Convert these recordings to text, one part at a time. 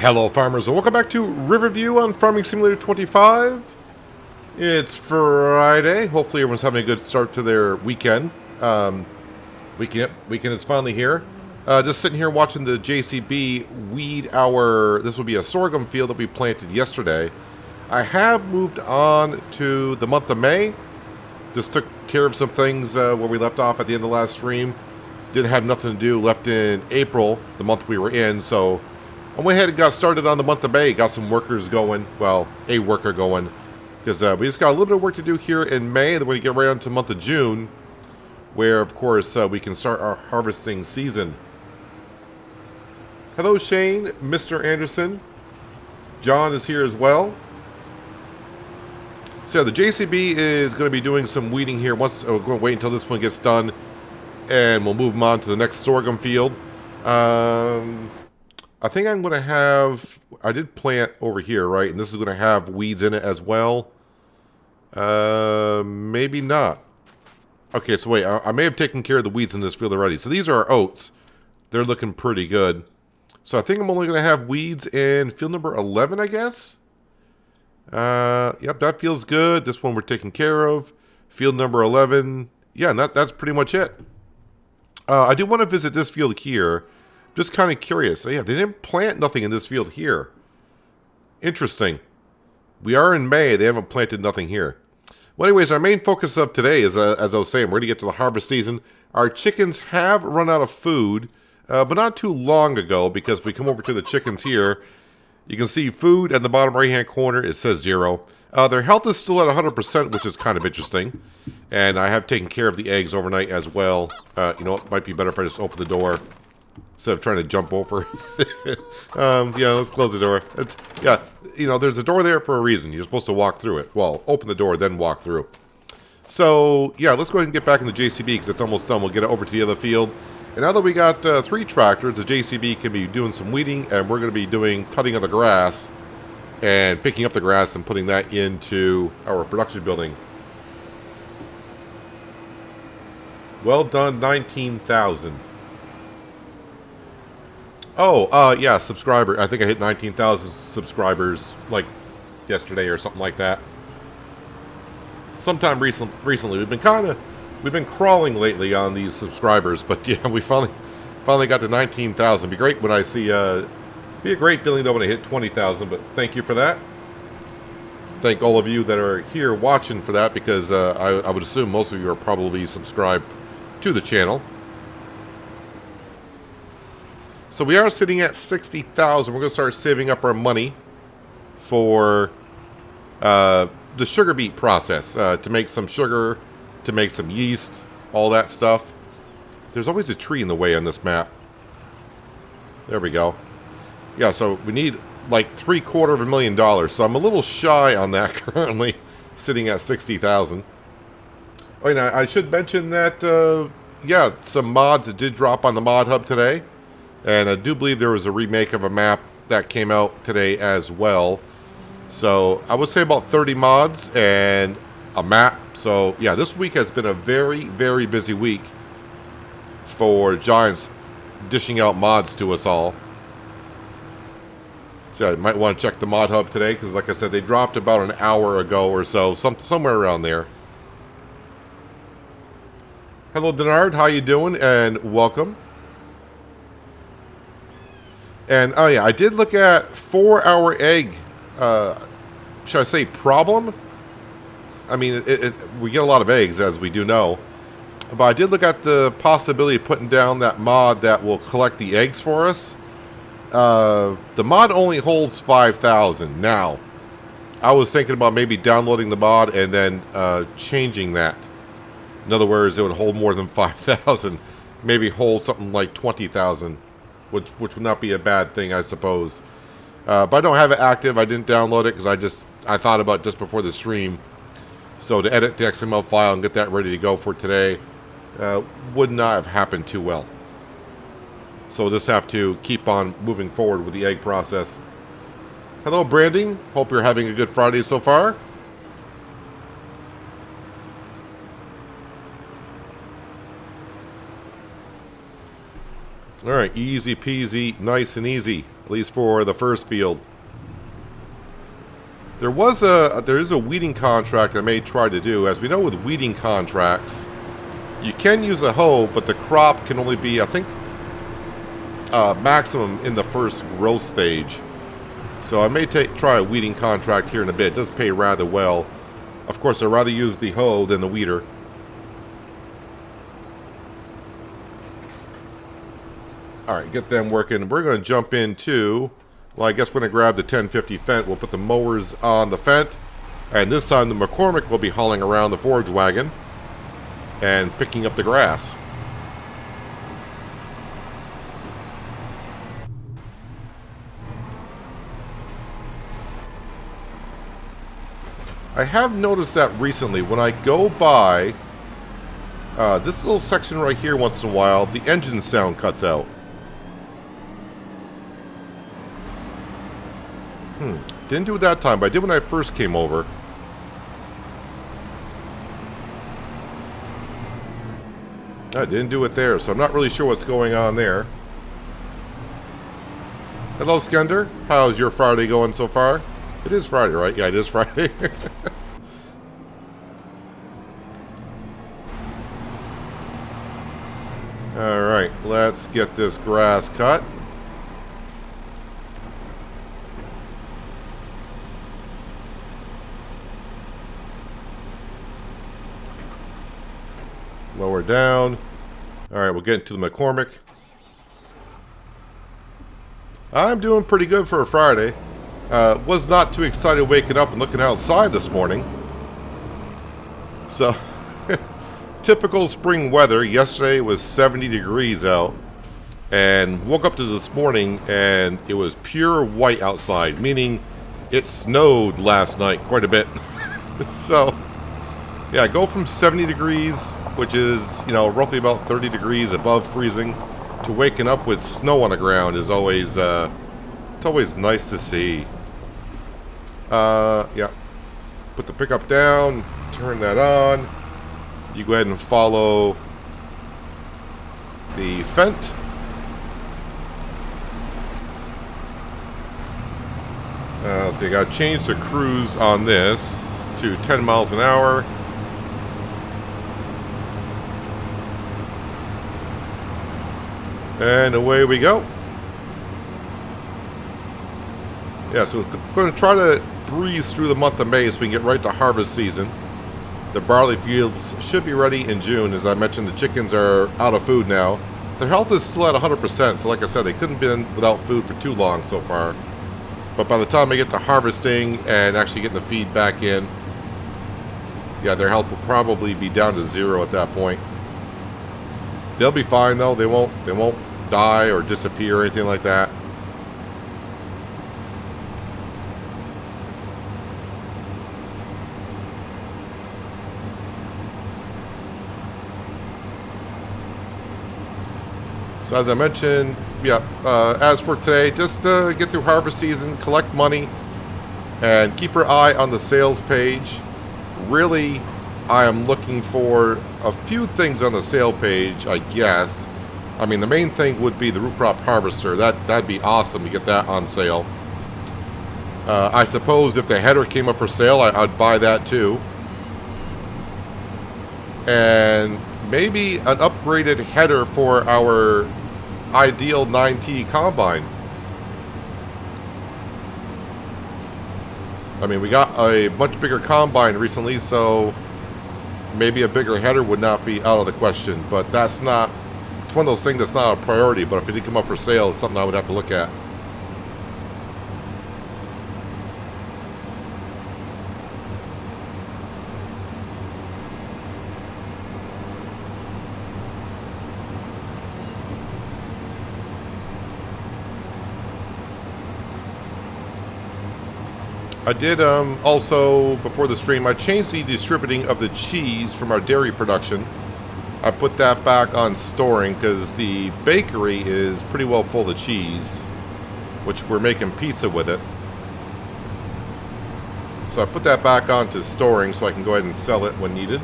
Hello farmers and welcome back to Riverview on Farming Simulator 25. It's Friday. Hopefully everyone's having a good start to their weekend. Weekend is finally here. Just sitting here watching the JCB weed this will be a sorghum field that we planted yesterday. I have moved on to the month of May. Just took care of some things where we left off at the end of the last stream. Didn't have nothing to do left in April, the month we were in, so I went ahead and got started on the month of May. Got some workers going. Well, a worker going. Because we just got a little bit of work to do here in May. Then we get right on to the month of June. Where, of course, we can start our harvesting season. Hello, Shane. Mr. Anderson. John is here as well. So the JCB is going to be doing some weeding here. We're going to wait until this one gets done. And we'll move them on to the next sorghum field. I think I'm going to have... I did plant over here, right? And this is going to have weeds in it as well. Maybe not. Okay, so wait. I may have taken care of the weeds in this field already. So these are our oats. They're looking pretty good. So I think I'm only going to have weeds in field number 11, I guess. Yep, that feels good. This one we're taking care of. Field number 11. Yeah, and that's pretty much it. I do want to visit this field here. Just kind of curious. So yeah, they didn't plant nothing in this field here. Interesting. We are in May. They haven't planted nothing here. Well, anyways, our main focus of today is, as I was saying, we're going to get to the harvest season. Our chickens have run out of food, but not too long ago, because we come over to the chickens here. You can see food at the bottom right-hand corner. It says 0. Their health is still at 100%, which is kind of interesting. And I have taken care of the eggs overnight as well. You know, it might be better if I just open the door instead of trying to jump over. Yeah, let's close the door. Yeah, you know, there's a door there for a reason. You're supposed to walk through it. Well, open the door, then walk through. So, yeah, let's go ahead and get back in the JCB because it's almost done. We'll get it over to the other field. And now that we got 3 tractors, the JCB can be doing some weeding, and we're going to be doing cutting of the grass and picking up the grass and putting that into our production building. Well done, 19,000. Oh, yeah, subscriber. I think I hit 19,000 subscribers, like, yesterday or something like that. Sometime recently. We've been crawling lately on these subscribers, but yeah, we finally got to 19,000. Be great when I see, be a great feeling though when I hit 20,000, but thank you for that. Thank all of you that are here watching for that, because I would assume most of you are probably subscribed to the channel. So we are sitting at 60,000. We're going to start saving up our money for the sugar beet process, to make some sugar, to make some yeast, all that stuff. There's always a tree in the way on this map. There we go. Yeah, so we need like $750,000. So I'm a little shy on that currently, sitting at 60,000. Oh, and I should mention that, yeah, some mods that did drop on the mod hub today. And I do believe there was a remake of a map that came out today as well. So I would say about 30 mods and a map. So yeah, this week has been a very, very busy week for Giants dishing out mods to us all. So I might want to check the mod hub today, because like I said, they dropped about an hour ago or so, somewhere around there. Hello, Denard. How you doing? And welcome. And, oh yeah, I did look at 4-hour egg, should I say problem? I mean, we get a lot of eggs, as we do know. But I did look at the possibility of putting down that mod that will collect the eggs for us. The mod only holds 5,000. Now, I was thinking about maybe downloading the mod and then changing that. In other words, it would hold more than 5,000. Maybe hold something like 20,000. Which would not be a bad thing, I suppose. But I don't have it active. I didn't download it because I thought about it just before the stream. So to edit the XML file and get that ready to go for today would not have happened too well. So we'll just have to keep on moving forward with the egg process. Hello, Branding. Hope you're having a good Friday so far. All right, easy peasy, nice and easy. at least for the first field. There is a weeding contract I may try to do. As we know with weeding contracts, you can use a hoe, but the crop can only be, I think, maximum in the first growth stage. So I may try a weeding contract here in a bit. It does pay rather well. Of course, I'd rather use the hoe than the weeder. Alright, get them working. We're going to jump into... Well, I guess we're going to grab the 1050 Fendt. We'll put the mowers on the Fendt. And this time the McCormick will be hauling around the forage wagon and picking up the grass. I have noticed that recently when I go by this little section right here once in a while, the engine sound cuts out. Didn't do it that time, but I did when I first came over. I didn't do it there, so I'm not really sure what's going on there. Hello, Skender. How's your Friday going so far? It is Friday, right? Yeah, it is Friday. Alright, let's get this grass cut. Lower down. Alright, we'll get into the McCormick. I'm doing pretty good for a Friday. Was not too excited waking up and looking outside this morning. So, typical spring weather. Yesterday it was 70 degrees out. And woke up to this morning and it was pure white outside. Meaning it snowed last night quite a bit. So, yeah, go from 70 degrees, which is, you know, roughly about 30 degrees above freezing, to waking up with snow on the ground is always, it's always nice to see. Yeah. Put the pickup down, turn that on. You go ahead and follow the Fendt. So you gotta change the cruise on this to 10 miles an hour. And away we go. Yeah, so we're going to try to breeze through the month of May so we can get right to harvest season. The barley fields should be ready in June. As I mentioned, the chickens are out of food now. Their health is still at 100%, so like I said, they couldn't be without food for too long so far. But by the time they get to harvesting and actually getting the feed back in, yeah, their health will probably be down to 0 at that point. They'll be fine though. They won't die or disappear or anything like that. So as I mentioned, yeah, as for today, just get through harvest season, collect money, and keep your eye on the sales page. Really, I am looking for a few things on the sale page, I guess. I mean, the main thing would be the root crop harvester. That'd be awesome to get that on sale. I suppose if the header came up for sale, I'd buy that too. And maybe an upgraded header for our ideal 9T combine. I mean, we got a much bigger combine recently, so maybe a bigger header would not be out of the question. But that's not, it's one of those things that's not a priority, but if it did come up for sale, it's something I would have to look at. I did also, before the stream, I changed the distributing of the cheese from our dairy production. I put that back on storing because the bakery is pretty well full of cheese, which we're making pizza with it. So I put that back onto storing so I can go ahead and sell it when needed.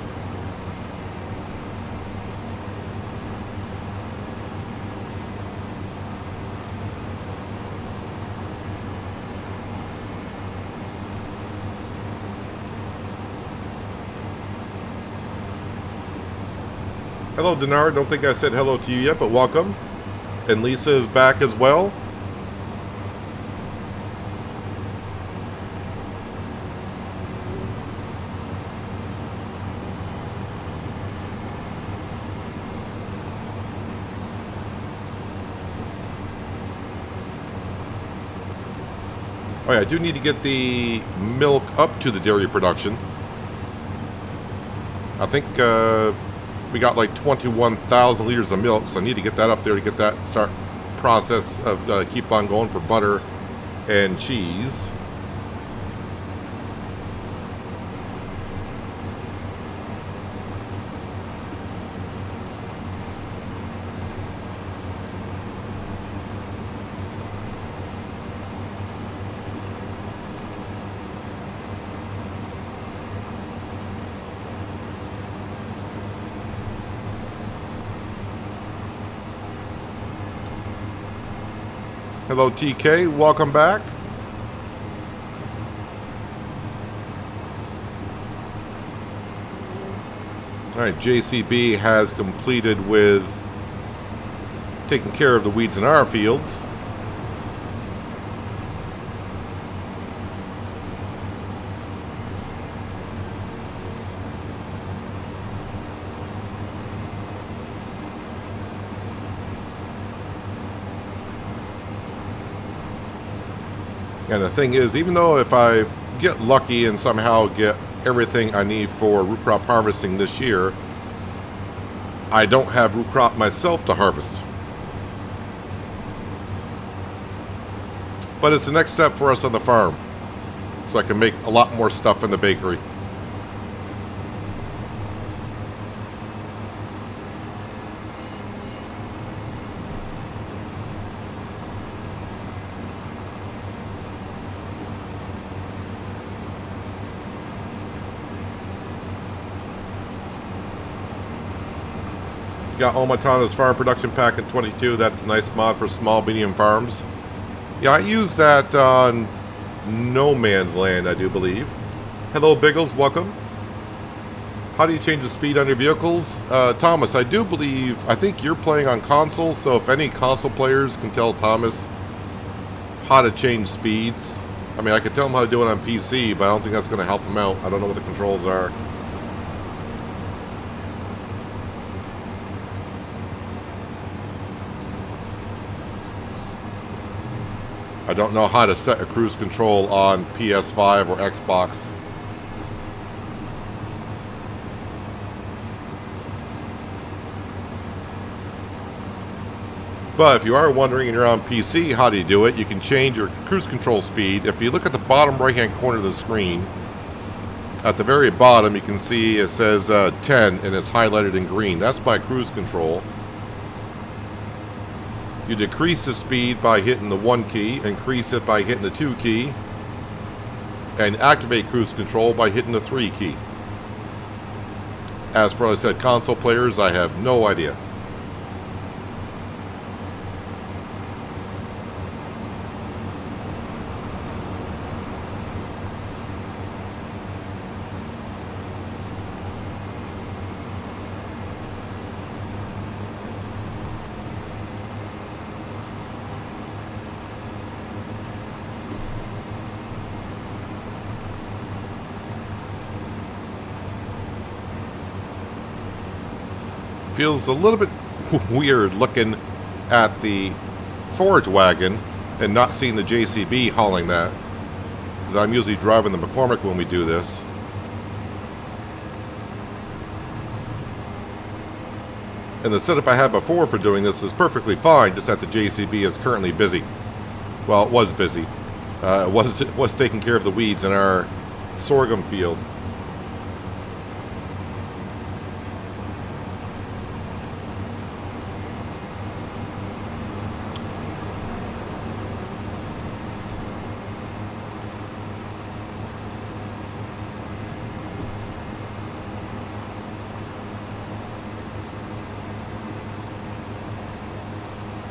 Hello, Denard. Don't think I said hello to you yet, but welcome. And Lisa is back as well. Oh yeah, I do need to get the milk up to the dairy production. I think we got like 21,000 liters of milk, so I need to get that up there to get that start process of keep on going for butter and cheese. Hello, TK. Welcome back. All right, JCB has completed with taking care of the weeds in our fields. And the thing is, even though if I get lucky and somehow get everything I need for root crop harvesting this year, I don't have root crop myself to harvest. But it's the next step for us on the farm, so I can make a lot more stuff in the bakery. Got Omatana's Farm Production Pack in 22. That's a nice mod for small, medium farms. Yeah, I use that on No Man's Land, I do believe. Hello, Biggles. Welcome. How do you change the speed on your vehicles? Thomas, I do believe, I think you're playing on console, so if any console players can tell Thomas how to change speeds. I mean, I could tell him how to do it on PC, but I don't think that's going to help him out. I don't know what the controls are. I don't know how to set a cruise control on PS5 or Xbox. But if you are wondering and you're on PC, how do you do it? You can change your cruise control speed. If you look at the bottom right-hand corner of the screen, at the very bottom you can see it says 10 and it's highlighted in green. That's my cruise control. You decrease the speed by hitting the 1 key, increase it by hitting the 2 key, and activate cruise control by hitting the 3 key. As for, as I said, console players, I have no idea. Feels a little bit weird looking at the forage wagon and not seeing the JCB hauling that, because I'm usually driving the McCormick when we do this. And the setup I had before for doing this is perfectly fine, just that the JCB is currently busy. Well, it was busy. It was taking care of the weeds in our sorghum field.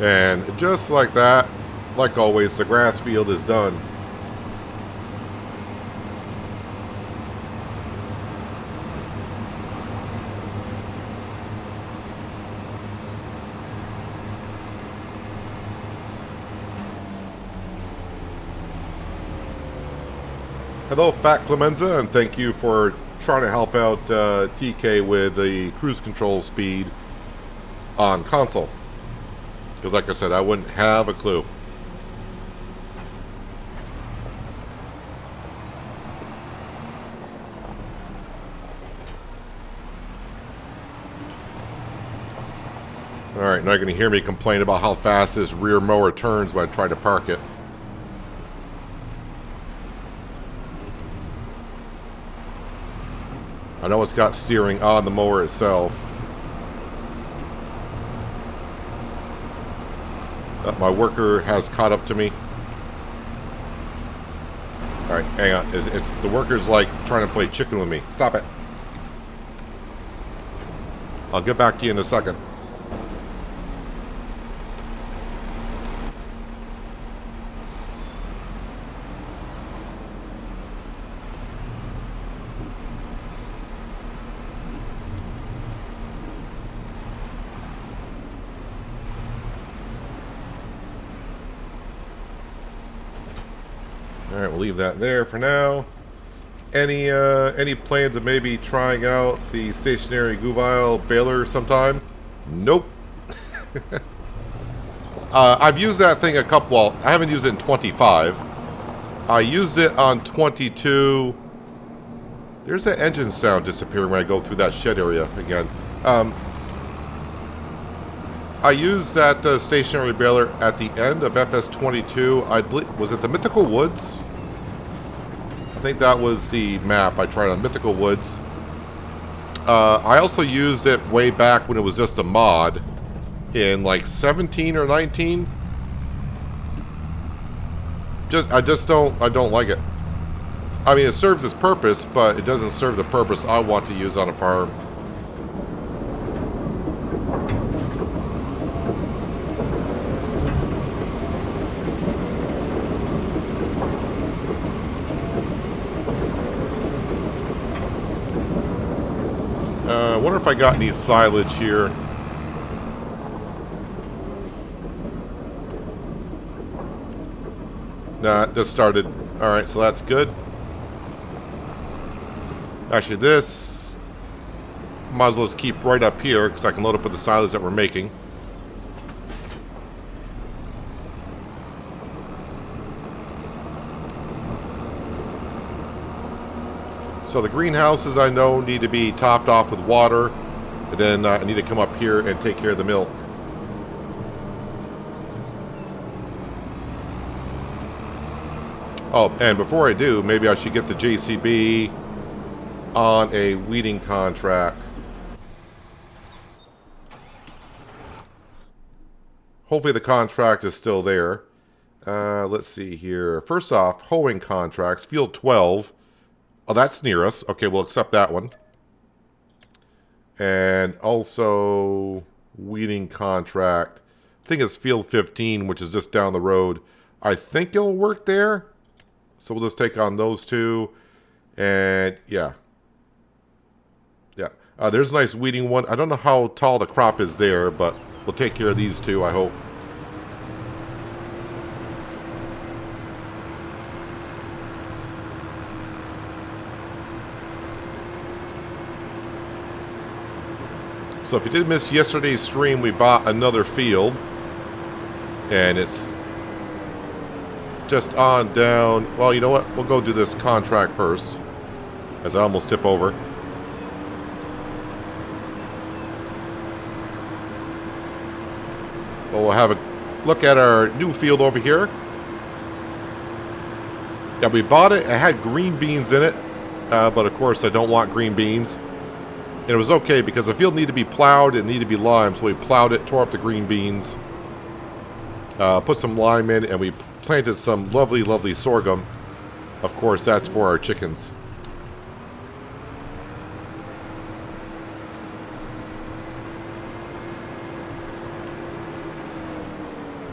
And just like that, like always, the grass field is done. Hello, Fat Clemenza, and thank you for trying to help out TK with the cruise control speed on console. Because like I said, I wouldn't have a clue. Alright, now you're going to hear me complain about how fast this rear mower turns when I try to park it. I know it's got steering on the mower itself. My worker has caught up to me. Alright, hang on. It's the worker's like trying to play chicken with me. Stop it. I'll get back to you in a second. Alright, we'll leave that there for now. Any plans of maybe trying out the stationary Guvile baler sometime? Nope. I've used that thing a couple, well, I haven't used it in 25. I used it on 22. There's that engine sound disappearing when I go through that shed area again. I used that stationary baler at the end of FS22. I believe, was it the Mythical Woods? I think that was the map I tried on Mythical Woods. I also used it way back when it was just a mod in like 17 or 19. I don't like it. I mean, it serves its purpose, but it doesn't serve the purpose I want to use on a farm. I wonder if I got any silage here. Nah, it just started. Alright, so that's good. Actually, this might as well just keep right up here because I can load up with the silage that we're making. So the greenhouses I know need to be topped off with water, and then I need to come up here and take care of the milk. Oh, and before I do, maybe I should get the JCB on a weeding contract. Hopefully the contract is still there. Let's see here. First off, hoeing contracts, field 12. Oh, that's near us. Okay, we'll accept that one. And also, weeding contract. I think it's field 15, which is just down the road. I think it'll work there. So we'll just take on those two. And, yeah. Yeah. There's a nice weeding one. I don't know how tall the crop is there, but we'll take care of these two, I hope. So if you did miss yesterday's stream, we bought another field. And it's just on down. Well, you know what? We'll go do this contract first, as I almost tip over. Well, we'll have a look at our new field over here. Yeah, we bought it. It had green beans in it. But of course, I don't want green beans. And it was okay because the field needed to be plowed. It needed to be limed. So we plowed it, tore up the green beans. Put some lime in, and we planted some lovely, lovely sorghum. Of course, that's for our chickens.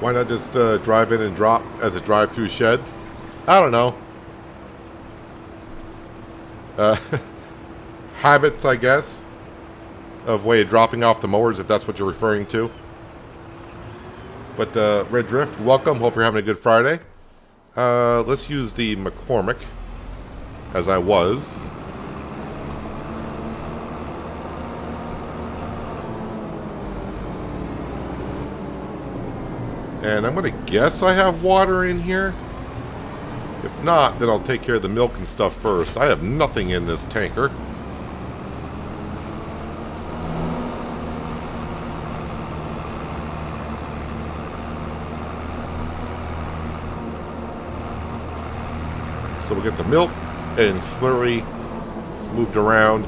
Why not just drive in and drop as a drive-through shed? I don't know. Habits, I guess, of way of dropping off the mowers, if that's what you're referring to. But Red Drift, welcome. Hope you're having a good Friday. Let's use the McCormick. as I was. And I'm going to guess I have water in here. If not, then I'll take care of the milk and stuff first. I have nothing in this tanker. So we'll get the milk and slurry moved around.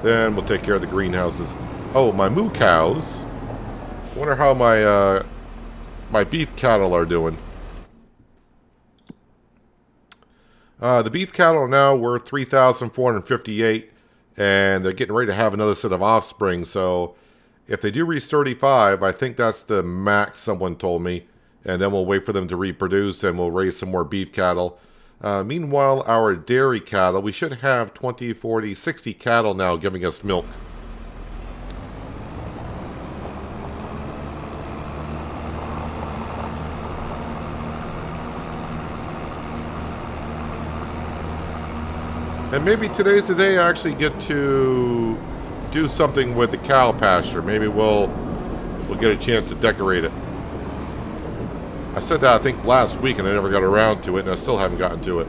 Then we'll take care of the greenhouses. Oh, my moo cows. I wonder how my beef cattle are doing. The beef cattle are now worth 3,458, and they're getting ready to have another set of offspring. So if they do reach 35, I think that's the max, someone told me. And then we'll wait for them to reproduce, and we'll raise some more beef cattle. Meanwhile, our dairy cattle, we should have 20, 40, 60 cattle now giving us milk. And maybe today's the day I actually get to do something with the cow pasture. Maybe we'll get a chance to decorate it. I said that, I think, last week, and I never got around to it, and I still haven't gotten to it.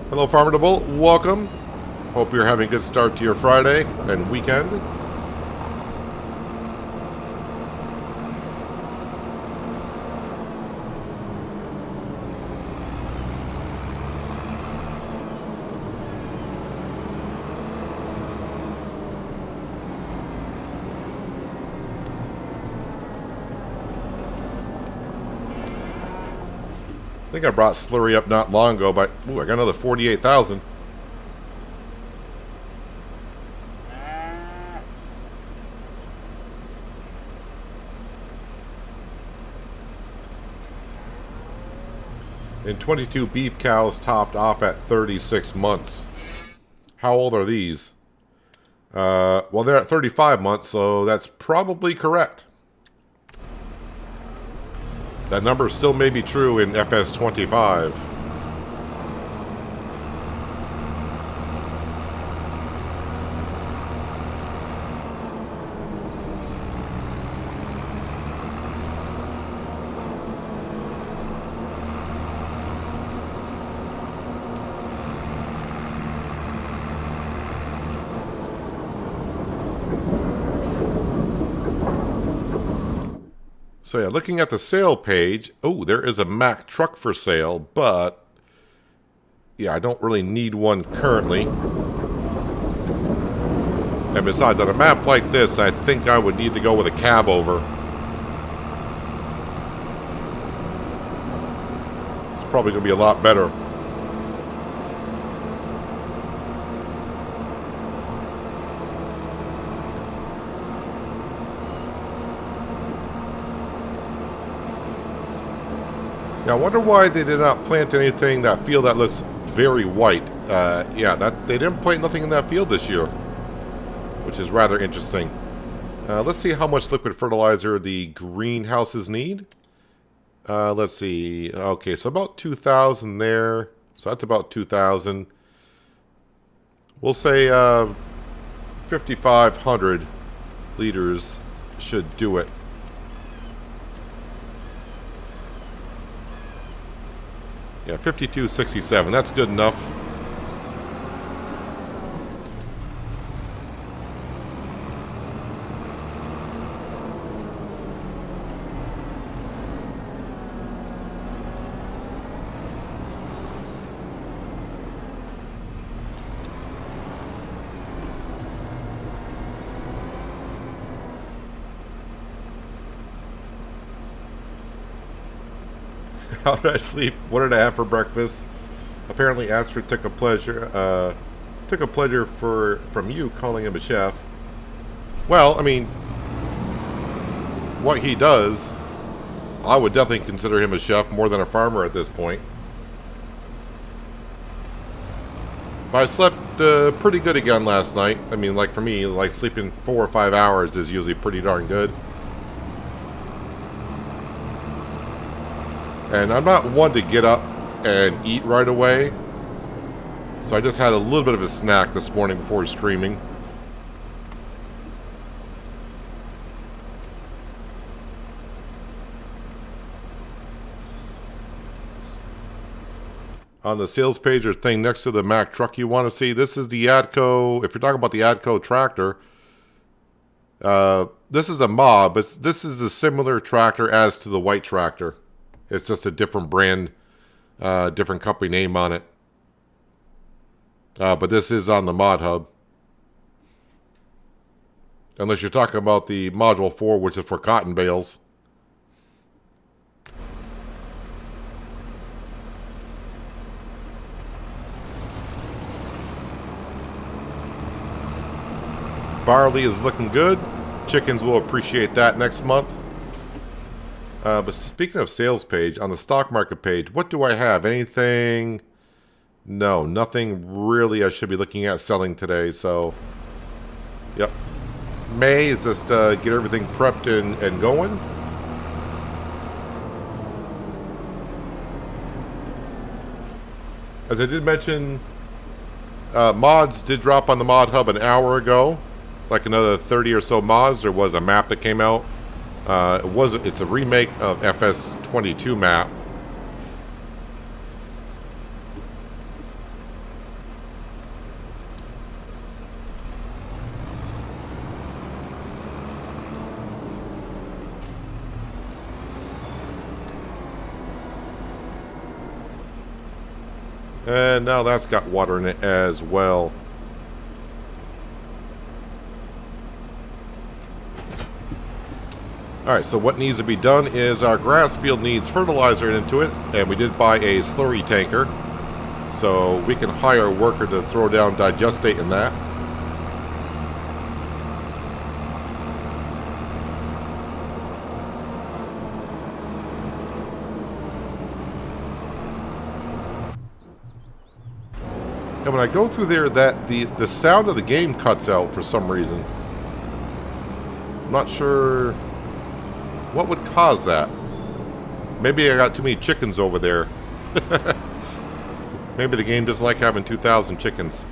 Hello, Farmer to Bull. Welcome. Hope you're having a good start to your Friday and weekend. I think I brought slurry up not long ago, but ooh, I got another 48,000. And 22 beef cows topped off at 36 months. How old are these? Well, they're at 35 months, so that's probably correct. That number still may be true in FS25. So yeah, looking at the sale page, oh, there is a Mack truck for sale, but yeah, I don't really need one currently. And besides, on a map like this, I think I would need to go with a cab over. It's probably going to be a lot better. I wonder why they did not plant anything, that field that looks very white. Yeah, they didn't plant nothing in that field this year, which is rather interesting. Let's see how much liquid fertilizer the greenhouses need. Let's see. Okay, so about 2,000 there. So that's about 2,000. We'll say 5,500 liters should do it. Yeah, 52.67. That's good enough. How did I sleep? What did I have for breakfast? Apparently Astrid took a pleasure from you calling him a chef. Well, I mean, what he does, I would definitely consider him a chef more than a farmer at this point. But I slept pretty good again last night. I mean, like for me, like sleeping 4 or 5 hours is usually pretty darn good. And I'm not one to get up and eat right away. So I just had a little bit of a snack this morning before streaming. On the sales page or thing next to the Mack truck you want to see, this is the ADCO. If you're talking about the ADCO tractor, this is a mob, but this is a similar tractor as to the white tractor. It's just a different brand, different company name on it. But this is on the mod hub. Unless you're talking about the Module 4, which is for cotton bales. Barley is looking good. Chickens will appreciate that next month. But speaking of sales page, on the stock market page, what do I have? Anything? No, nothing really I should be looking at selling today. So, yep. May is just get everything prepped and going. As I did mention, mods did drop on the mod hub an hour ago. Like another 30 or so mods. There was a map that came out. It's a remake of FS22 map. And now that's got water in it as well. Alright, so what needs to be done is our grass field needs fertilizer into it, and we did buy a slurry tanker, so we can hire a worker to throw down digestate in that. And when I go through there, the sound of the game cuts out for some reason. I'm not sure what would cause that. Maybe I got too many chickens over there. Maybe the game doesn't like having 2,000 chickens.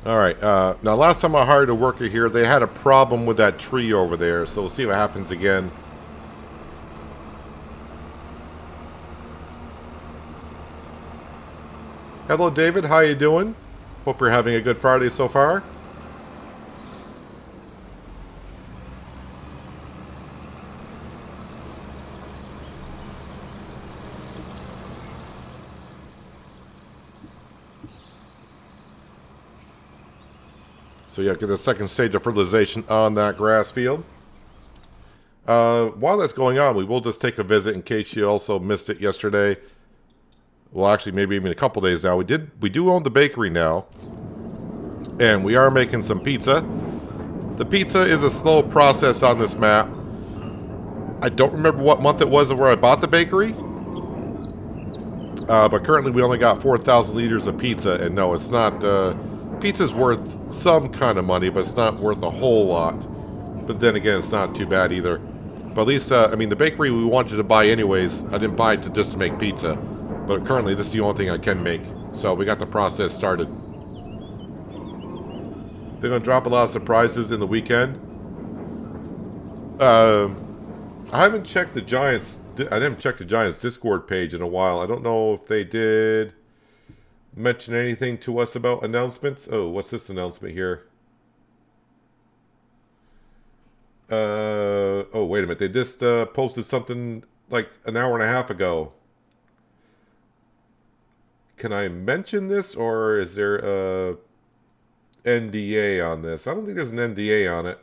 Alright, now last time I hired a worker here, they had a problem with that tree over there, so we'll see what happens again. Hello David, how you doing? Hope you're having a good Friday so far. So yeah, get the second stage of fertilization on that grass field. While that's going on, we will just take a visit in case you also missed it yesterday. Well, actually, maybe even a couple days now. We do own the bakery now, and we are making some pizza. The pizza is a slow process on this map. I don't remember what month it was where I bought the bakery, but currently we only got 4,000 liters of pizza, and no, it's not. Pizza's worth some kind of money, but it's not worth a whole lot. But then again, it's not too bad either. But at least, I mean, the bakery we wanted to buy anyways. I didn't buy it just to make pizza. But currently, this is the only thing I can make. So we got the process started. They're going to drop a lot of surprises in the weekend. I haven't checked the Giants. I didn't check the Giants Discord page in a while. I don't know if they did mention anything to us about announcements. Oh, what's this announcement here? Oh, wait a minute. They just posted something like an hour and a half ago. Can I mention this, or is there a NDA on this? I don't think there's an NDA on it.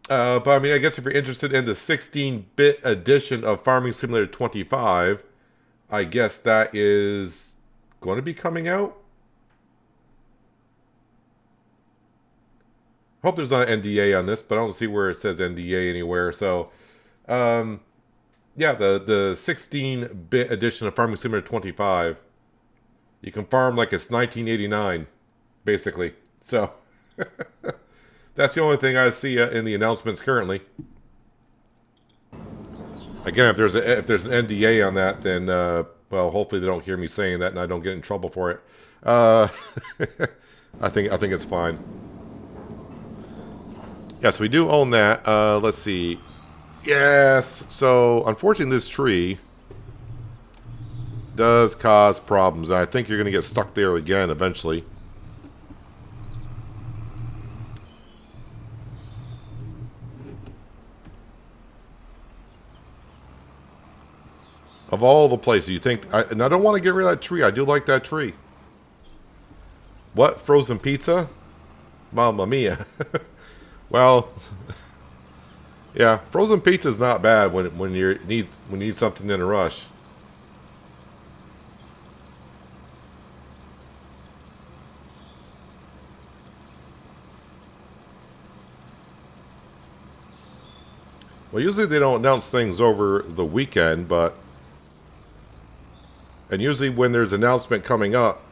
But I mean, I guess if you're interested in the 16-bit edition of Farming Simulator 25, I guess that is going to be coming out. Hope there's not an NDA on this, but I don't see where it says NDA anywhere. So, yeah, the 16-bit edition of Farming Simulator 25 You can farm like it's 1989, basically. So that's the only thing I see in the announcements currently. Again, if there's an NDA on that, then well, hopefully they don't hear me saying that and I don't get in trouble for it. I think it's fine. Yes, we do own that. Let's see. Yes. So unfortunately, this tree does cause problems. I think you're going to get stuck there again eventually. Of all the places you think, and I don't want to get rid of that tree. I do like that tree. What, frozen pizza? Mamma mia. Well, yeah, frozen pizza is not bad when you need something in a rush. Well, usually they don't announce things over the weekend, and usually when there's an announcement coming up,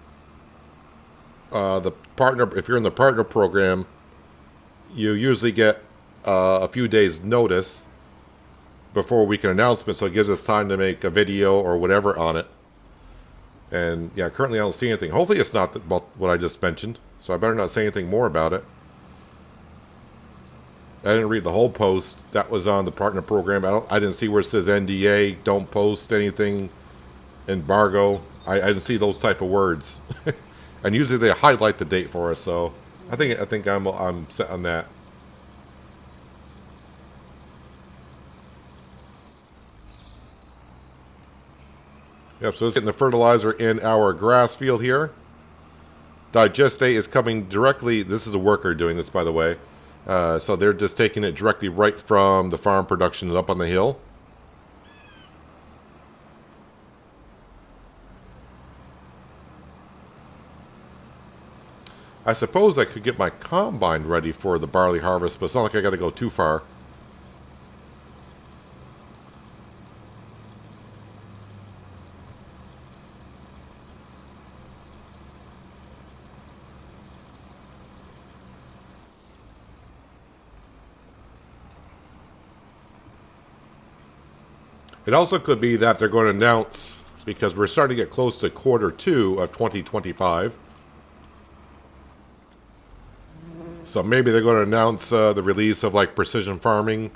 the partner, if you're in the partner program, you usually get a few days notice before we can announcement, so it gives us time to make a video or whatever on it. And yeah, currently I don't see anything. Hopefully it's not about what I just mentioned, so I better not say anything more about it. I didn't read the whole post that was on the partner program. I didn't see where it says NDA, don't post anything, embargo. I didn't see those type of words. And usually they highlight the date for us, so I think I'm set on that. Yep, so let's get the fertilizer in our grass field here. Digestate is coming directly. This is a worker doing this, by the way. So they're just taking it directly right from the farm production up on the hill. I suppose I could get my combine ready for the barley harvest, but it's not like I got to go too far. It also could be that they're going to announce, because we're starting to get close to Q2 of 2025. So maybe they're going to announce the release of like precision farming.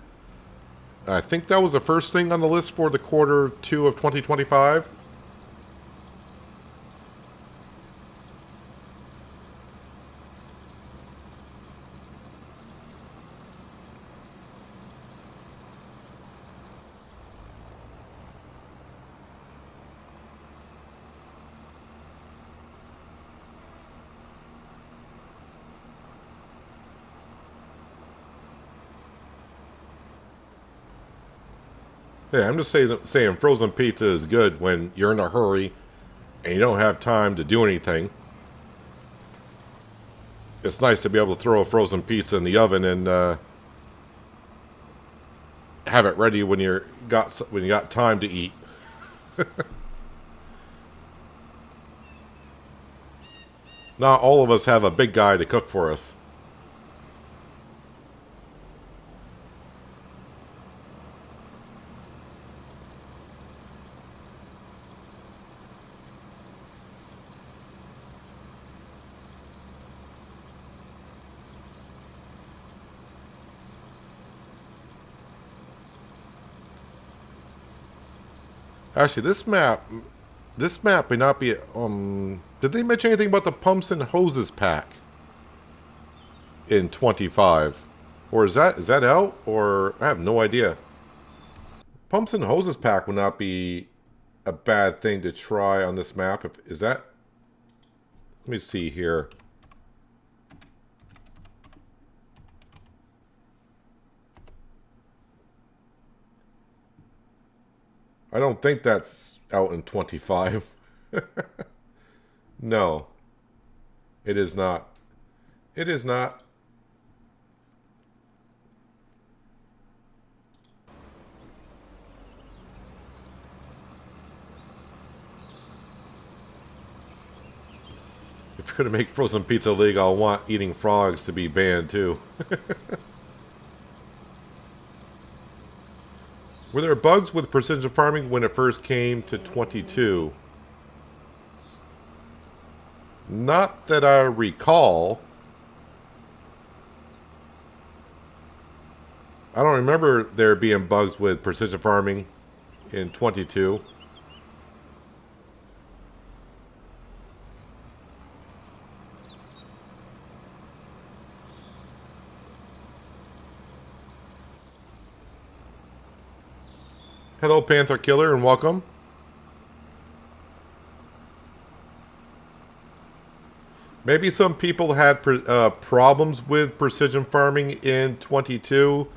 I think that was the first thing on the list for the Q2 of 2025. Yeah, I'm just saying frozen pizza is good when you're in a hurry and you don't have time to do anything. It's nice to be able to throw a frozen pizza in the oven and have it ready when you got time to eat. Not all of us have a big guy to cook for us. Actually, this map may not be. Did they mention anything about the pumps and hoses pack in 25, or is that out? Or I have no idea. Pumps and hoses pack would not be a bad thing to try on this map. Is that? Let me see here. I don't think that's out in 25. No. It is not. It is not. If you're going to make Frozen Pizza League, I'll want eating frogs to be banned too. Were there bugs with precision farming when it first came to 22? Not that I recall. I don't remember there being bugs with precision farming in 22. Hello, Panther Killer, and welcome. Maybe some people had problems with precision farming in 22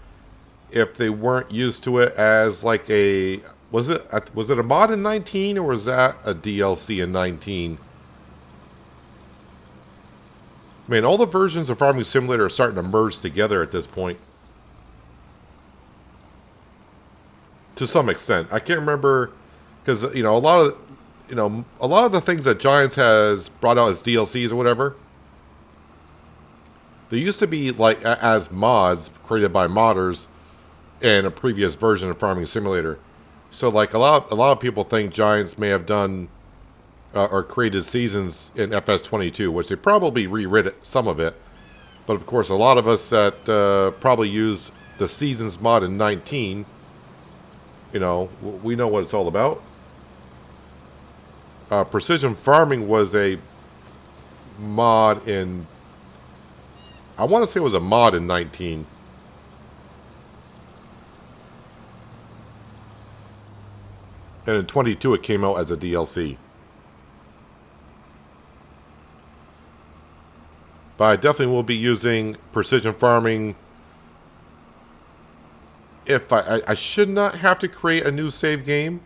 if they weren't used to it as like a... Was it a mod in 19 or was that a DLC in 19? I mean, all the versions of Farming Simulator are starting to merge together at this point. To some extent. I can't remember, because, you know, a lot of the things that Giants has brought out as DLCs or whatever, they used to be like as mods created by modders in a previous version of Farming Simulator. So like a lot of people think Giants may have done or created seasons in FS22, which they probably rewrit some of it. But of course, a lot of us that probably use the seasons mod in 19, you know, we know what it's all about. Precision farming was a mod in... I want to say it was a mod in 19. And in 22 it came out as a DLC. But I definitely will be using precision farming. If I should not have to create a new save game.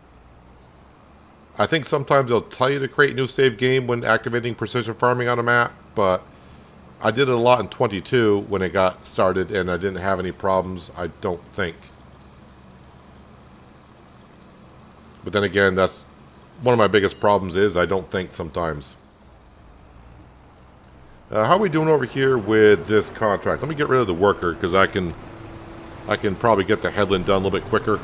I think sometimes they'll tell you to create a new save game when activating precision farming on a map, but I did it a lot in 22 when it got started, and I didn't have any problems, I don't think. But then again, that's one of my biggest problems is I don't think sometimes. How are we doing over here with this contract? Let me get rid of the worker, because I can probably get the headland done a little bit quicker.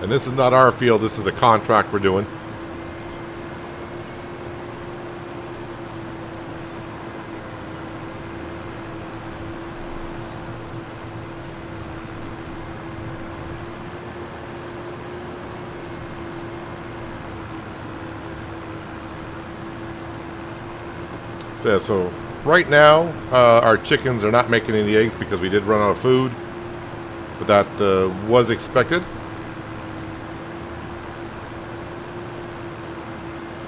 And this is not our field, this is a contract we're doing. So right now, our chickens are not making any eggs because we did run out of food. But that was expected.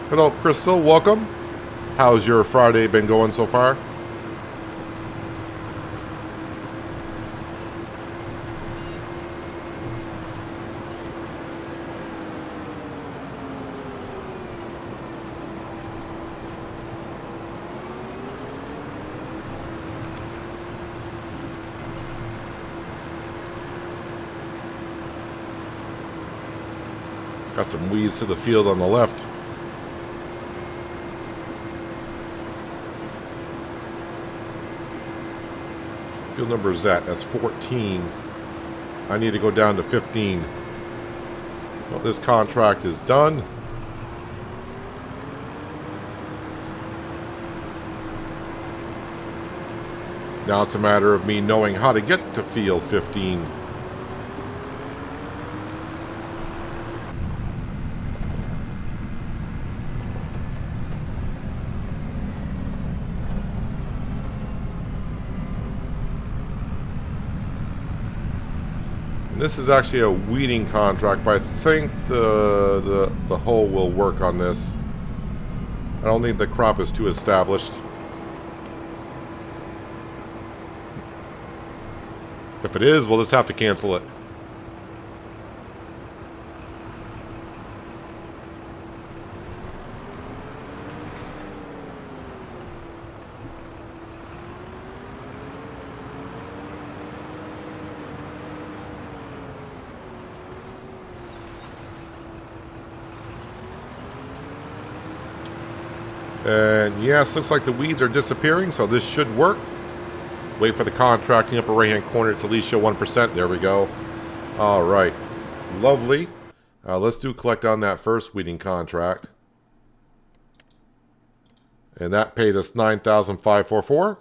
Hello, Crystal. Welcome. How's your Friday been going so far? Got some weeds to the field on the left. Field number is that's 14. I need to go down to 15. Well, this contract is done. Now it's a matter of me knowing how to get to field 15. This is actually a weeding contract, but I think the hoe will work on this. I don't think the crop is too established. If it is, we'll just have to cancel it. And yes, looks like the weeds are disappearing, so this should work. Wait for the contracting upper right-hand corner to at least show 1%. There we go. All right. Lovely. Let's do collect on that first weeding contract. And that paid us $9,544.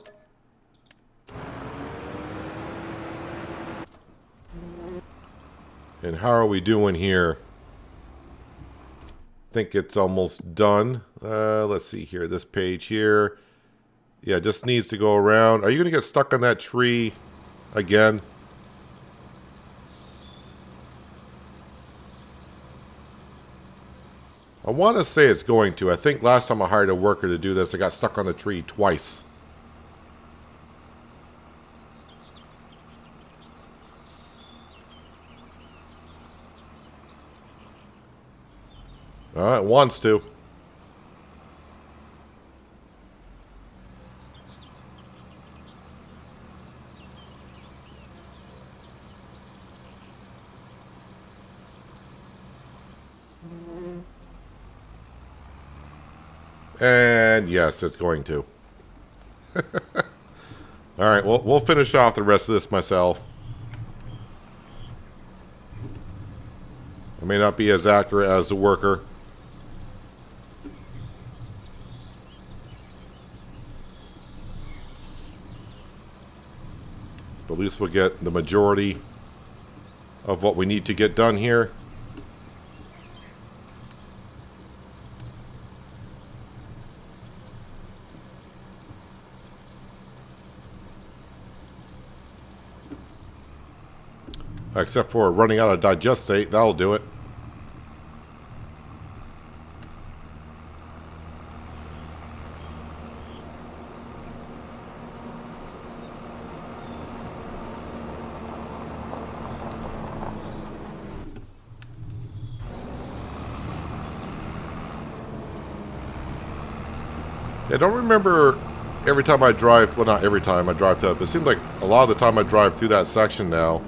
And how are we doing here? Think it's almost done. Let's see here. This page here. Yeah, just needs to go around. Are you going to get stuck on that tree again? I want to say it's going to. I think last time I hired a worker to do this, I got stuck on the tree twice. It wants to. And yes, it's going to. Alright, well, we'll finish off the rest of this myself. I may not be as accurate as the worker. But at least we'll get the majority of what we need to get done here. Except for running out of digestate, that'll do it. I don't remember every time I drive, well, not every time I drive through it, but it seems like a lot of the time I drive through that section now,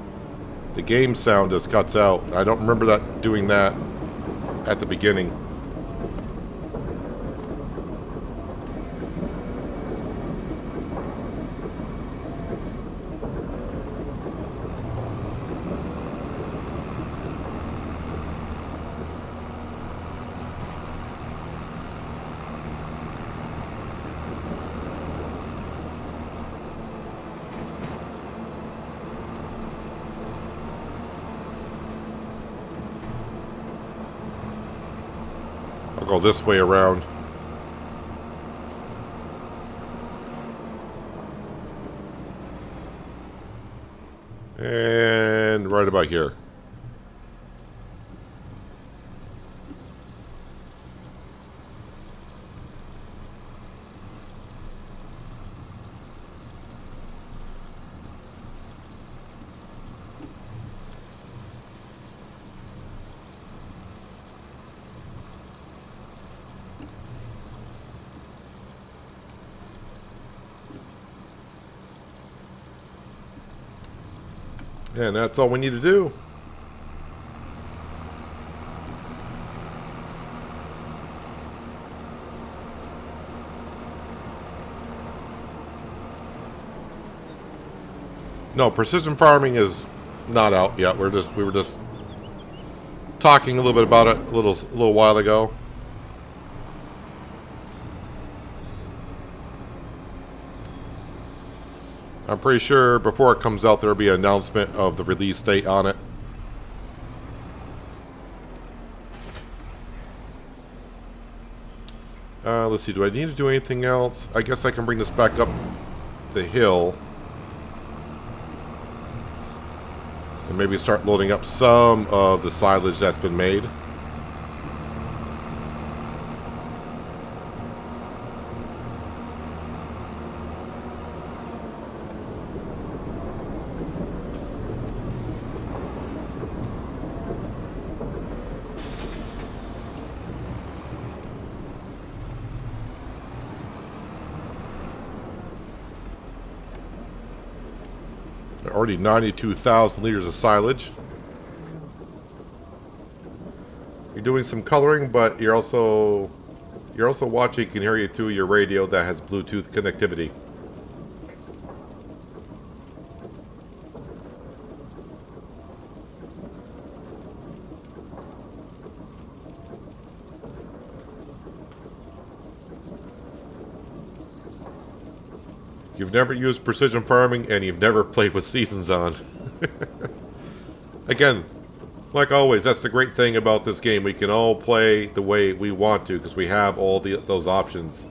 the game sound just cuts out. I don't remember that doing that at the beginning. I'll go this way around. And right about here. And that's all we need to do. No, precision farming is not out yet. We were just talking a little bit about it a little while ago. I'm pretty sure before it comes out there'll be an announcement of the release date on it. Let's see, do I need to do anything else? I guess I can bring this back up the hill. And maybe start loading up some of the silage that's been made. Already 92,000 liters of silage. You're doing some coloring, but you're also You're also watching, can hear you through your radio that has Bluetooth connectivity. You've never used precision farming and you've never played with seasons on. Again, like always, that's the great thing about this game. We can all play the way we want to because we have all those options.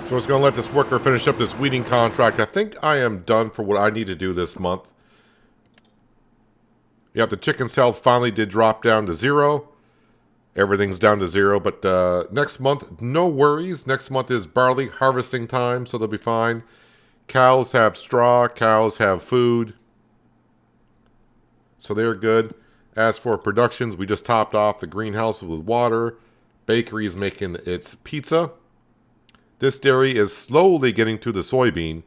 So I was going to let this worker finish up this weeding contract. I think I am done for what I need to do this month. Yep, the chicken's health finally did drop down to 0. Everything's down to 0, but next month, no worries. Next month is barley harvesting time, so they'll be fine. Cows have straw, cows have food. So they're good. As for productions, we just topped off the greenhouse with water. Bakery is making its pizza. This dairy is slowly getting to the soybean.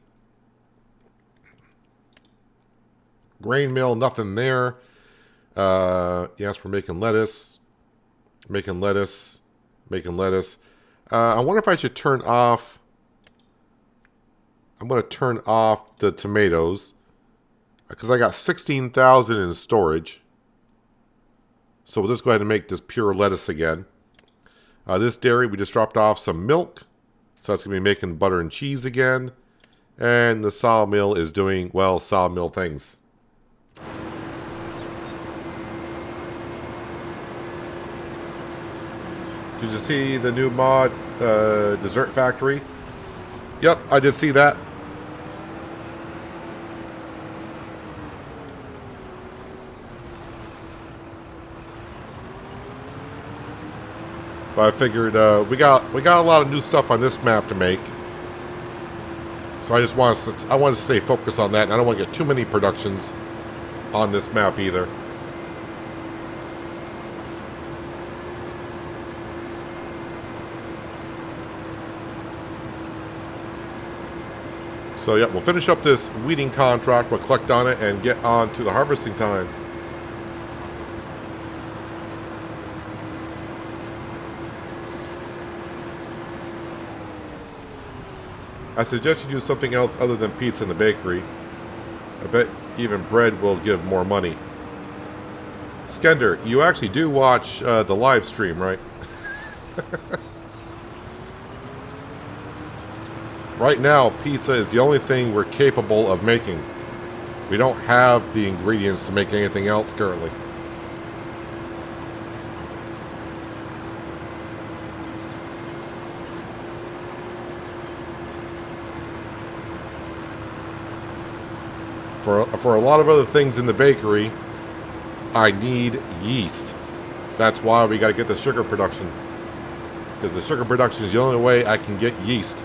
Grain mill, nothing there. Yes, we're making lettuce. Making lettuce. I wonder if I should turn off... I'm going to turn off the tomatoes. Because I got 16,000 in storage. So we'll just go ahead and make this pure lettuce again. This dairy, we just dropped off some milk. So that's going to be making butter and cheese again. And the sawmill is doing, well, sawmill things. Did you see the new mod, Dessert Factory? Yep, I did see that. But I figured we got a lot of new stuff on this map to make. So I want to stay focused on that, and I don't want to get too many productions on this map either. So yeah, we'll finish up this weeding contract, we'll collect on it, and get on to the harvesting time. I suggest you do something else other than pizza in the bakery. I bet even bread will give more money. Skender, you actually do watch the live stream, right? Right now, pizza is the only thing we're capable of making. We don't have the ingredients to make anything else currently. For a lot of other things in the bakery, I need yeast. That's why we got to get the sugar production. Because the sugar production is the only way I can get yeast.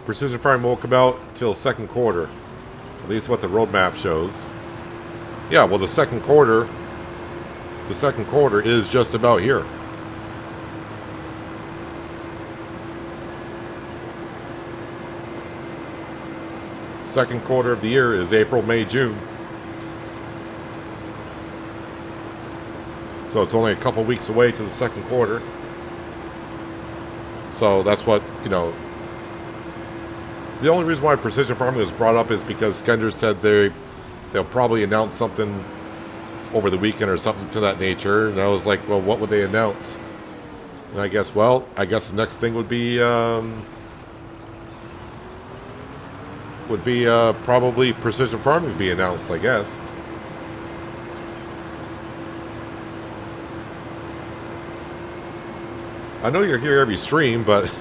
Precision farming won't come out till second quarter. At least what the roadmap shows. Yeah, well the second quarter is just about here. Second quarter of the year is April, May, June. So it's only a couple weeks away to the second quarter. So that's what, you know. The only reason why precision farming was brought up is because Skender said they'll probably announce something over the weekend or something to that nature. And I was like, well, what would they announce? And I guess the next thing would be probably precision farming be announced, I guess. I know you're here every stream, but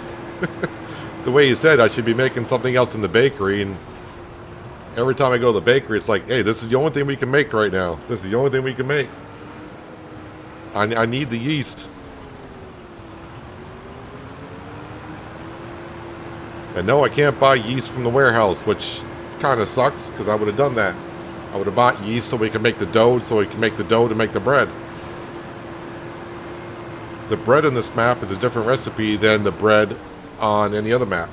the way you said I should be making something else in the bakery, and every time I go to the bakery, it's like, hey, this is the only thing we can make right now. This is the only thing we can make. I need the yeast. And no, I can't buy yeast from the warehouse, which kind of sucks, because I would have done that. I would have bought yeast so we can make the dough, so we can make the dough to make the bread. The bread in this map is a different recipe than the bread on any other map.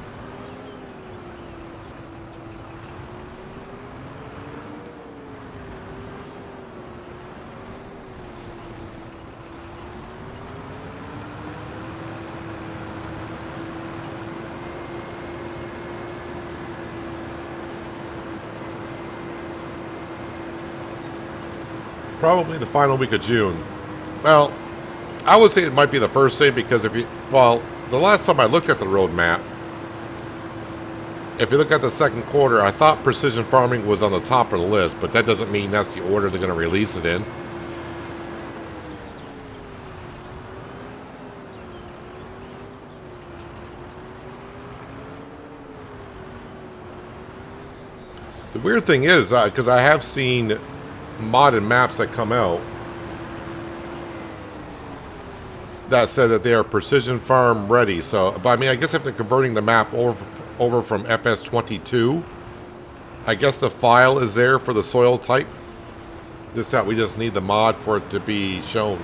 Probably the final week of June. Well, I would say it might be the first day because if you, well, the last time I looked at the road map, if you look at the second quarter, I thought precision farming was on the top of the list, but that doesn't mean that's the order they're going to release it in. The weird thing is, because I have seen modded maps that come out that said that they are precision farm ready. So, but I mean, I guess if they're converting the map over from FS22, I guess the file is there for the soil type. Just that we just need the mod for it to be shown.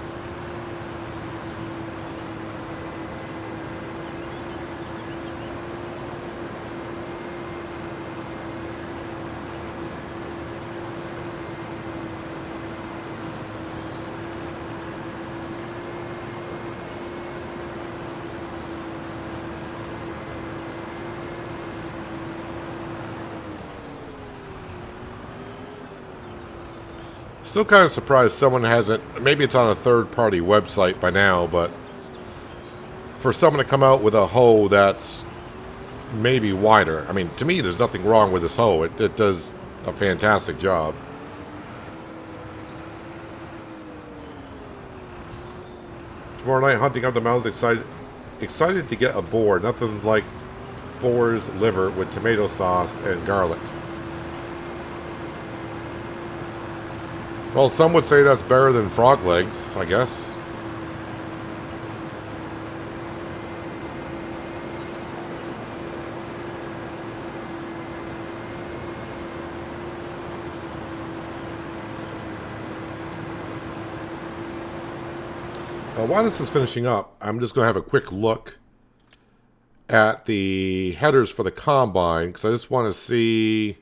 Still kind of surprised someone hasn't, maybe it's on a third-party website by now, but for someone to come out with a hoe that's maybe wider. I mean, to me, there's nothing wrong with this hoe. It does a fantastic job. Tomorrow night, hunting up the mountains, excited to get a boar. Nothing like boar's liver with tomato sauce and garlic. Well, some would say that's better than frog legs, I guess. While this is finishing up, I'm just going to have a quick look at the headers for the combine, because I just want to see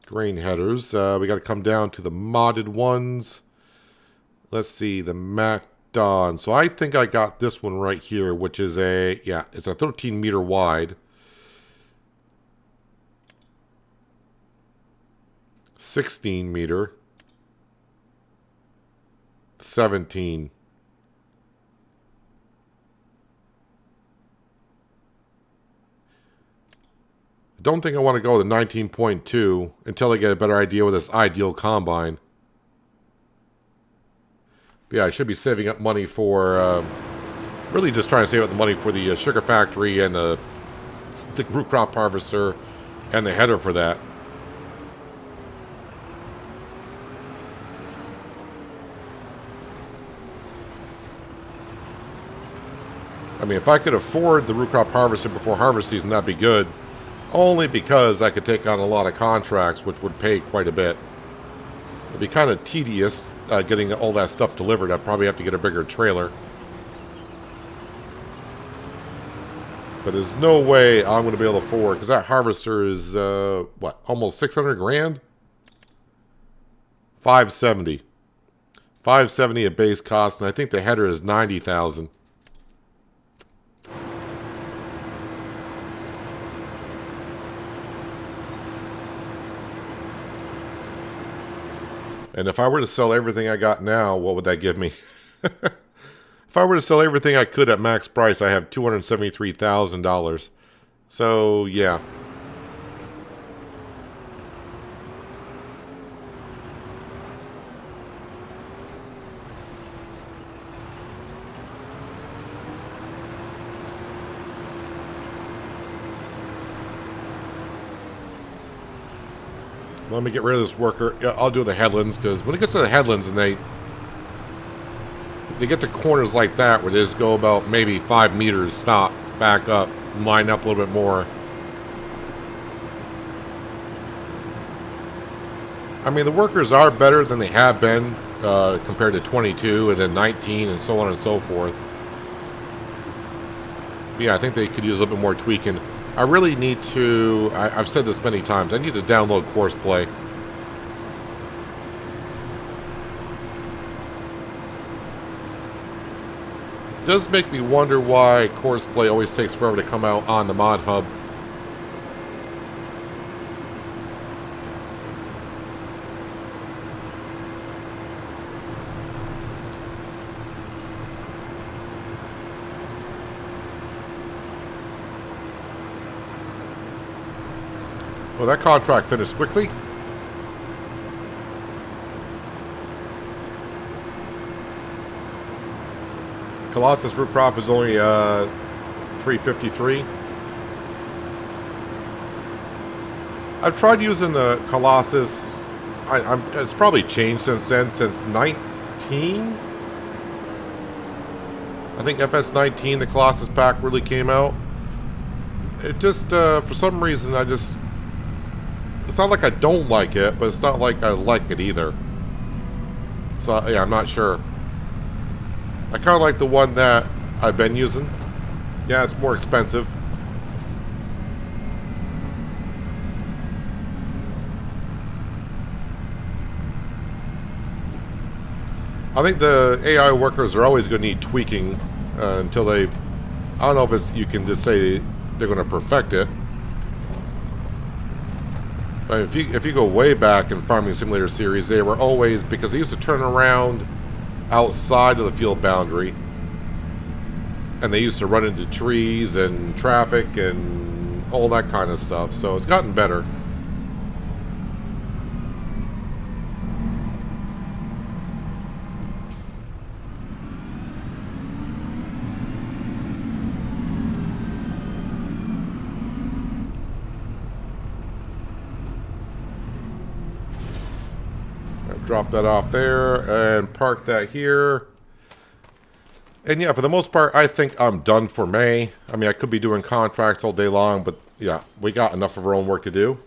grain headers. We got to come down to the modded ones. Let's see, the MacDon. So I think I got this one right here, which is a, yeah, it's a 13 meter wide. 16 meter. 17. I don't think I want to go to 19.2 until I get a better idea with this ideal combine. But yeah, I should be saving up money for, really just trying to save up the money for the sugar factory and the root crop harvester and the header for that. I mean, if I could afford the root crop harvester before harvest season, that'd be good. Only because I could take on a lot of contracts, which would pay quite a bit. It'd be kind of tedious getting all that stuff delivered. I'd probably have to get a bigger trailer. But there's no way I'm going to be able to afford, because that harvester is, what, almost 600 grand? 570. 570 at base cost, and I think the header is 90,000. And if I were to sell everything I got now, what would that give me? If I were to sell everything I could at max price, I have $273,000. So, yeah. Let me get rid of this worker. Yeah, I'll do the headlands, because when it gets to the headlands and they get to corners like that where they just go about maybe 5 meters, stop, back up, line up a little bit more. I mean, the workers are better than they have been compared to 22 and then 19 and so on and so forth. But yeah, I think they could use a little bit more tweaking. I really need to, I've said this many times, I need to download Courseplay. It does make me wonder why Courseplay always takes forever to come out on the Mod Hub. Well, that contract finished quickly. Colossus root crop is only 353. I've tried using the Colossus. It's probably changed since then, since 19. I think FS19, the Colossus pack, really came out. It just, for some reason, it's not like I don't like it, but it's not like I like it either. So, yeah, I'm not sure. I kind of like the one that I've been using. Yeah, it's more expensive. I think the AI workers are always going to need tweaking until they... I don't know if it's, you can just say they're going to perfect it. But if you go way back in Farming Simulator series, they were always... Because they used to turn around outside of the field boundary. And they used to run into trees and traffic and all that kind of stuff. So it's gotten better. Drop that off there and park that here. And yeah, for the most part, I think I'm done for May. I mean, I could be doing contracts all day long, but yeah, we got enough of our own work to do.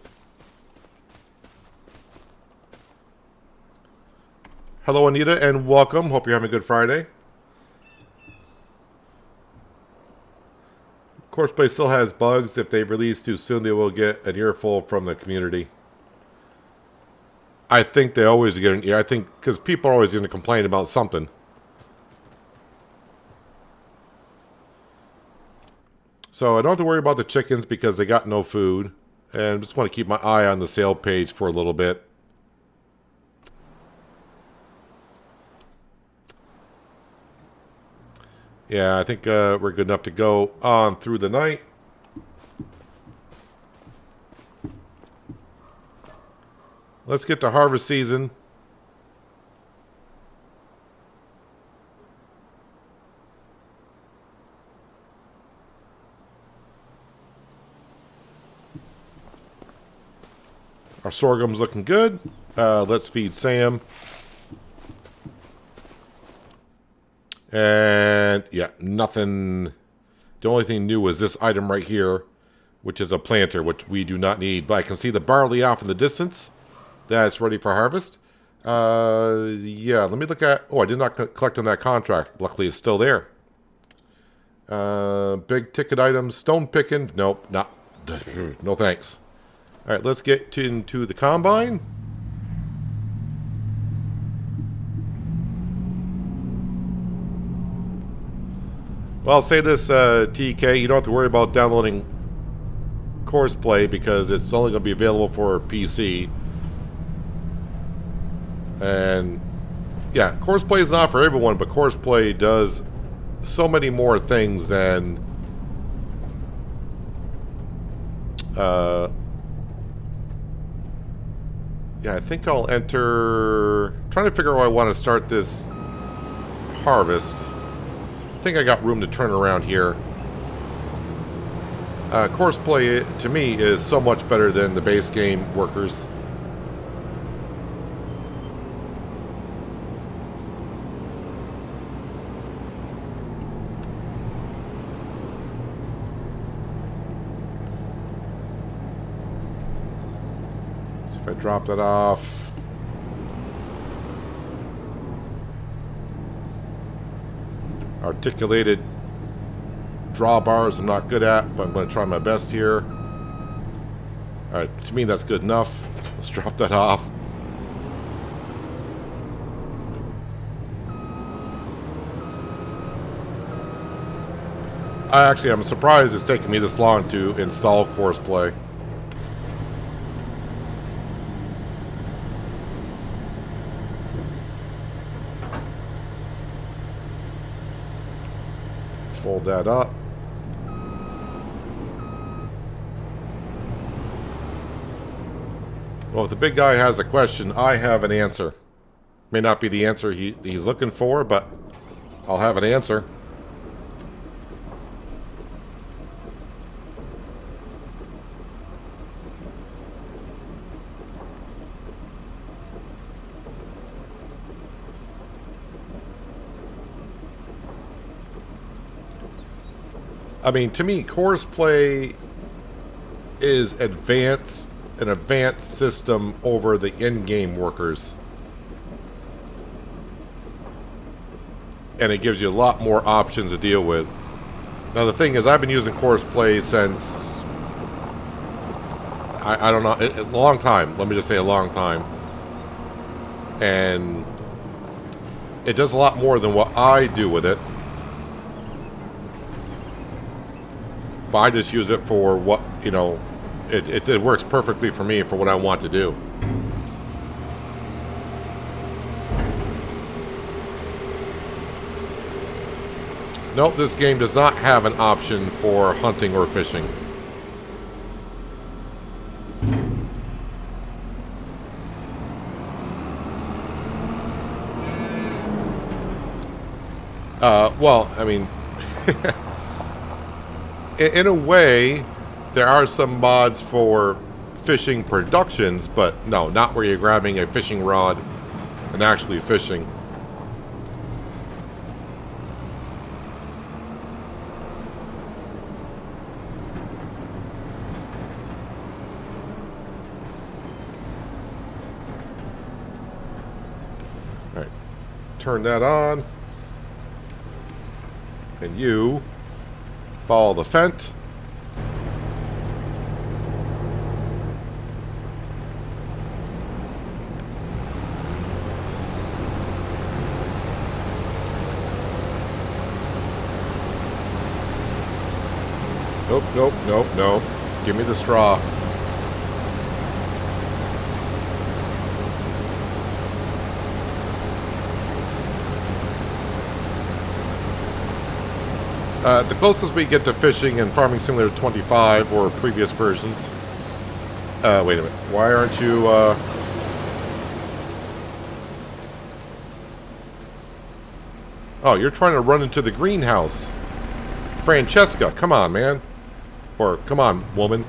Hello, Anita, and welcome. Hope you're having a good Friday. Courseplay still has bugs. If they release too soon, they will get an earful from the community. I think they always get an ear. I think because people are always going to complain about something. So I don't have to worry about the chickens because they got no food. And I just want to keep my eye on the sale page for a little bit. Yeah, I think we're good enough to go on through the night. Let's get to harvest season. Our sorghum's looking good. Let's feed Sam. And yeah, nothing. The only thing new is this item right here, which is a planter, which we do not need. But I can see the barley off in the distance. That's ready for harvest. Yeah, let me look at... Oh, I did not collect on that contract. Luckily, it's still there. Big ticket items. Stone picking. Nope, not. No thanks. All right, let's get into the combine. Well, I'll say this, TK. You don't have to worry about downloading Courseplay because it's only going to be available for PC. And yeah, Courseplay is not for everyone, but Courseplay does so many more things than yeah, I think I'll enter... Trying to figure out how I want to start this harvest. I think I got room to turn around here. Courseplay, to me, is so much better than the base game workers. If I drop that off. Articulated drawbars I'm not good at, but I'm going to try my best here. Alright, to me that's good enough. Let's drop that off. I'm surprised it's taking me this long to install Courseplay. Fold that up. Well, if the big guy has a question, I have an answer. May not be the answer he's looking for, but I'll have an answer. I mean, to me, Courseplay is an advanced system over the in-game workers. And it gives you a lot more options to deal with. Now, the thing is, I've been using Courseplay since... I don't know, a long time. Let me just say a long time. And it does a lot more than what I do with it. But I just use it for what, you know, it works perfectly for me for what I want to do. Nope, this game does not have an option for hunting or fishing. Well, I mean... in a way, there are some mods for fishing productions, but no, not where you're grabbing a fishing rod and actually fishing. All right, turn that on. And you follow the fence. Nope, nope, nope, nope. Give me the straw. The closest we get to fishing in Farming Simulator 25 or previous versions. Wait a minute. Why aren't you, Oh, you're trying to run into the greenhouse. Francesca, come on, man. Or, come on, woman.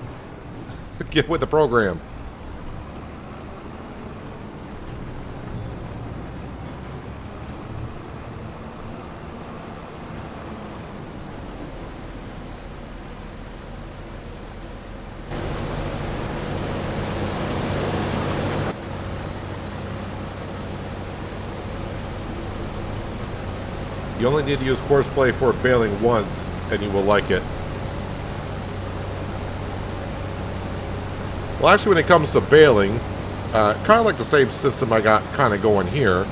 Get with the program. You only need to use Courseplay for baling once, and you will like it. Well, actually, when it comes to baling, kind of like the same system I got kind of going here.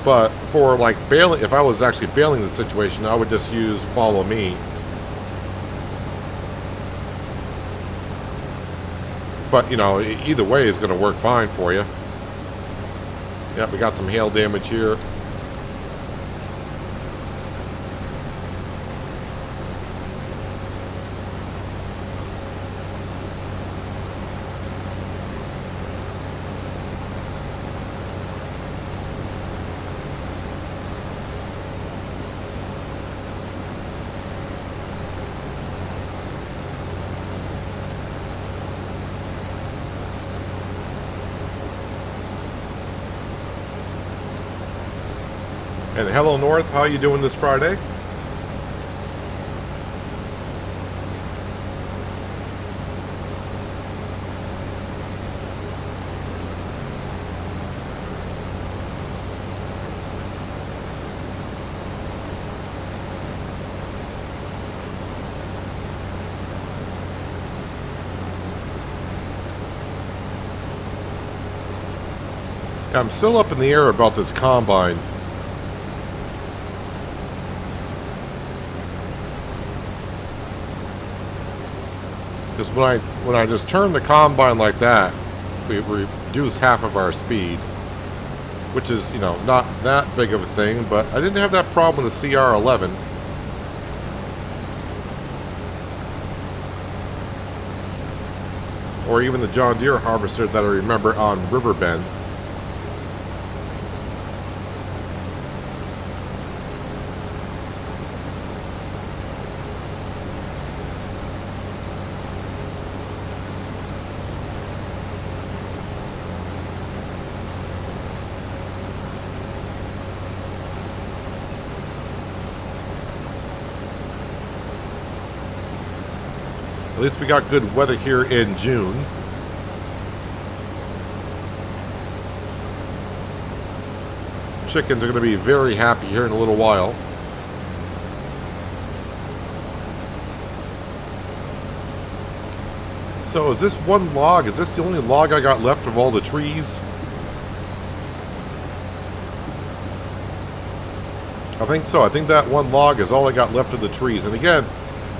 But for, like, baling, if I was actually baling the situation, I would just use Follow Me. But, you know, either way is going to work fine for you. Yep, we got some hail damage here. And hello, North. How are you doing this Friday? I'm still up in the air about this combine. Because when I just turn the combine like that, we reduce half of our speed, which is, you know, not that big of a thing. But I didn't have that problem with the CR11. Or even the John Deere harvester that I remember on Riverbend. At least we got good weather here in June. Chickens are going to be very happy here in a little while. So is this one log? Is this the only log I got left of all the trees? I think so. I think that one log is all I got left of the trees. And again,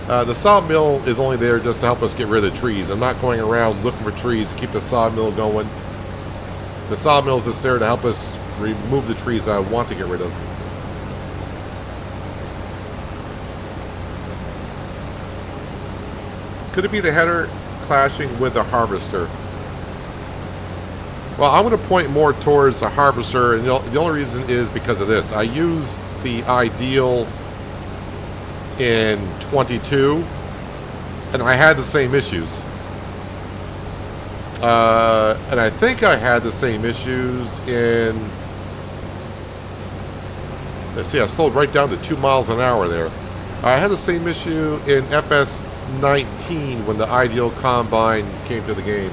the sawmill is only there just to help us get rid of the trees. I'm not going around looking for trees to keep the sawmill going. The sawmill is just there to help us remove the trees I want to get rid of. Could it be the header clashing with the harvester? Well, I'm going to point more towards the harvester, and the only reason is because of this. I use the Ideal in 22, and I had the same issues. And I think I had the same issues in... Let's see, I slowed right down to 2 miles an hour there. I had the same issue in FS19 when the Ideal Combine came to the game.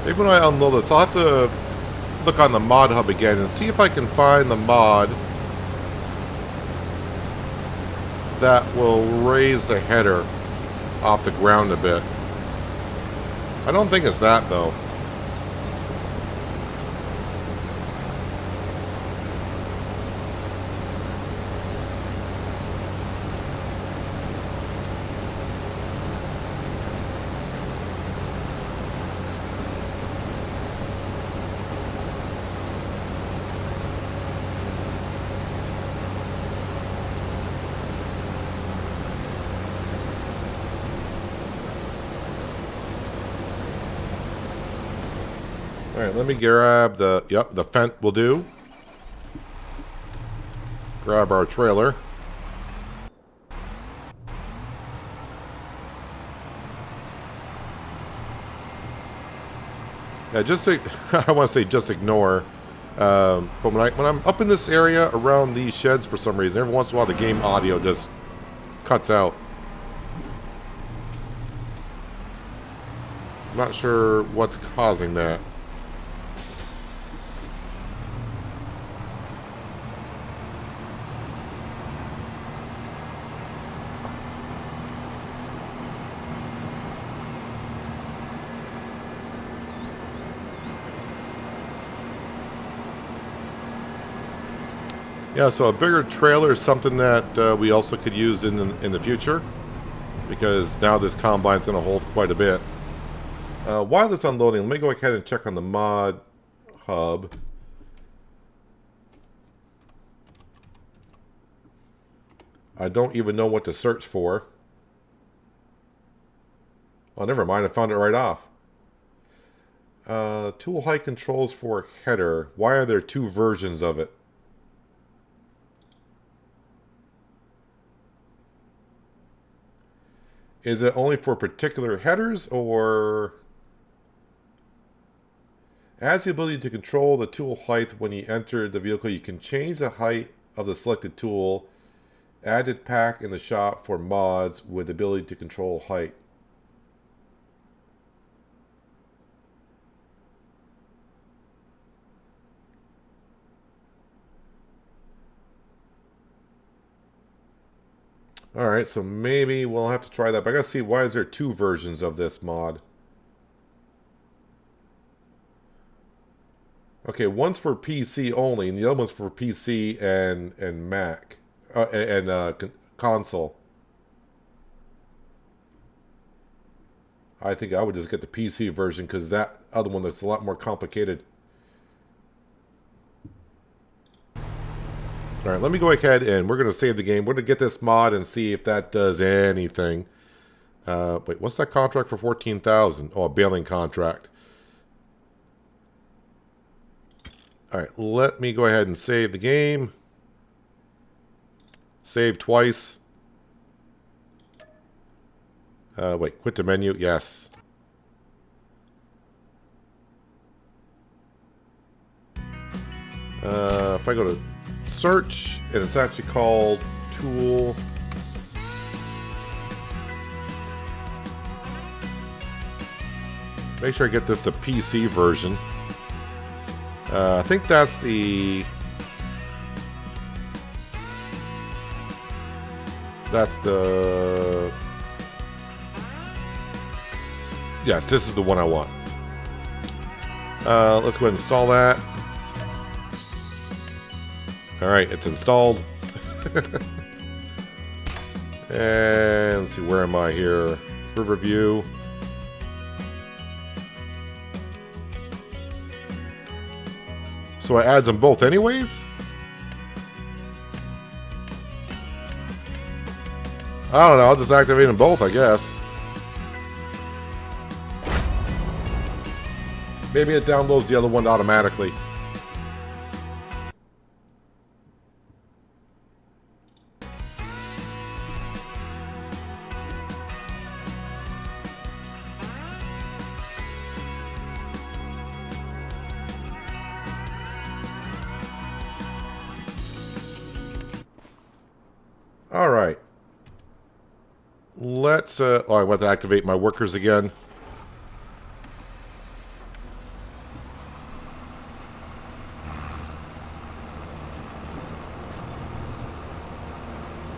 Maybe when I unload this, I'll have to look on the mod hub again and see if I can find the mod that will raise the header off the ground a bit. I don't think it's that, though. Alright, let me grab the... Yep, the Fent will do. Grab our trailer. Yeah, just... I want to say just ignore. But when I'm up in this area around these sheds for some reason, every once in a while the game audio just cuts out. I'm not sure what's causing that. Yeah, so a bigger trailer is something that we also could use in the future, because now this combine's going to hold quite a bit. While it's unloading, let me go ahead and check on the mod hub. I don't even know what to search for. Oh, never mind, I found it right off. Tool height controls for header. Why are there two versions of it? Is it only for particular headers, or has the ability to control the tool height when you enter the vehicle? You can change the height of the selected tool. Added pack in the shop for mods with the ability to control height. Alright, so maybe we'll have to try that. But I gotta see, why is there two versions of this mod? Okay, one's for PC only, and the other one's for PC and Mac. Console. I think I would just get the PC version, because that other one looks a lot more complicated. Alright, let me go ahead and we're going to save the game. We're going to get this mod and see if that does anything. Wait, what's that contract for 14,000? Oh, a baling contract. Alright, let me go ahead and save the game. Save twice. Wait, quit the menu. Yes. If I go to search, and it's actually called tool. Make sure I get this the PC version. I think that's the... Yes, this is the one I want. Let's go ahead and install that. Alright, it's installed. And let's see, where am I here? Riverview. So it adds them both anyways? I don't know, I'll just activate them both, I guess. Maybe it downloads the other one automatically. All right. Let's, oh, I want to activate my workers again.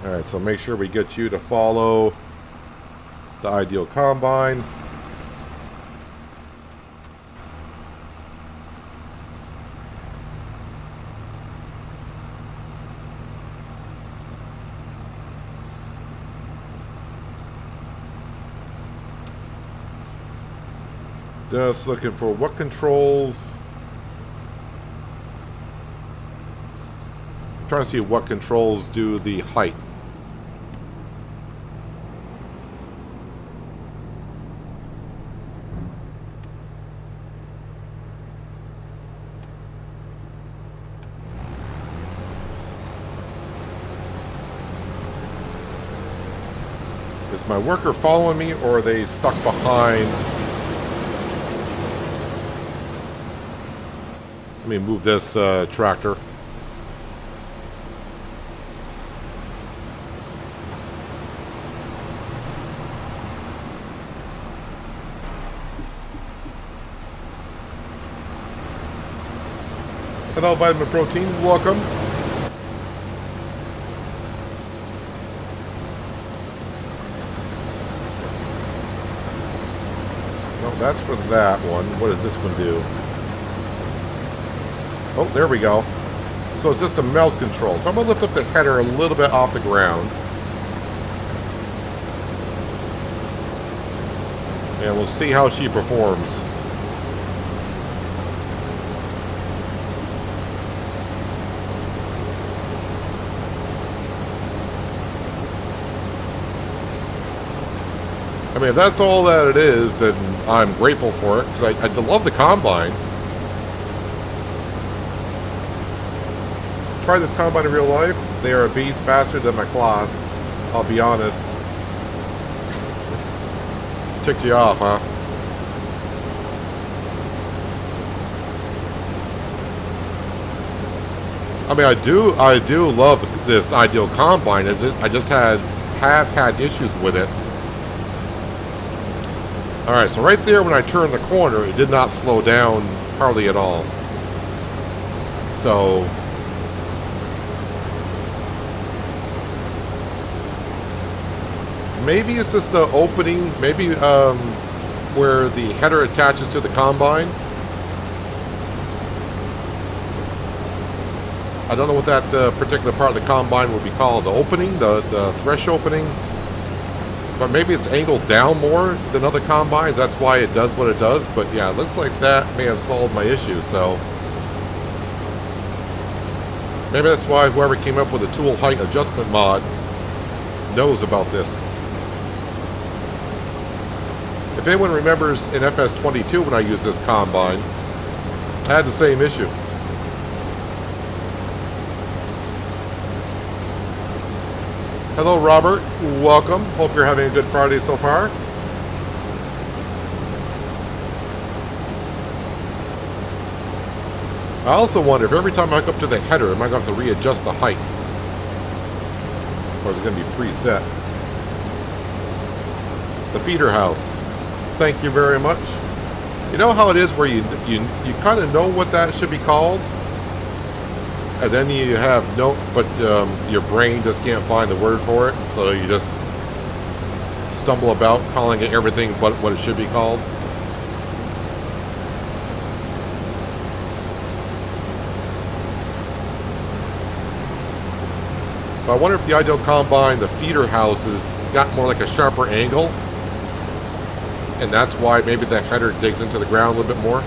All right, so make sure we get you to follow the ideal combine. Just looking for what controls. I'm trying to see what controls do the height. Is my worker following me, or are they stuck behind? Let me move this tractor. Hello, Vitamin Protein. Welcome. No, that's for that one. What does this one do? Oh, there we go. So it's just a mouse control. So I'm going to lift up the header a little bit off the ground. And we'll see how she performs. I mean, if that's all that it is, then I'm grateful for it, because I love the Combine. Try this Combine in real life. They are a beast faster than my class. I'll be honest. Ticked you off, huh? I mean, I do love this Ideal Combine. I just have had issues with it. All right, so right there when I turned the corner, it did not slow down hardly at all. So maybe it's just the opening, maybe where the header attaches to the Combine. I don't know what that particular part of the Combine would be called. The opening, the thresh opening. But maybe it's angled down more than other Combines. That's why it does what it does. But yeah, it looks like that may have solved my issue. So maybe that's why whoever came up with the tool height adjustment mod knows about this. If anyone remembers in FS22 when I used this Combine, I had the same issue. Hello, Robert. Welcome. Hope you're having a good Friday so far. I also wonder if every time I hook up to the header, am I going to have to readjust the height? Or is it going to be preset? The feeder house. Thank you very much. You know how it is where you kind of know what that should be called? And then you have no, but your brain just can't find the word for it, so you just stumble about calling it everything but what it should be called. But I wonder if the Ideal Combine, the feeder house, has got more like a sharper angle, and that's why maybe the header digs into the ground a little bit more.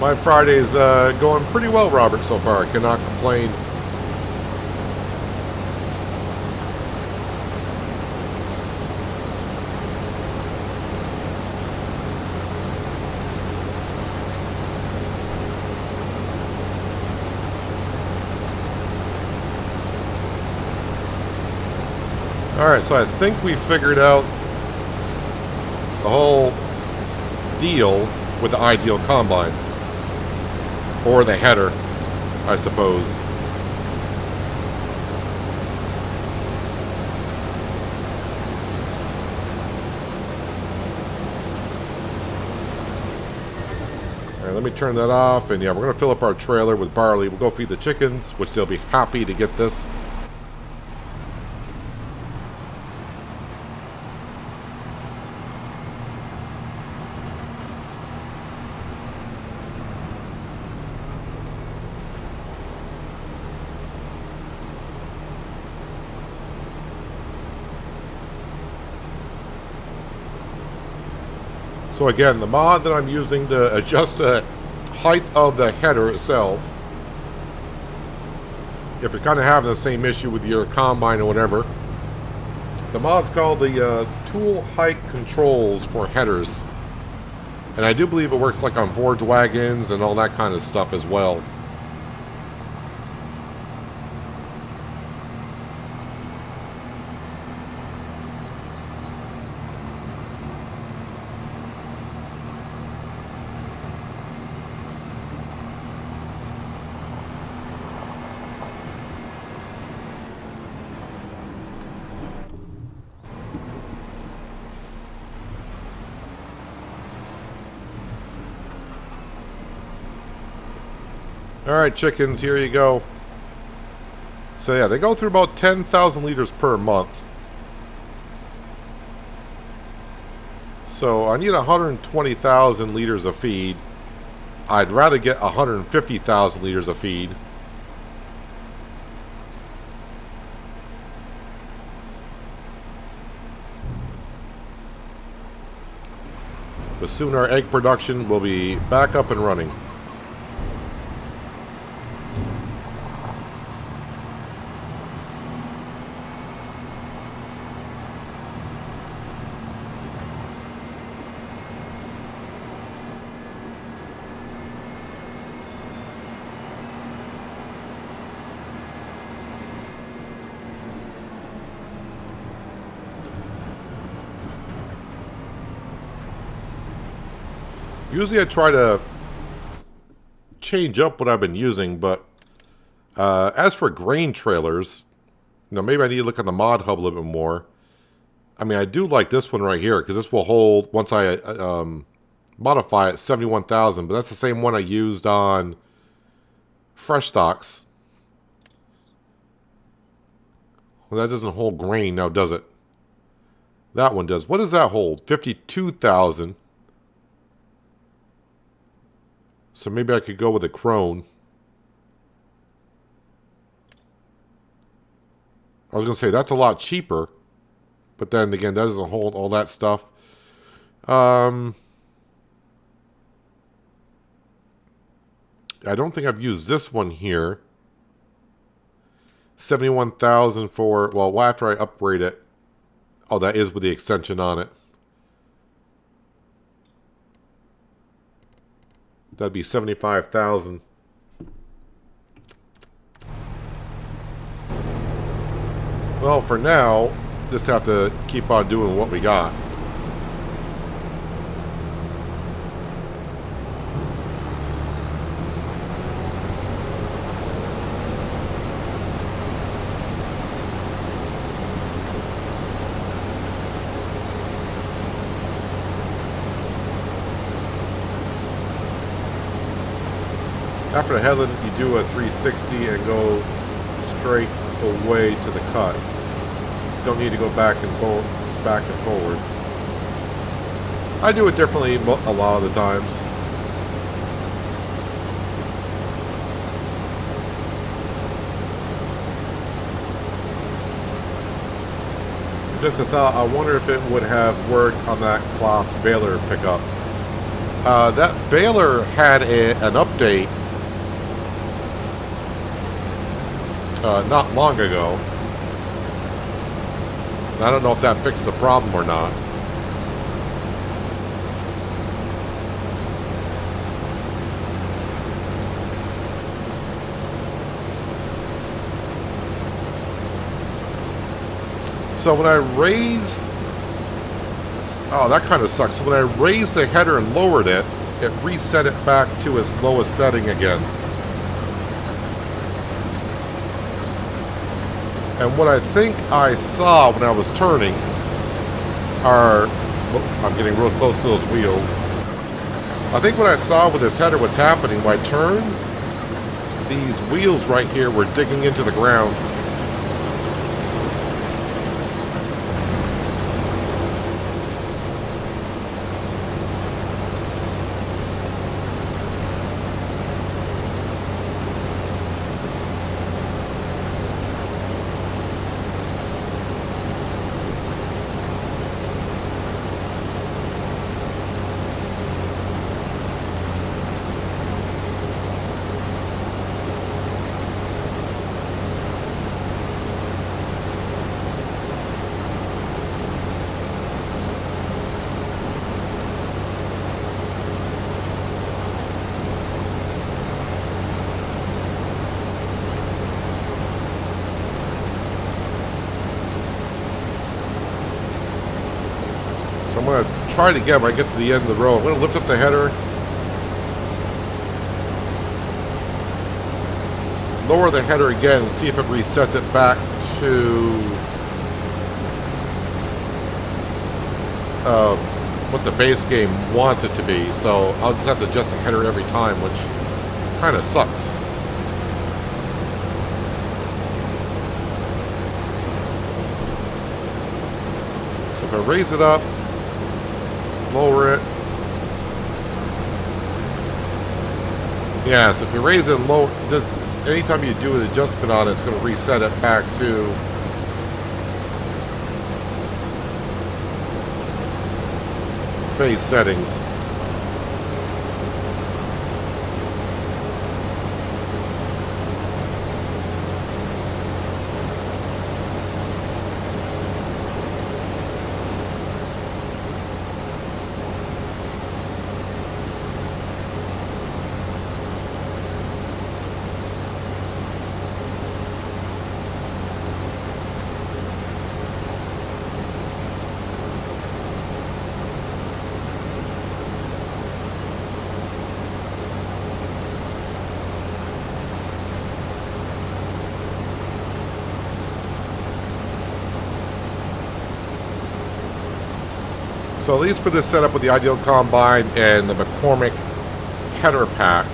My Friday's going pretty well, Robert, so far. I cannot complain. Alright, so I think we figured out the whole deal with the Ideal Combine. Or the header, I suppose. Alright, let me turn that off. And yeah, we're going to fill up our trailer with barley. We'll go feed the chickens, which they'll be happy to get this. So again, the mod that I'm using to adjust the height of the header itself, if you're kind of having the same issue with your Combine or whatever, the mod's called the Tool Height Controls for Headers. And I do believe it works like on forage wagons and all that kind of stuff as well. Alright, chickens, here you go. So yeah, they go through about 10,000 liters per month. So I need 120,000 liters of feed. I'd rather get 150,000 liters of feed. But soon our egg production will be back up and running. Usually I try to change up what I've been using, but as for grain trailers, you know, maybe I need to look at the mod hub a little bit more. I mean, I do like this one right here, because this will hold, once I modify it, 71,000, but that's the same one I used on fresh stocks. Well, that doesn't hold grain now, does it? That one does. What does that hold? 52,000. So maybe I could go with a crone. I was going to say, that's a lot cheaper. But then again, that doesn't hold all that stuff. I don't think I've used this one here. 71,000 for, well, after I upgrade it. Oh, that is with the extension on it. That'd be 75,000. Well, for now, just have to keep on doing what we got. After the headland, you do a 360 and go straight away to the cut. You don't need to go back and forward. I do it differently a lot of the times. Just a thought, I wonder if it would have worked on that Claas baler pickup. That baler had an update not long ago. I don't know if that fixed the problem or not. So when I raised... Oh, that kind of sucks. So when I raised the header and lowered it, it reset it back to its lowest setting again. And what I think I saw when I was turning are... Oh, I'm getting real close to those wheels. I think what I saw with this header, what's happening, when I turn, these wheels right here were digging into the ground. I'm going to try it again when I get to the end of the row. I'm going to lift up the header, lower the header again, and see if it resets it back to what the base game wants it to be. So I'll just have to adjust the header every time, which kind of sucks. So if I raise it up, lower it. Yeah, so if you raise it and lower, anytime you do an adjustment on it, it's going to reset it back to base settings. So at least for this setup with the Ideal Combine and the McCormick header pack,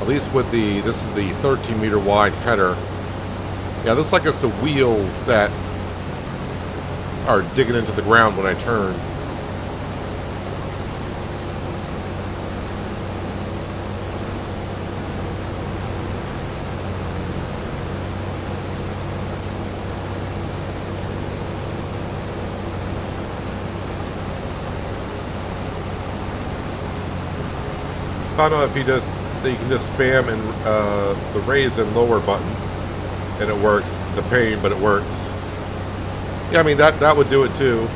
at least with the, this is the 13 meter wide header. Yeah, looks like it's the wheels that are digging into the ground when I turn. Found out if you just, that you can just spam and the raise and lower button, and it works. It's a pain, but it works. Yeah, I mean that would do it too.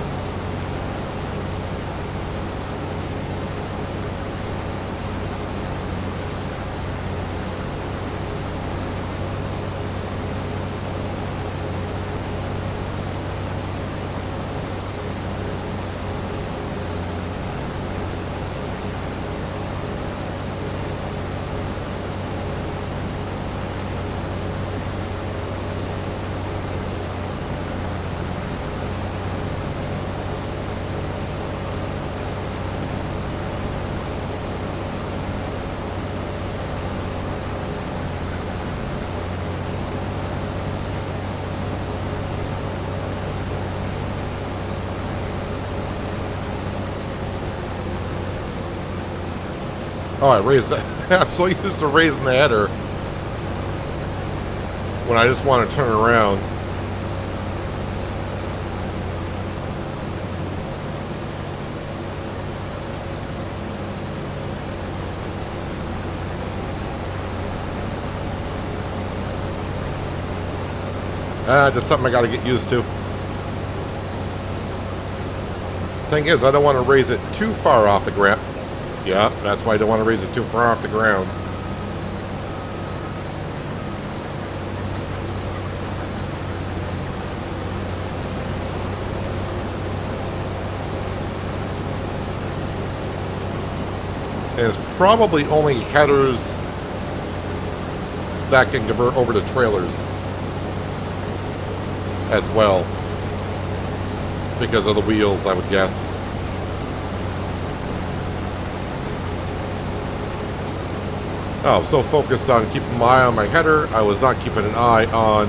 Oh, I raised that. I'm so used to raising the header when I just want to turn around. Just something I got to get used to. Thing is, I don't want to raise it too far off the ground. Yeah, that's why I don't want to raise it too far off the ground. And it's probably only headers that can convert over to trailers as well, because of the wheels, I would guess. Oh, I'm so focused on keeping my eye on my header, I was not keeping an eye on...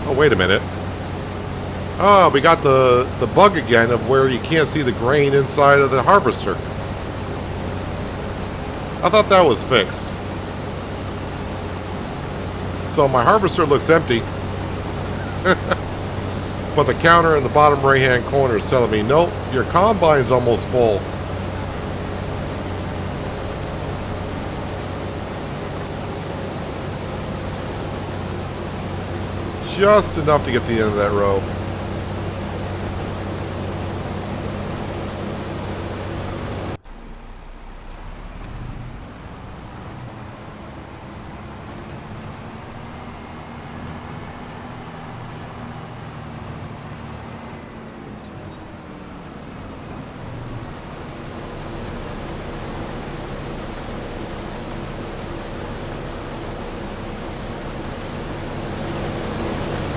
Oh, wait a minute. Oh, we got the bug again of where you can't see the grain inside of the harvester. I thought that was fixed. So my harvester looks empty. But the counter in the bottom right-hand corner is telling me, nope, your combine's almost full. Just enough to get to the end of that row.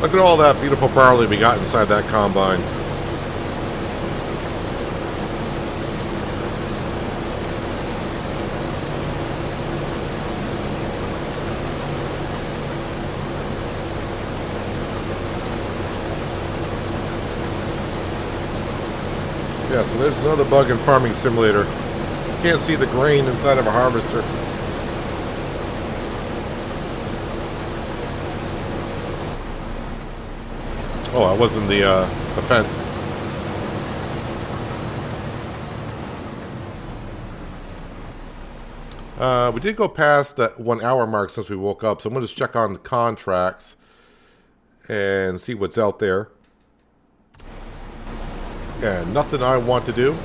Look at all that beautiful barley we got inside that combine. Yeah, so there's another bug in Farming Simulator. Can't see the grain inside of a harvester. Oh, I was in the fence. We did go past that 1 hour mark since we woke up, so I'm going to just check on the contracts and see what's out there. And nothing I want to do.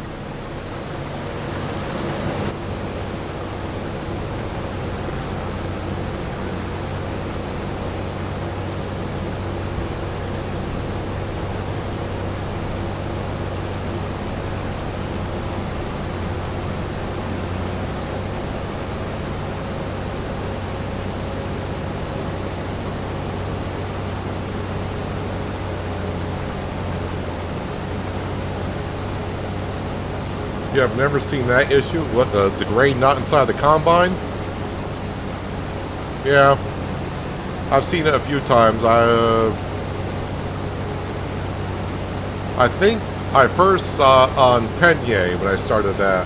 you have never seen that issue, what the grain not inside the combine? Yeah, I've seen it a few times. I think I first saw it on Penye when I started that.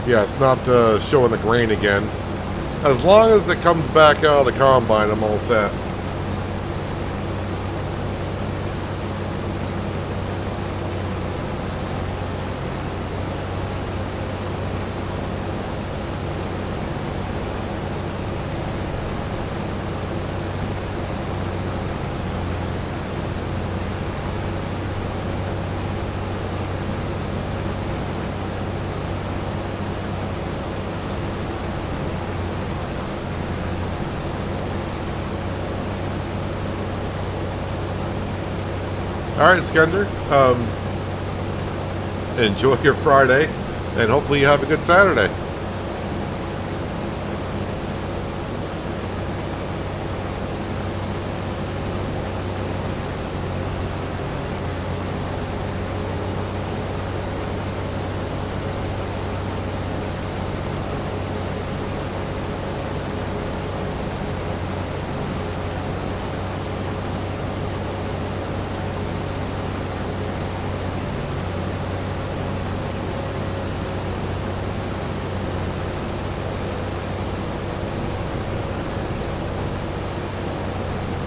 Yeah, it's not showing the grain again. As long as it comes back out of the combine, I'm all set. Alright, Skender. Enjoy your Friday, and hopefully you have a good Saturday.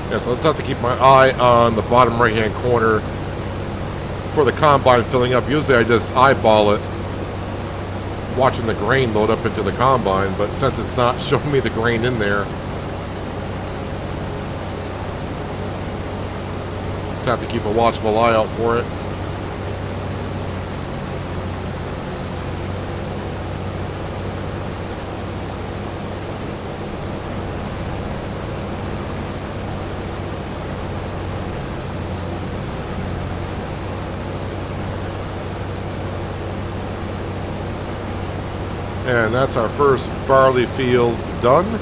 Yeah, so let's have to keep my eye on the bottom right-hand corner for the combine filling up. Usually I just eyeball it, watching the grain load up into the combine, but since it's not showing me the grain in there, just have to keep a watchful eye out for it. And that's our first barley field done.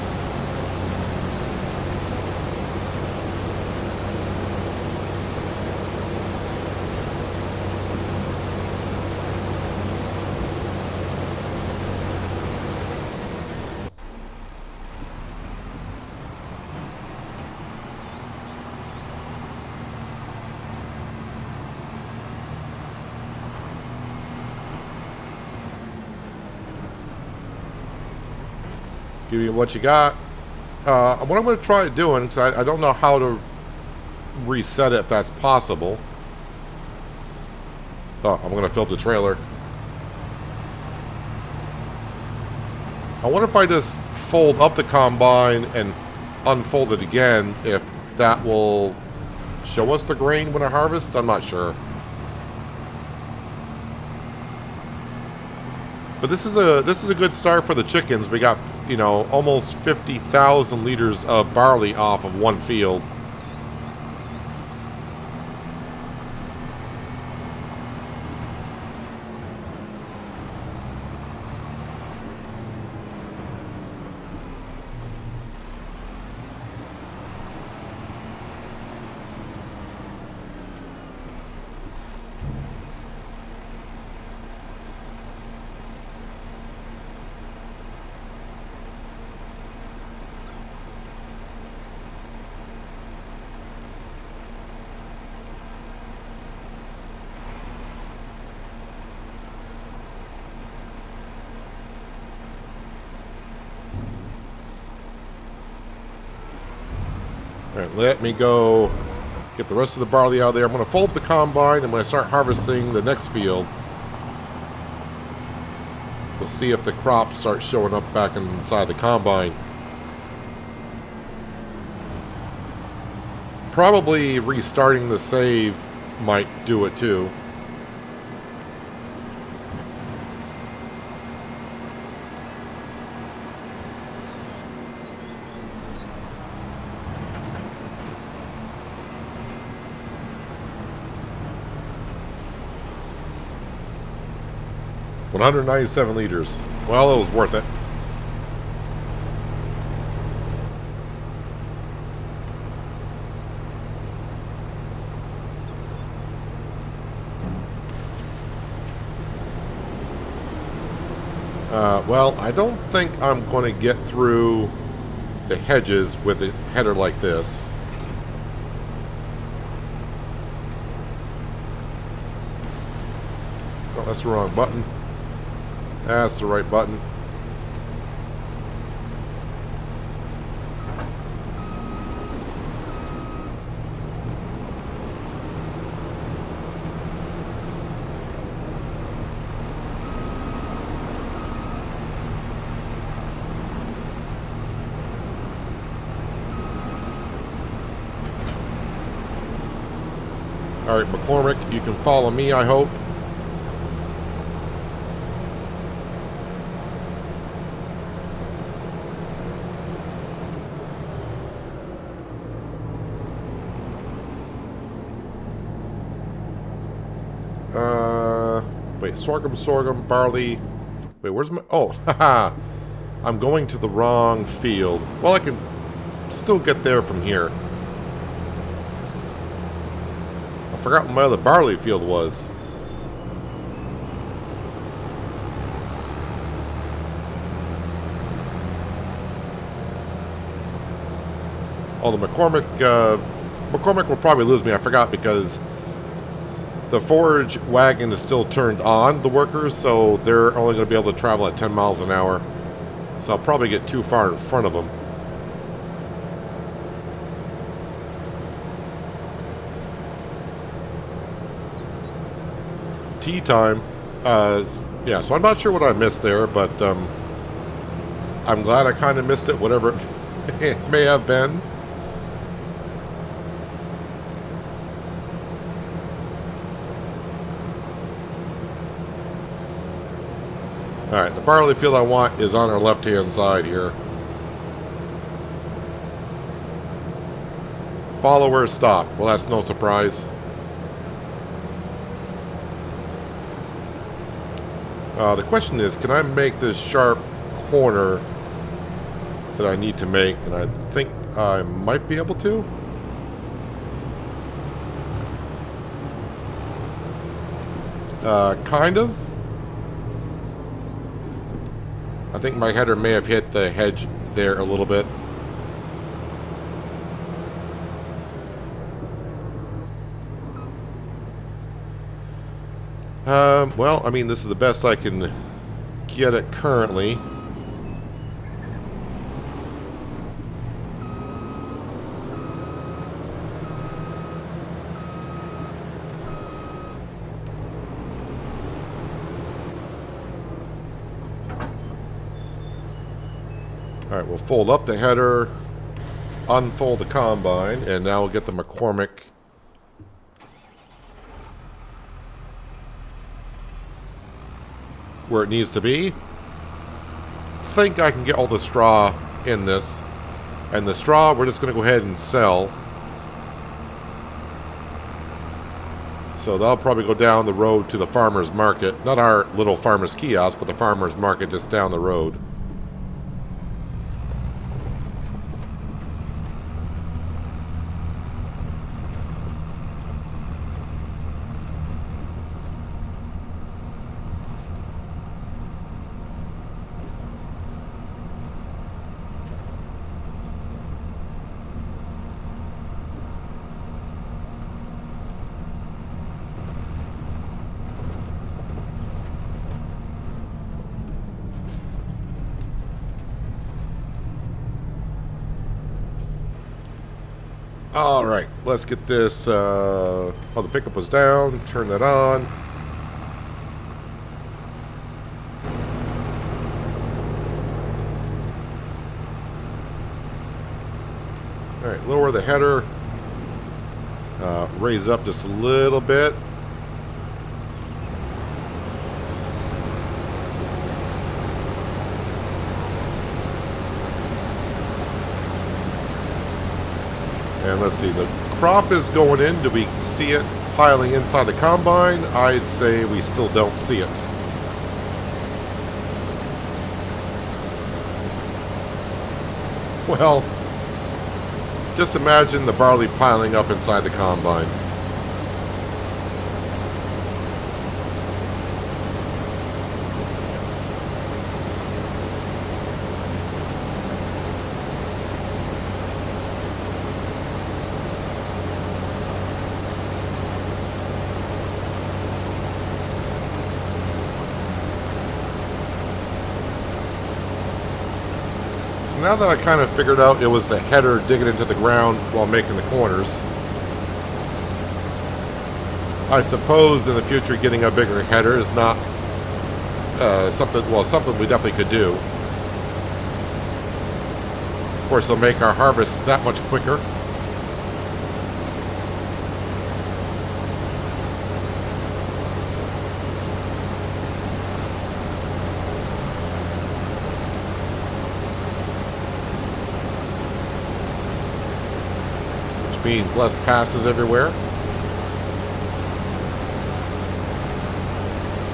Give you what you got. What I'm going to try doing, because I don't know how to reset it if that's possible. Oh, I'm going to fill up the trailer. I wonder if I just fold up the combine and unfold it again, if that will show us the grain when I harvest. I'm not sure. But this is a good start for the chickens. We got, you know, almost 50,000 liters of barley off of one field. Alright, let me go get the rest of the barley out of there. I'm going to fold the combine, and when I start harvesting the next field, we'll see if the crop starts showing up back inside the combine. Probably restarting the save might do it too. 197 liters. Well, it was worth it. Well, I don't think I'm going to get through the hedges with a header like this. Oh, that's the wrong button. That's the right button. All right, McCormick, you can follow me, I hope. Wait, sorghum, barley. Wait, where's my... Oh, haha. I'm going to the wrong field. Well, I can still get there from here. I forgot what my other barley field was. Oh, the McCormick will probably lose me. I forgot because the forage wagon is still turned on, the workers, so they're only going to be able to travel at 10 miles an hour. So I'll probably get too far in front of them. Tea time. Yeah, so I'm not sure what I missed there, but I'm glad I kind of missed it, whatever it may have been. Alright, the barley field I want is on our left-hand side here. Follower stop. Well, that's no surprise. The question is, can I make this sharp corner that I need to make? And I think I might be able to. Kind of. I think my header may have hit the hedge there a little bit. Well, I mean, this is the best I can get it currently. Alright, we'll fold up the header, unfold the combine, and now we'll get the McCormick where it needs to be. I think I can get all the straw in this. And the straw, we're just going to go ahead and sell. So that'll probably go down the road to the farmer's market. Not our little farmer's kiosk, but the farmer's market just down the road. Alright, let's get this, oh, the pickup was down, turn that on. Alright, lower the header, raise up just a little bit. And let's see, the crop is going in. Do we see it piling inside the combine? I'd say we still don't see it. Well, just imagine the barley piling up inside the combine. Now that I kind of figured out it was the header digging into the ground while making the corners, I suppose in the future getting a bigger header is not something we definitely could do. Of course, it'll make our harvest that much quicker. Means less passes everywhere.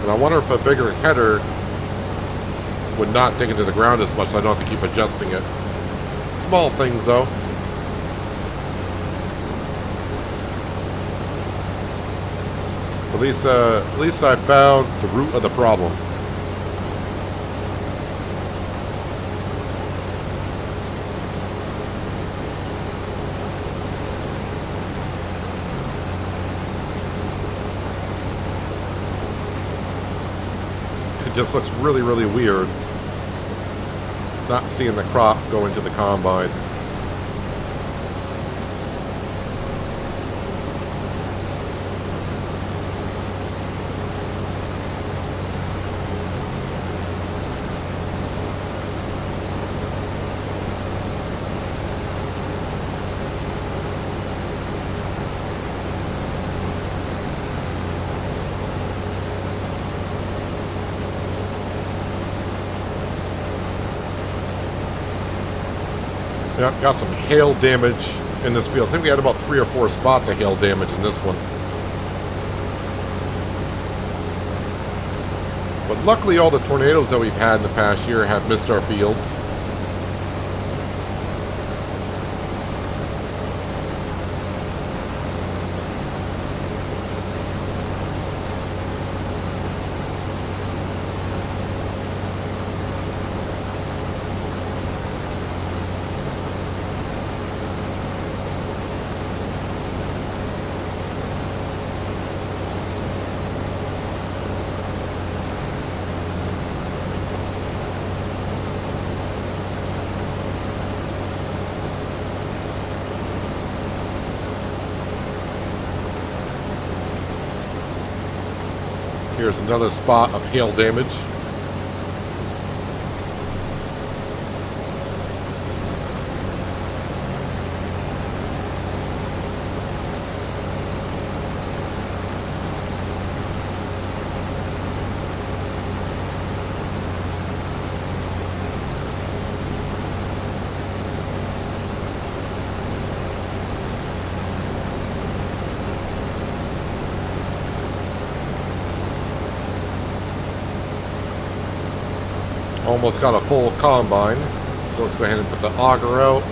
And I wonder if a bigger header would not dig into the ground as much, so I don't have to keep adjusting it. Small things though. At least I found the root of the problem. Just looks really, really weird not seeing the crop go into the combine. Yeah, got some hail damage in this field. I think we had about 3 or 4 spots of hail damage in this one. But luckily all the tornadoes that we've had in the past year have missed our fields. Here's another spot of hail damage. Almost got a full combine, so let's go ahead and put the auger out.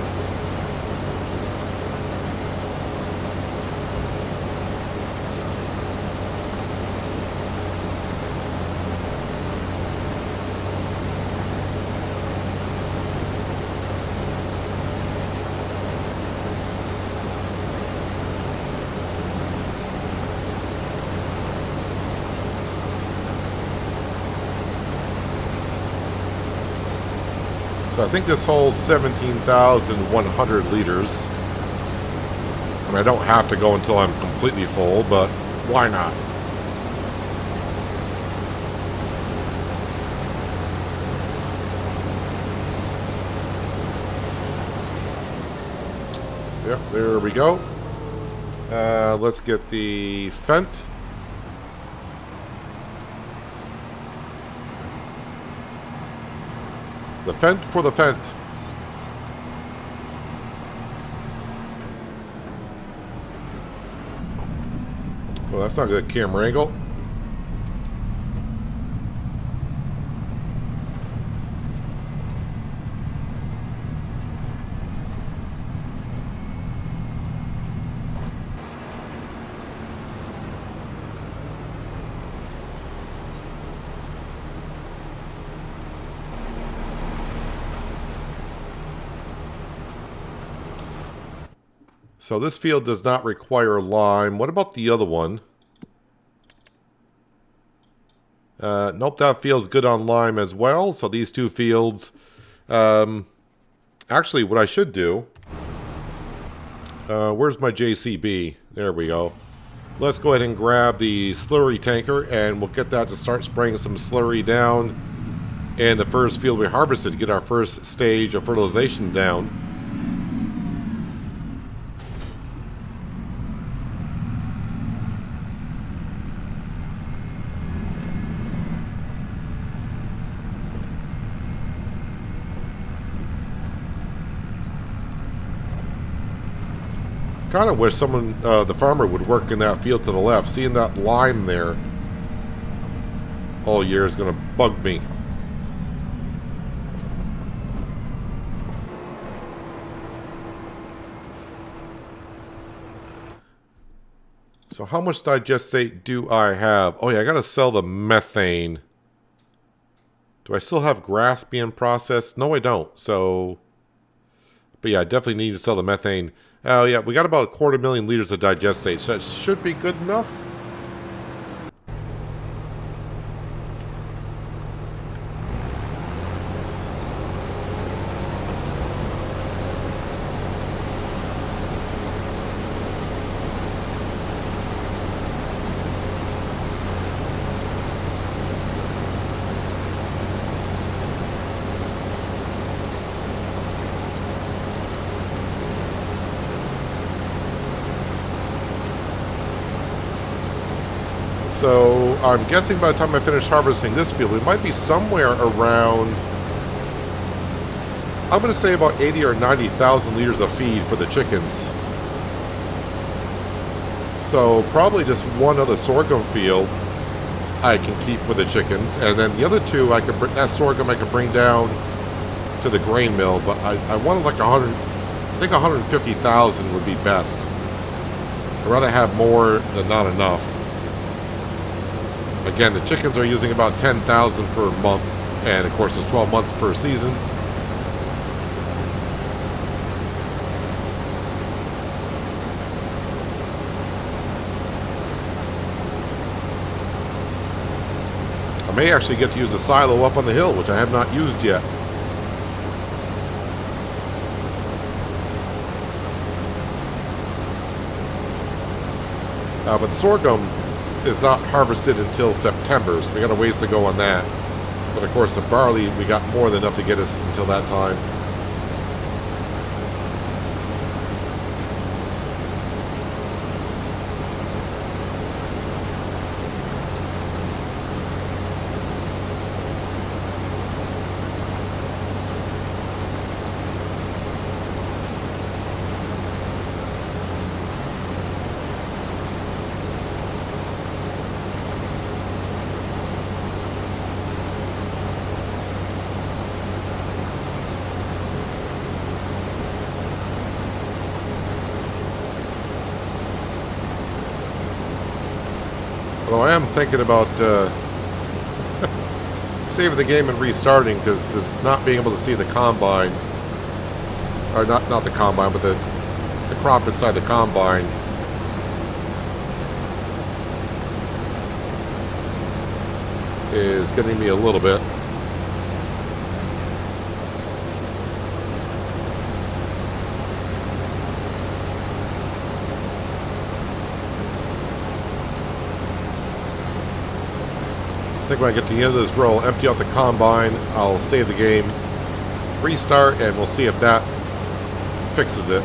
So I think this holds 17,100 liters. I mean, I don't have to go until I'm completely full, but why not? Yep, there we go. Let's get the Fent. The Fent for the Fent. Well, that's not a good camera angle. So this field does not require lime. What about the other one? Nope, that field's good on lime as well. So these two fields. Actually, what I should do... where's my JCB? There we go. Let's go ahead and grab the slurry tanker, and we'll get that to start spraying some slurry down in the first field we harvested. Get our first stage of fertilization down. Kind of wish someone, the farmer, would work in that field to the left. Seeing that lime there all year is going to bug me. So how much digestate do I have? Oh yeah, I got to sell the methane. Do I still have grass being processed? No, I don't. So, but yeah, I definitely need to sell the methane. Oh yeah, we got about 250,000 liters of digestate, so that should be good enough. So I'm guessing by the time I finish harvesting this field, we might be somewhere around, I'm going to say about 80 or 90,000 liters of feed for the chickens. So probably just one other sorghum field I can keep for the chickens, and then the other two I can bring, that sorghum I can bring down to the grain mill. But I wanted like 100, I think 150,000 would be best. I'd rather have more than not enough. Again, the chickens are using about 10,000 per month, and of course it's 12 months per season. I may actually get to use the silo up on the hill, which I have not used yet. But the sorghum is not harvested until September, so we got a ways to go on that. But of course the barley, we got more than enough to get us until that time. Although I am thinking about saving the game and restarting, because this not being able to see the combine, or not the combine, but the crop inside the combine, is getting me a little bit. I think when I get to the end of this row, I'll empty out the combine, I'll save the game, restart, and we'll see if that fixes it.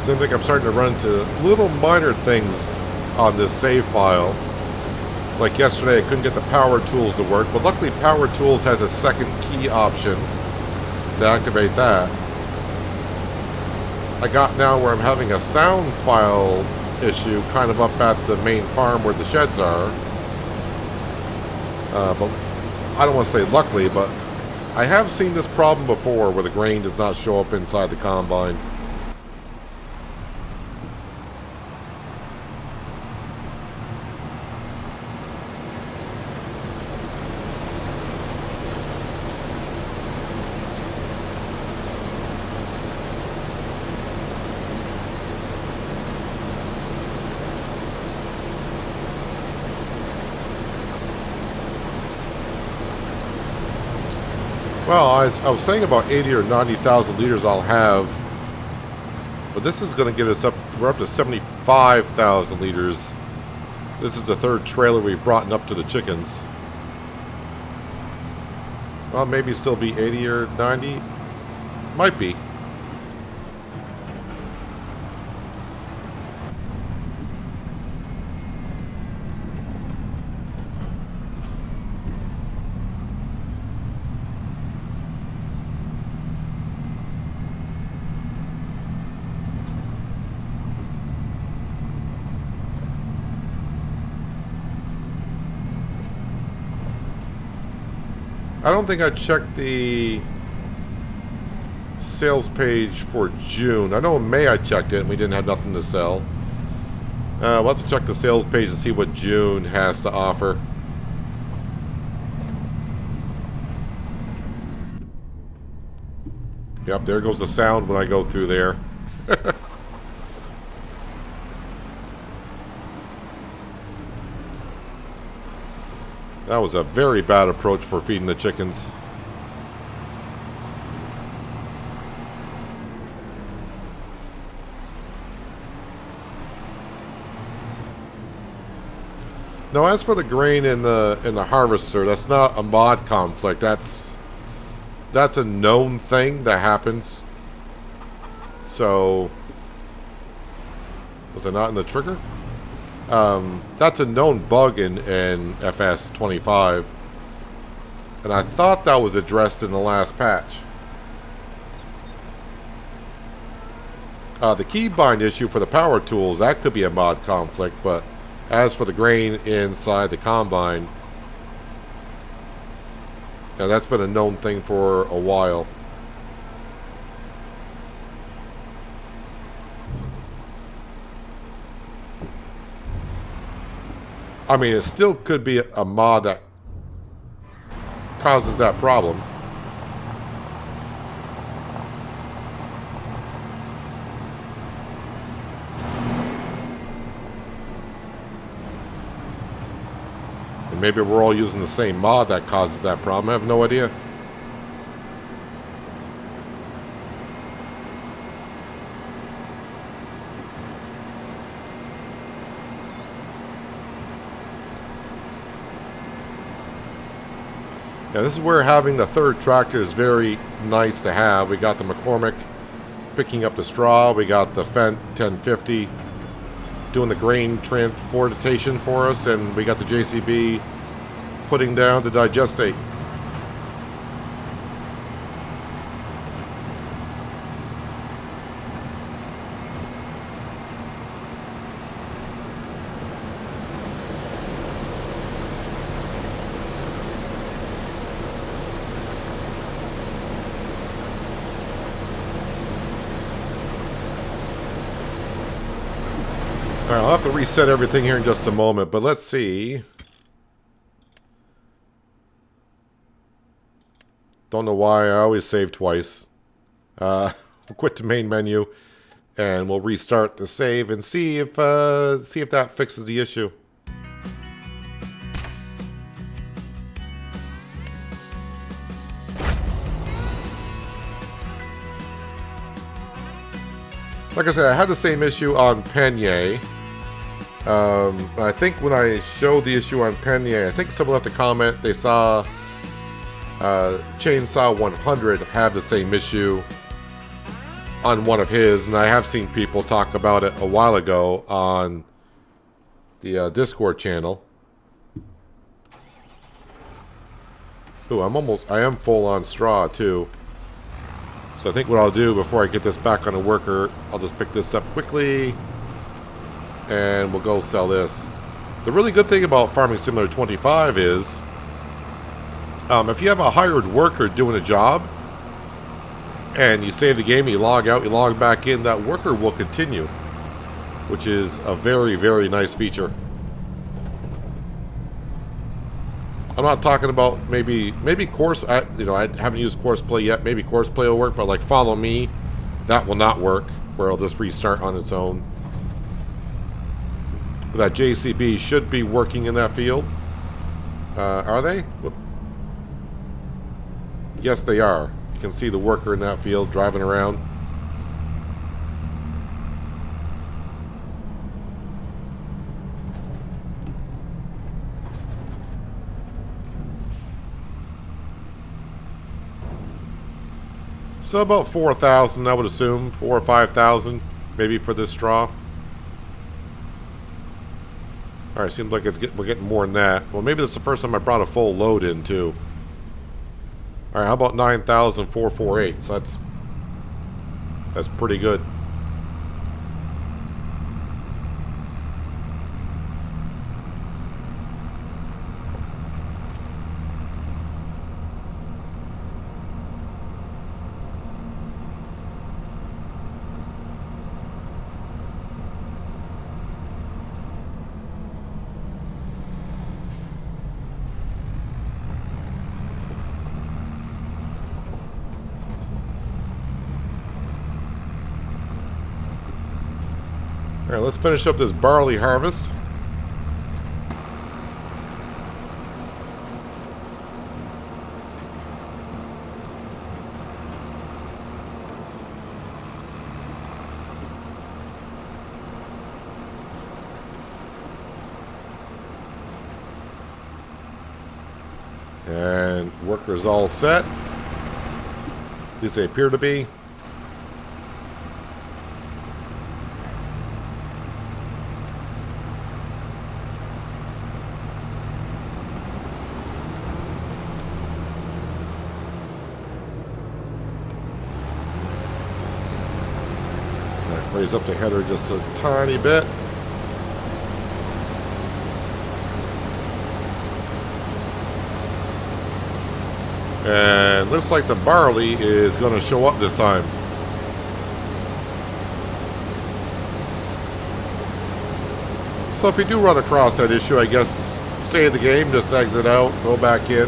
Seems like I'm starting to run into little minor things on this save file. Like yesterday, I couldn't get the power tools to work, but luckily power tools has a second key option to activate that. I got now where I'm having a sound file issue kind of up at the main farm where the sheds are. But I don't want to say luckily, but I have seen this problem before where the grain does not show up inside the combine. Well, I was saying about 80 or 90,000 liters I'll have, but this is going to get us up, we're up to 75,000 liters. This is the third trailer we've brought up to the chickens. Well, maybe still be 80 or 90. Might be. I don't think I checked the sales page for June. I know in May I checked it and we didn't have nothing to sell. We'll have to check the sales page and see what June has to offer. Yep, there goes the sound when I go through there. That was a very bad approach for feeding the chickens. Now, as for the grain in the harvester, that's not a mod conflict. That's a known thing that happens. So, was it not in the trigger? That's a known bug in FS25, and I thought that was addressed in the last patch. The keybind issue for the power tools, that could be a mod conflict, but as for the grain inside the combine, yeah, that's been a known thing for a while. I mean, it still could be a mod that causes that problem. And maybe we're all using the same mod that causes that problem. I have no idea. Yeah, this is where having the third tractor is very nice to have. We got the McCormick picking up the straw. We got the Fendt 1050 doing the grain transportation for us. And we got the JCB putting down the digestate. Alright, I'll have to reset everything here in just a moment, but let's see. Don't know why I always save twice. We'll quit the main menu and we'll restart the save and see if that fixes the issue. Like I said, I had the same issue on Penye. I think when I showed the issue on Penye, I think someone left a comment. They saw Chainsaw 100 have the same issue on one of his, and I have seen people talk about it a while ago on the Discord channel. Ooh, I am full on straw too. So I think what I'll do before I get this back on a worker, I'll just pick this up quickly and we'll go sell this. The really good thing about Farming Simulator 25 is if you have a hired worker doing a job and you save the game, you log out, you log back in, that worker will continue, which is a very, very nice feature. I'm not talking about maybe course. I haven't used course play yet. Maybe course play will work, but like follow me, that will not work. Where it'll just restart on its own. But that JCB should be working in that field. Are they? Yes, they are. You can see the worker in that field driving around. So about 4,000, I would assume, 4,000 or 5,000, maybe for this straw. All right, seems like we're getting more than that. Well, maybe this is the first time I brought a full load in too. All right, how about 9,448? So that's pretty good. All right, let's finish up this barley harvest. And workers all set. At least they appear to be. Raise up the header just a tiny bit. And looks like the barley is going to show up this time. So if you do run across that issue, I guess save the game, just exit out, go back in.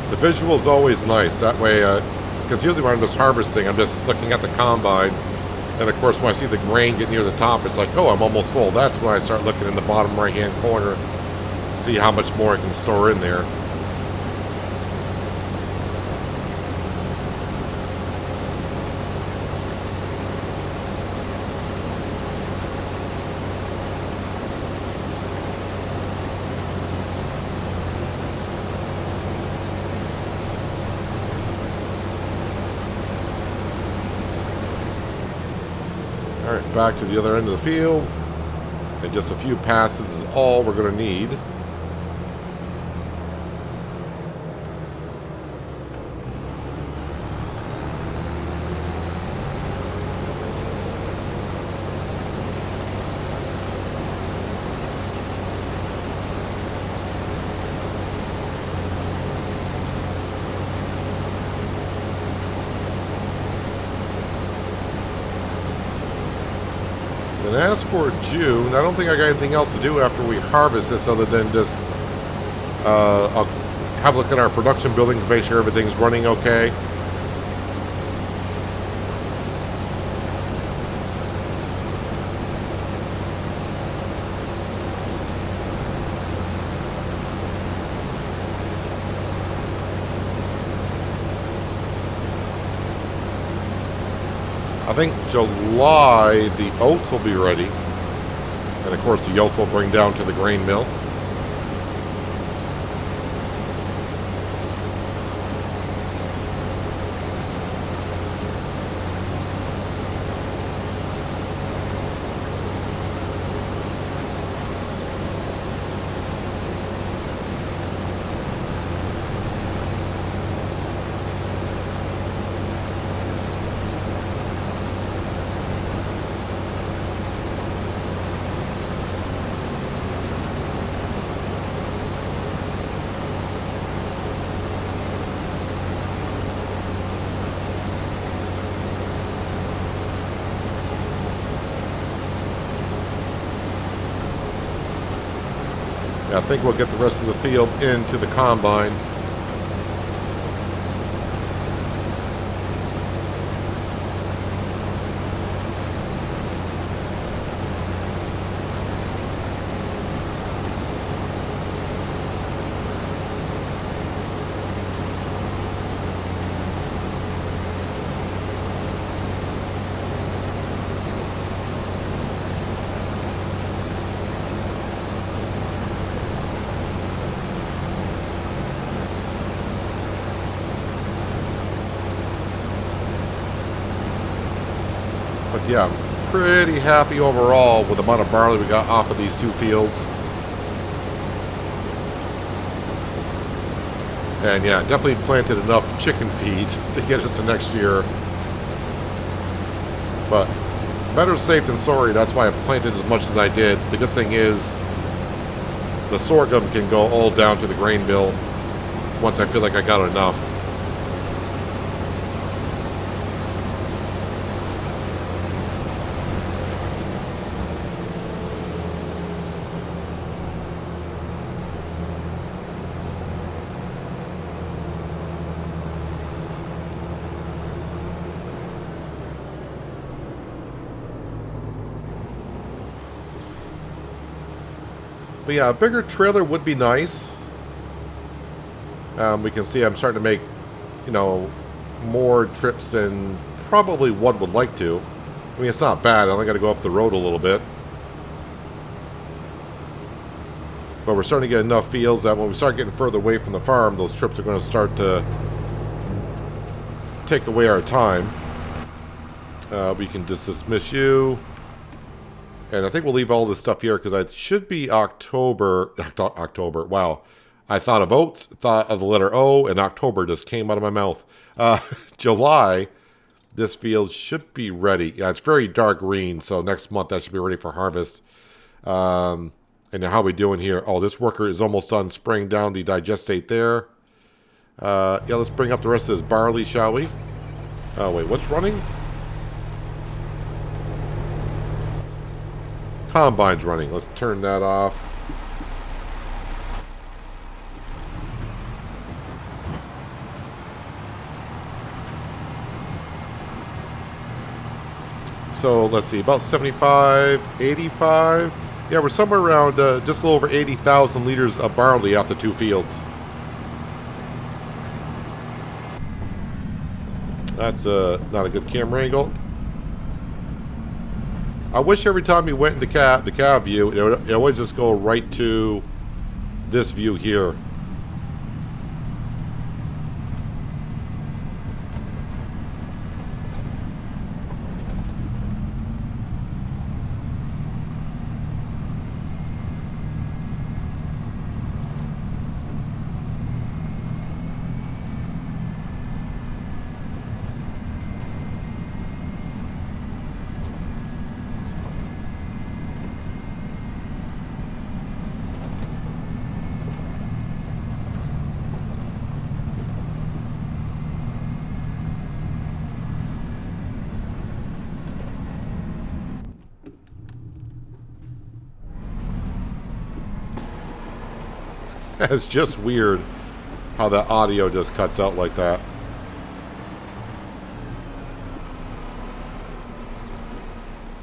The visual is always nice. That way, because usually when I'm just harvesting, I'm just looking at the combine. And of course, when I see the grain get near the top, it's like, oh, I'm almost full. That's when I start looking in the bottom right-hand corner to see how much more I can store in there. Alright, back to the other end of the field. And just a few passes is all we're going to need. And as for June, I don't think I got anything else to do after we harvest this other than just I'll have a look at our production buildings, make sure everything's running okay. I think July, the oats will be ready. And of course, the oats will bring down to the grain mill. I think we'll get the rest of the field into the combine. But yeah, I'm pretty happy overall with the amount of barley we got off of these two fields. And yeah, definitely planted enough chicken feed to get us to next year. But better safe than sorry. That's why I planted as much as I did. The good thing is the sorghum can go all down to the grain mill once I feel like I got enough. But yeah, a bigger trailer would be nice. We can see I'm starting to make, you know, more trips than probably one would like to. I mean, it's not bad. I only got to go up the road a little bit. But we're starting to get enough fields that when we start getting further away from the farm, those trips are going to start to take away our time. We can just dismiss you. And I think we'll leave all this stuff here because it should be October. Wow. I thought of oats, thought of the letter O, and October just came out of my mouth. July, this field should be ready. Yeah, it's very dark green, so next month that should be ready for harvest. And how are we doing here? Oh, this worker is almost done spraying down the digestate there. Yeah, let's bring up the rest of this barley, shall we? Oh, wait, what's running? Combine's running. Let's turn that off. So let's see, about 75, 85. Yeah, we're somewhere around just a little over 80,000 liters of barley off the two fields. That's not a good camera angle. I wish every time you went into the cab view, it would always just go right to this view here. It's just weird how that audio just cuts out like that.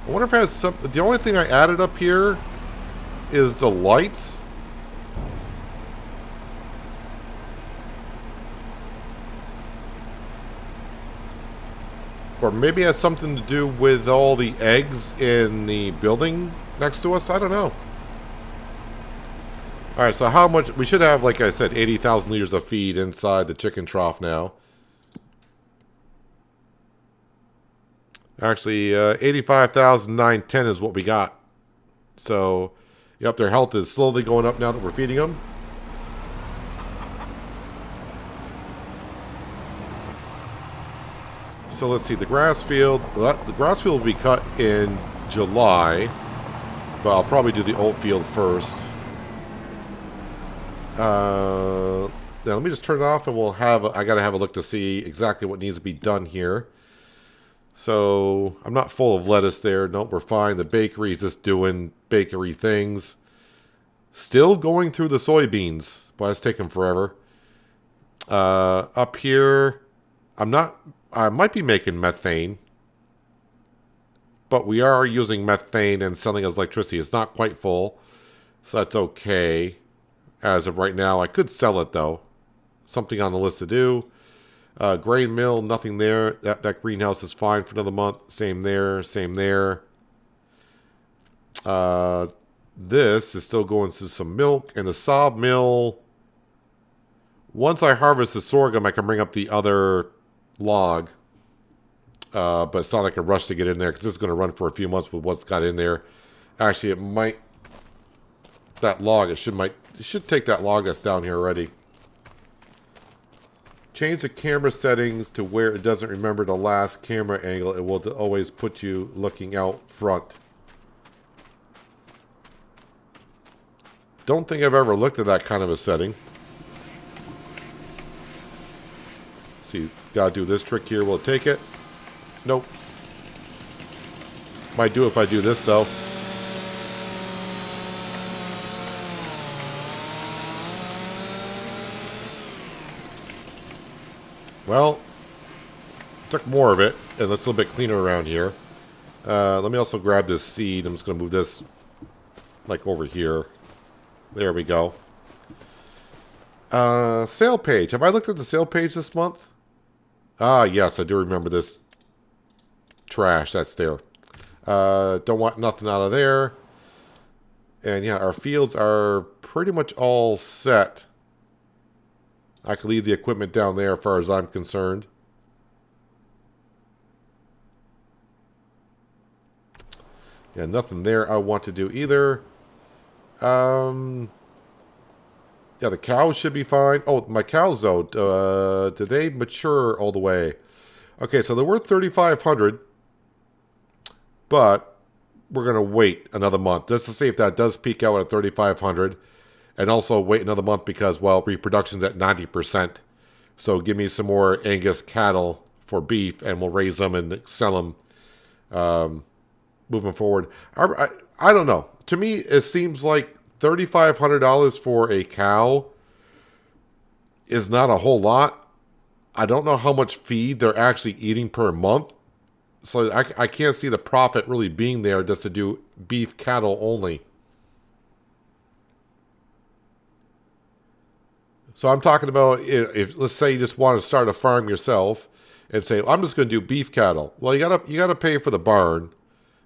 I wonder if it has some... The only thing I added up here is the lights. Or maybe it has something to do with all the eggs in the building next to us. I don't know. Alright, so how much... We should have, like I said, 80,000 liters of feed inside the chicken trough now. Actually, 85,910 is what we got. So, yep, their health is slowly going up now that we're feeding them. So let's see, the grass field... The grass field will be cut in July. But I'll probably do the oat field first. Now let me just turn it off and we'll have... I gotta have a look to see exactly what needs to be done here. So, I'm not full of lettuce there. Nope, we're fine. The bakery is just doing bakery things. Still going through the soybeans, but it's taking forever. Up here, I might be making methane, but we are using methane and selling as electricity. It's not quite full, so that's okay. As of right now, I could sell it though. Something on the list to do. Grain mill, nothing there. That greenhouse is fine for another month. Same there, same there. This is still going through some milk. And the sob mill, once I harvest the sorghum, I can bring up the other log. But it's not like a rush to get in there because this is going to run for a few months with what's got in there. Actually, it might... That log, it should take that log that's down here already. Change the camera settings to where it doesn't remember the last camera angle. It will always put you looking out front. Don't think I've ever looked at that kind of a setting. See, gotta do this trick here. Will it take it? Nope. Might do if I do this though. Well, took more of it, and it's a little bit cleaner around here. Let me also grab this seed. I'm just going to move this, like, over here. There we go. Sale page. Have I looked at the sale page this month? Ah, yes, I do remember this trash. That's there. Don't want nothing out of there. And, yeah, our fields are pretty much all set. I could leave the equipment down there as far as I'm concerned. Yeah, nothing there I want to do either. Yeah, the cows should be fine. Oh, my cows, though, did they mature all the way? Okay, so they're worth $3,500. But we're going to wait another month just to see if that does peak out at $3,500. And also wait another month because, well, reproduction's at 90%. So give me some more Angus cattle for beef, and we'll raise them and sell them moving forward. I don't know. To me, it seems like $3,500 for a cow is not a whole lot. I don't know how much feed they're actually eating per month. So I can't see the profit really being there just to do beef cattle only. So I'm talking about if let's say you just want to start a farm yourself and say, I'm just going to do beef cattle. Well, you gotta pay for the barn,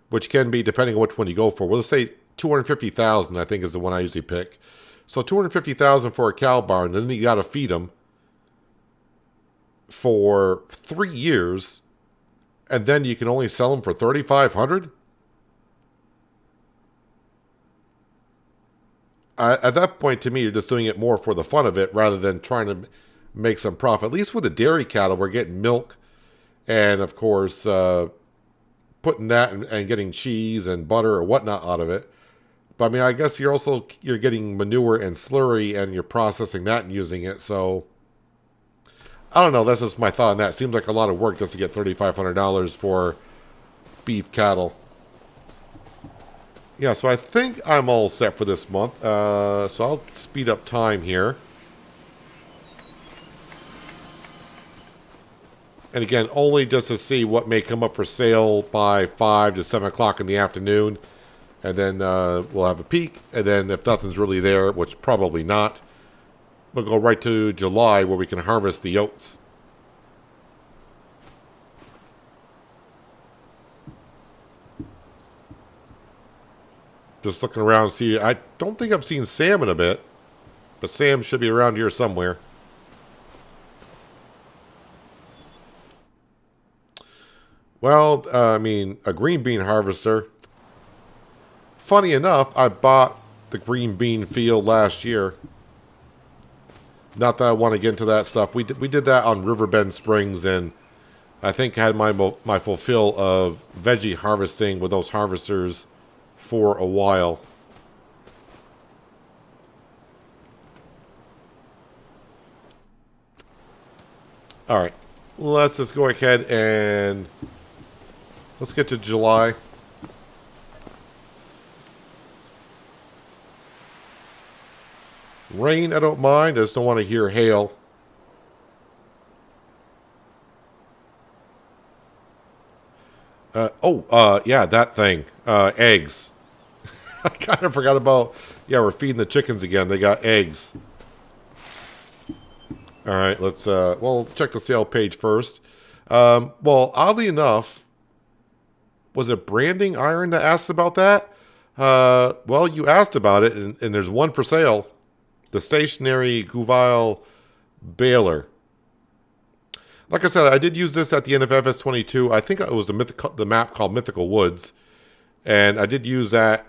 which can be depending on which one you go for. Well, let's say $250,000, I think is the one I usually pick. So $250,000 for a cow barn, then you got to feed them for 3 years, and then you can only sell them for $3,500. At that point, to me, you're just doing it more for the fun of it rather than trying to make some profit. At least with the dairy cattle, we're getting milk and, of course, putting that and getting cheese and butter or whatnot out of it. But, I mean, I guess you're getting manure and slurry and you're processing that and using it. So, I don't know. That's just my thought on that. It seems like a lot of work just to get $3,500 for beef cattle. Yeah, so I think I'm all set for this month. So I'll speed up time here. And again, only just to see what may come up for sale by 5 to 7 o'clock in the afternoon. And then we'll have a peek. And then if nothing's really there, which probably not, we'll go right to July where we can harvest the oats. Just looking around, see, I don't think I've seen Sam in a bit, but Sam should be around here somewhere. Well, I mean, a green bean harvester. Funny enough, I bought the green bean field last year. Not that I want to get into that stuff. We did that on Riverbend Springs, and I think I had my fulfill of veggie harvesting with those harvesters for a while. All right, let's just go ahead and let's get to July. Rain, I don't mind. I just don't want to hear hail. Yeah, that thing. Eggs. I kind of forgot about... Yeah, we're feeding the chickens again. They got eggs. All right, let's... well, check the sale page first. Well, oddly enough... Was it Branding Iron that asked about that? Well, you asked about it, and there's one for sale. The stationary Guvile baler. Like I said, I did use this at the end of FS22. I think it was the map called Mythical Woods. And I did use that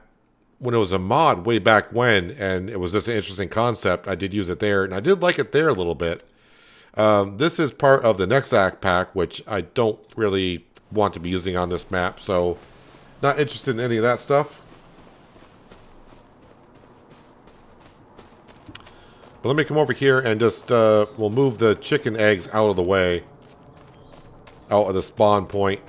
when it was a mod way back when. And it was just an interesting concept. I did use it there. And I did like it there a little bit. This is part of the next act pack, which I don't really want to be using on this map. So, not interested in any of that stuff. But let me come over here and just, we'll move the chicken eggs out of the way. Out of the spawn point.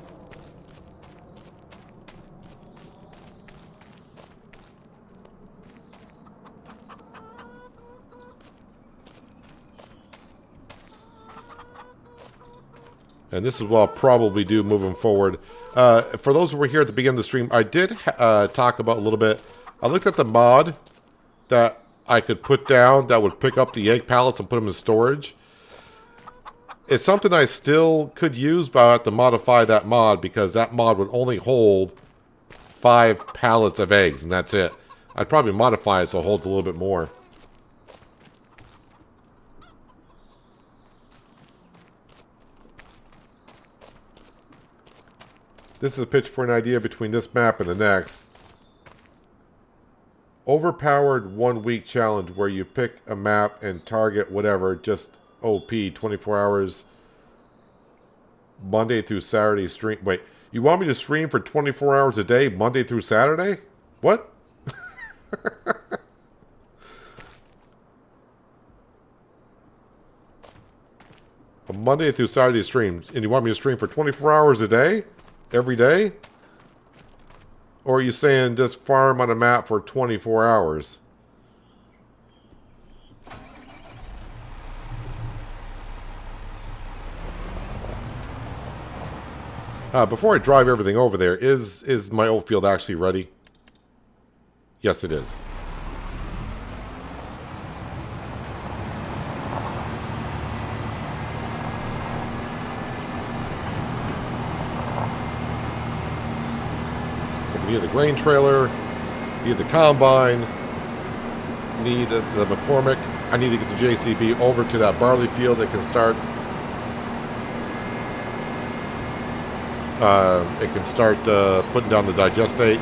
And this is what I'll probably do moving forward. For those who were here at the beginning of the stream, I did talk about a little bit. I looked at the mod that I could put down that would pick up the egg pallets and put them in storage. It's something I still could use, but I have to modify that mod because that mod would only hold 5 pallets of eggs, and that's it. I'd probably modify it so it holds a little bit more. This is a pitch for an idea between this map and the next. Overpowered 1 week challenge where you pick a map and target whatever, just OP, 24 hours, Monday through Saturday stream. Wait, you want me to stream for 24 hours a day, Monday through Saturday? What? A Monday through Saturday stream, and you want me to stream for 24 hours a day? Every day? Or are you saying just farm on a map for 24 hours? Before I drive everything over there, is my oat field actually ready? Yes, it is. So we need the grain trailer, need the combine, need the McCormick. I need to get the JCB over to that barley field that can start. It can start putting down the digestate.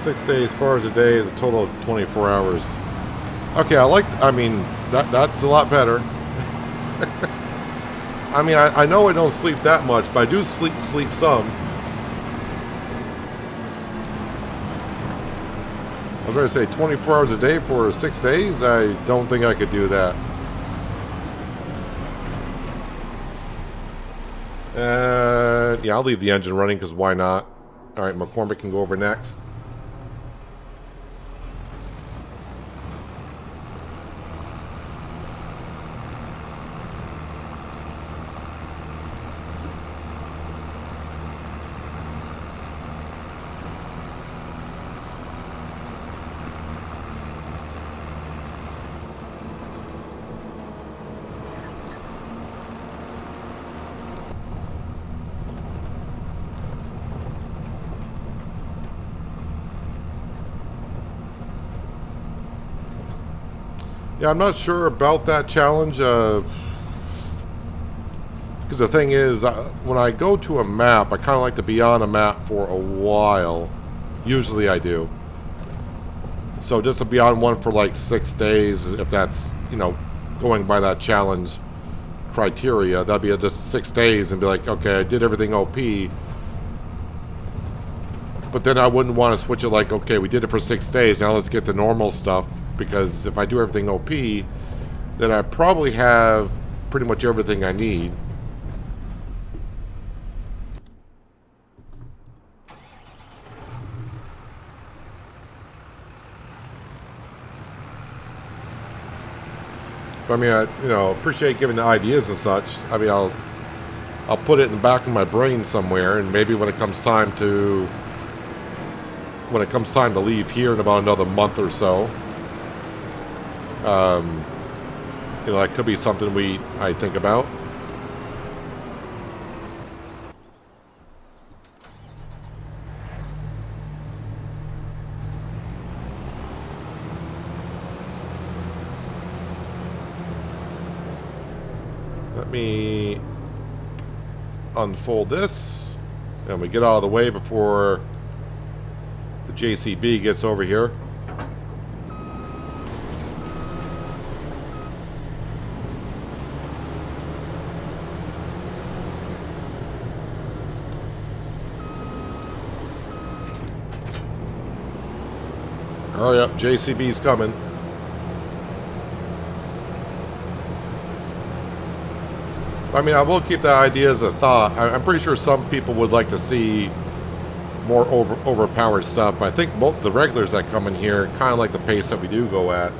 Six days, 4 hours a day is a total of 24 hours. Okay, I mean, that's a lot better. I mean, I know I don't sleep that much, but I do sleep some. I was going to say 24 hours a day for 6 days? I don't think I could do that. Yeah, I'll leave the engine running because why not? Alright, McCormick can go over next. Yeah, I'm not sure about that challenge, because the thing is, when I go to a map, I kind of like to be on a map for a while. Usually I do. So just to be on one for like 6 days, if that's, you know, going by that challenge, criteria. That'd be just 6 days and be like, okay, I did everything OP. But then I wouldn't want to switch it like, okay, we did it for 6 days, now let's get the normal stuff. Because if I do everything OP, then I probably have pretty much everything I need. I mean, I appreciate giving the ideas and such. I mean, I'll put it in the back of my brain somewhere, and maybe when it comes time to leave here in about another month or so, that could be something I think about. Let me unfold this, and we get out of the way before the JCB gets over here. Hurry up, JCB's coming. I mean, I will keep that idea as a thought. I'm pretty sure some people would like to see more overpowered stuff. But I think both the regulars that come in here kind of like the pace that we do go at.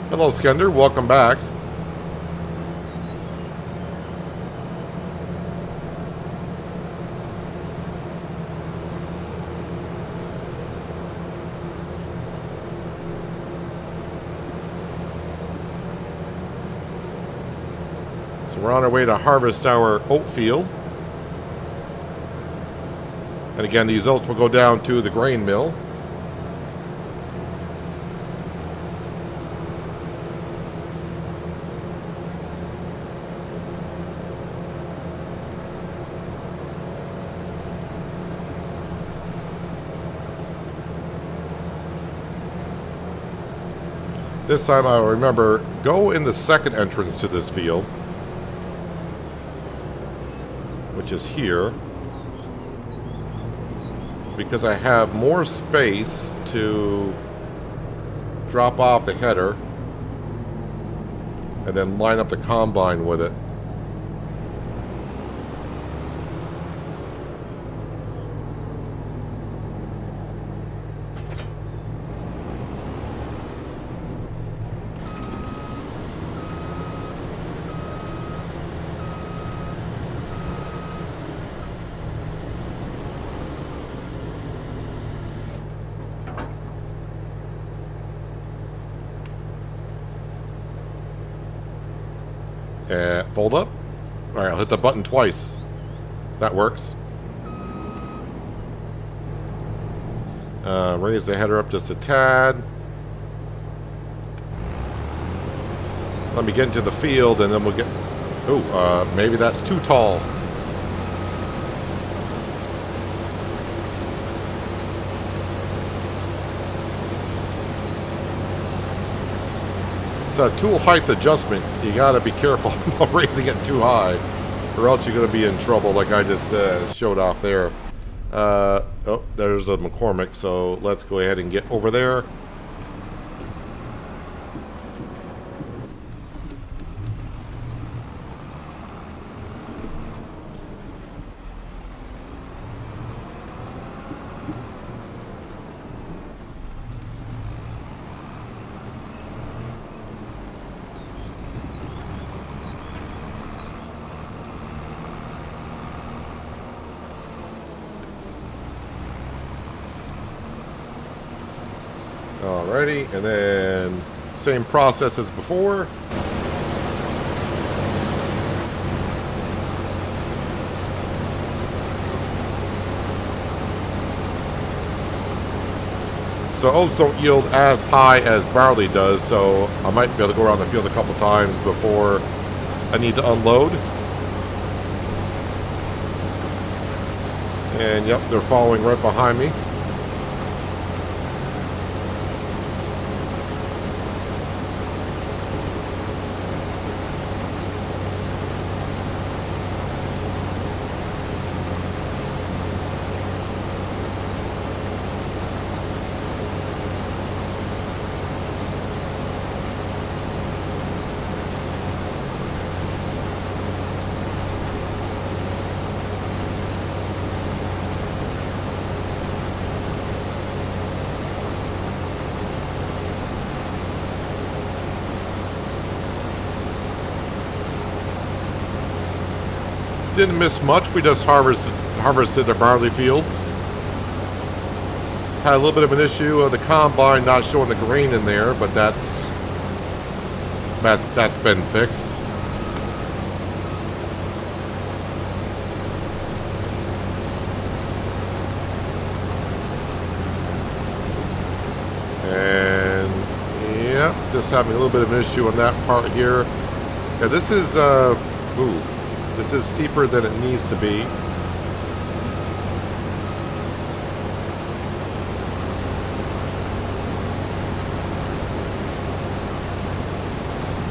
Hello, Skender. Welcome back. We're on our way to harvest our oat field. And again, these oats will go down to the grain mill. This time I'll remember, go in the second entrance to this field, which is here, because I have more space to drop off the header and then line up the combine with it. Fold up. Alright, I'll hit the button twice. That works. Raise the header up just a tad. Let me get into the field and then we'll get... Oh, maybe that's too tall. A tool height adjustment. You gotta be careful about raising it too high, or else you're gonna be in trouble like I just showed off there. Oh, there's a McCormick, so let's go ahead and get over there. Alrighty, and then same process as before. So oats don't yield as high as barley does, so I might be able to go around the field a couple times before I need to unload. And yep, they're following right behind me. didn't miss much. We just harvested the barley fields. Had a little bit of an issue of the combine not showing the grain in there, but that's been fixed. And yeah, just having a little bit of an issue on that part here. Yeah, this is this is steeper than it needs to be.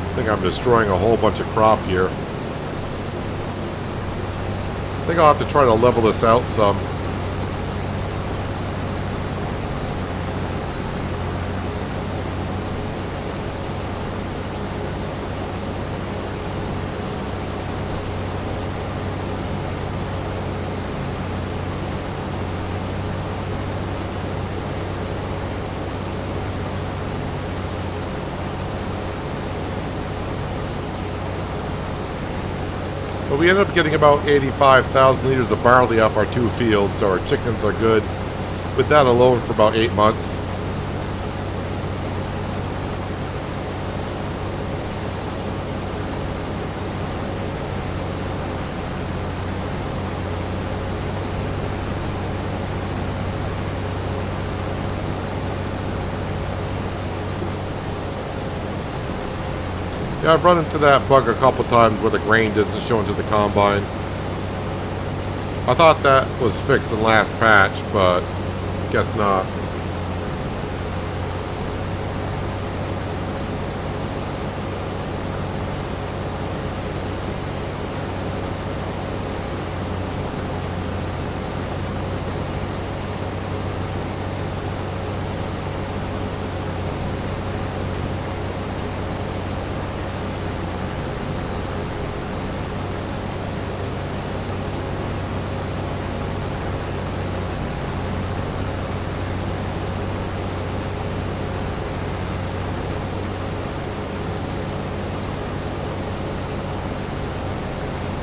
I think I'm destroying a whole bunch of crop here. I think I'll have to try to level this out some. But we ended up getting about 85,000 liters of barley off our 2 fields, so our chickens are good with that alone for about 8 months. Yeah, I've run into that bug a couple times where the grain doesn't show into the combine. I thought that was fixed in the last patch, but guess not.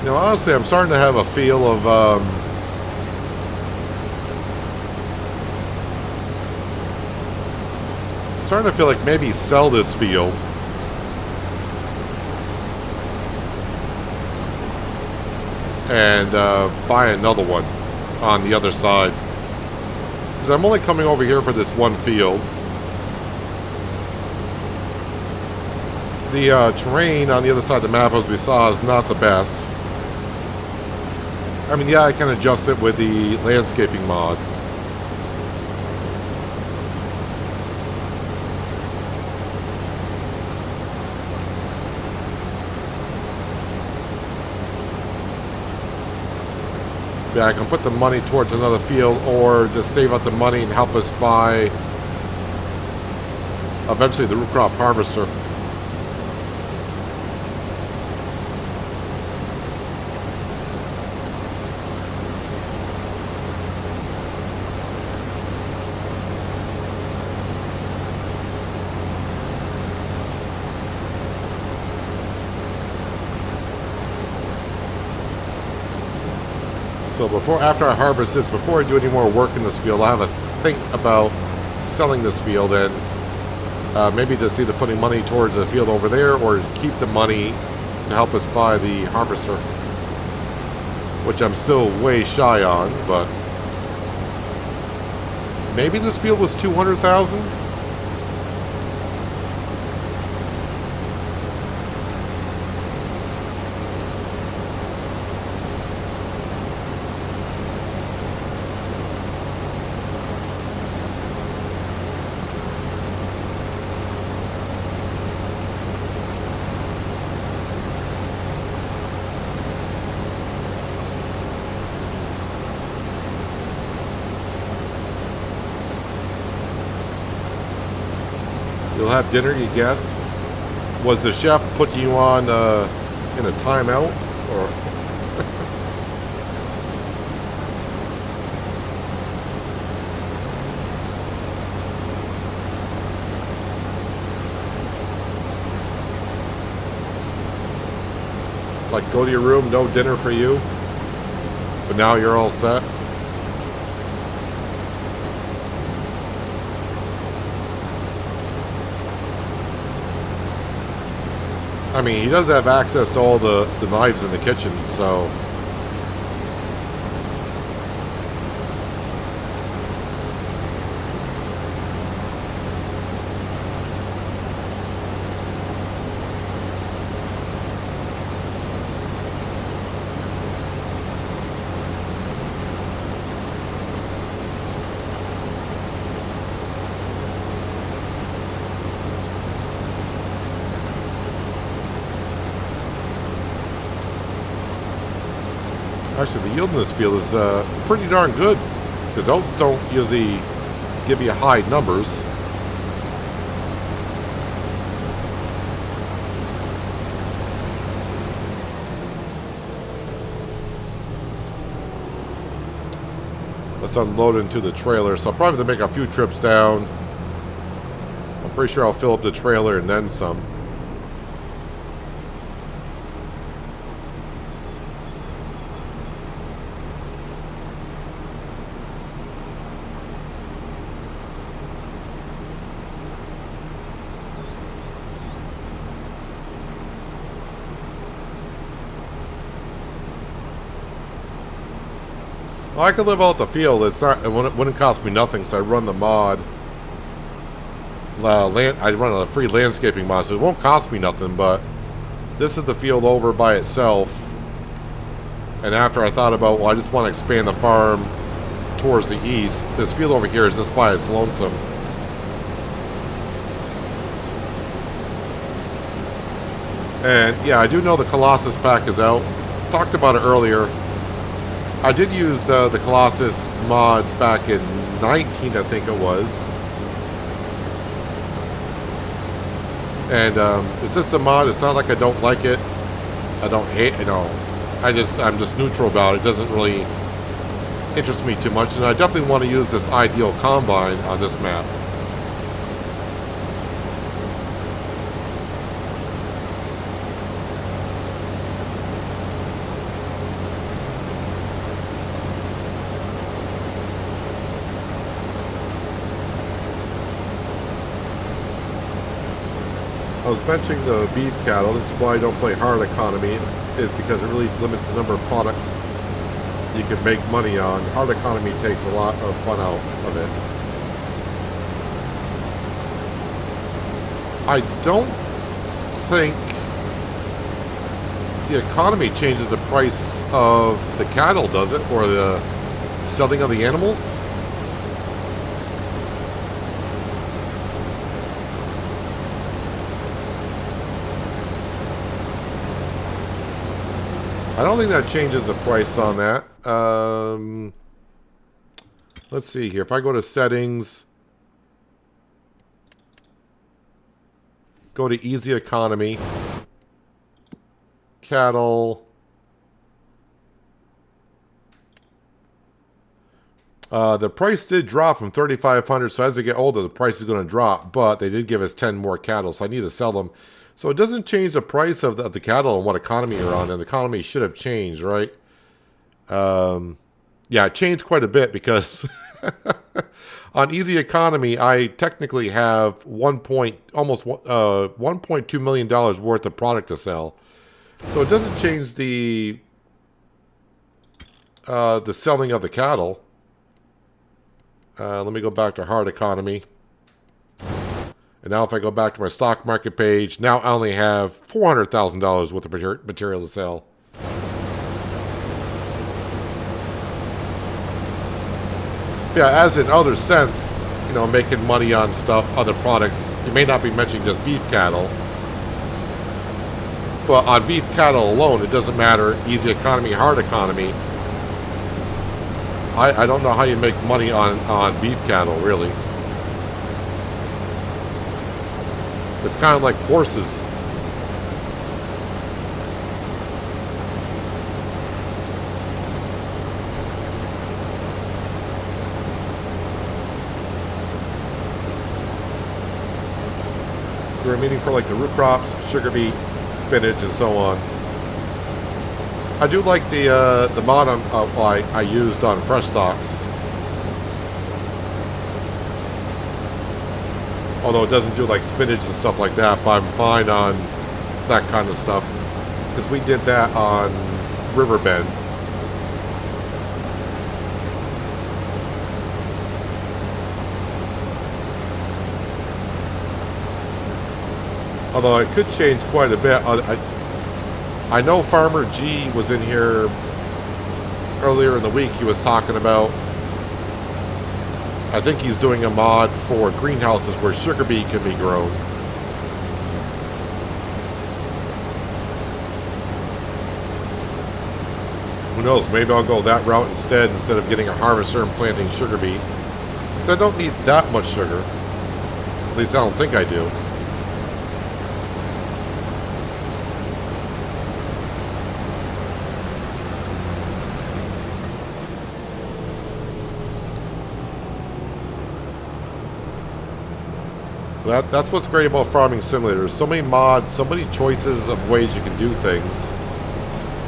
You know, honestly, I'm starting to have a feel of, starting to feel like maybe sell this field. And buy another one on the other side. Because I'm only coming over here for this one field. The terrain on the other side of the map, as we saw, is not the best. I mean, yeah, I can adjust it with the landscaping mod. Yeah, I can put the money towards another field or just save up the money and help us buy eventually the root crop harvester. So after I harvest this, before I do any more work in this field, I'll have to think about selling this field and maybe just either putting money towards a field over there or keep the money to help us buy the harvester, which I'm still way shy on, but maybe this field was 200,000? You'll have dinner, you guess? Was the chef putting you on in a timeout? Or like, go to your room, no dinner for you? But now you're all set. I mean, he does have access to all the knives in the kitchen, so... Actually, the yield in this field is pretty darn good, because oats don't usually give you high numbers. Let's unload into the trailer. So I'll probably have to make a few trips down. I'm pretty sure I'll fill up the trailer and then some. Well, I could live out the field. It wouldn't cost me nothing, so I run the mod. I run a free landscaping mod, so it won't cost me nothing, but this is the field over by itself. And after I thought about, well, I just want to expand the farm towards the east, this field over here is just by its lonesome. And yeah, I do know the Colossus pack is out. Talked about it earlier. I did use the Colossus mods back in 19, I think it was. And it's just a mod. It's not like I don't like it. I don't hate it. No, I'm just neutral about it. It doesn't really interest me too much. And I definitely want to use this ideal combine on this map. I was mentioning the beef cattle. This is why I don't play hard economy, is because it really limits the number of products you can make money on. Hard economy takes a lot of fun out of it. I don't think the economy changes the price of the cattle, does it? Or the selling of the animals? I don't think that changes the price on that. Let's see here. If I go to settings, go to easy economy, cattle. The price did drop from 3,500, so as they get older, the price is going to drop, but they did give us 10 more cattle, so I need to sell them. So it doesn't change the price of the cattle and what economy you're on, and the economy should have changed, right? Yeah, it changed quite a bit because on easy economy, I technically have almost $1.2 million worth of product to sell. So it doesn't change the selling of the cattle. Let me go back to hard economy. And now if I go back to my stock market page, now I only have $400,000 worth of material to sell. Yeah, as in other sense, you know, making money on stuff, other products. You may not be mentioning just beef cattle. But on beef cattle alone, it doesn't matter, easy economy, hard economy. I don't know how you make money on beef cattle, really. It's kind of like horses. We were meaning for like the root crops, sugar beet, spinach, and so on. I do like the mod I used on fresh stocks. Although it doesn't do like spinach and stuff like that, but I'm fine on that kind of stuff. Because we did that on Riverbend. Although it could change quite a bit. I know Farmer G was in here earlier in the week. He was talking about, I think he's doing a mod for greenhouses where sugar beet can be grown. Who knows, maybe I'll go that route instead of getting a harvester and planting sugar beet. Because I don't need that much sugar. At least I don't think I do. That's what's great about Farming Simulator. There's so many mods, so many choices of ways you can do things.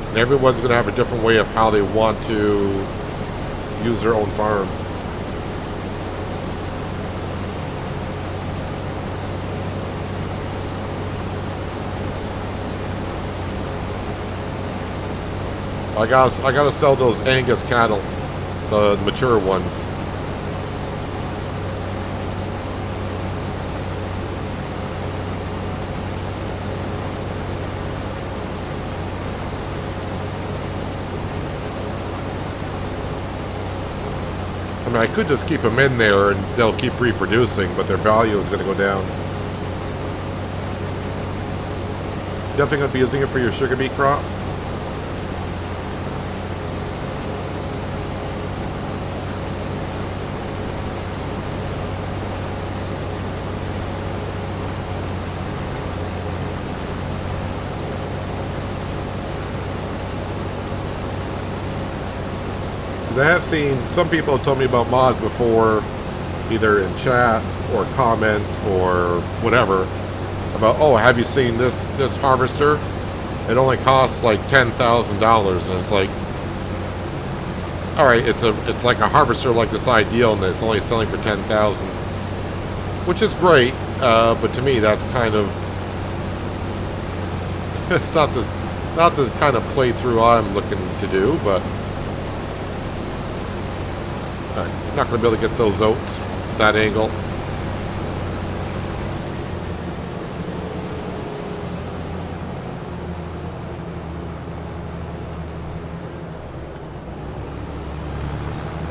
And everyone's going to have a different way of how they want to use their own farm. I gotta sell those Angus cattle, the mature ones. I mean, I could just keep them in there and they'll keep reproducing, but their value is going to go down. Definitely going to be using it for your sugar beet crops. I have seen some people have told me about mods before, either in chat or comments or whatever, about, oh, have you seen this harvester? It only costs like $10,000, and it's like, all right, it's like a harvester like this Ideal, and it's only selling for $10,000, which is great, but to me that's kind of it's not the kind of playthrough I'm looking to do, but. Not going to be able to get those oats that angle.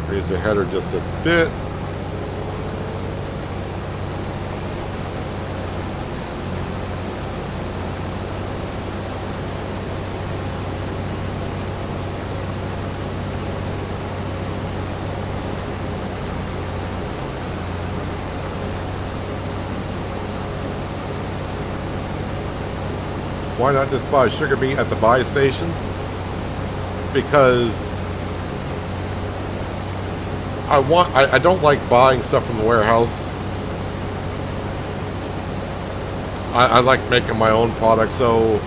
Raise the header just a bit. Why not just buy sugar beet at the buy station? Because I don't like buying stuff from the warehouse. I like making my own product, so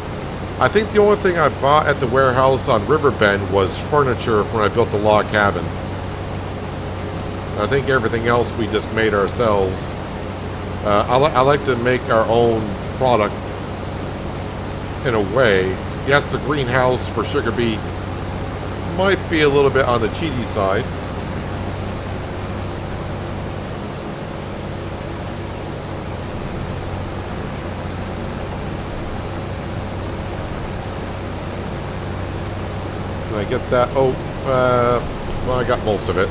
I think the only thing I bought at the warehouse on Riverbend was furniture when I built the log cabin. I think everything else we just made ourselves. I like to make our own product. In a way, yes, the greenhouse for sugar beet might be a little bit on the cheaty side. Can I get that? Oh, well, I got most of it.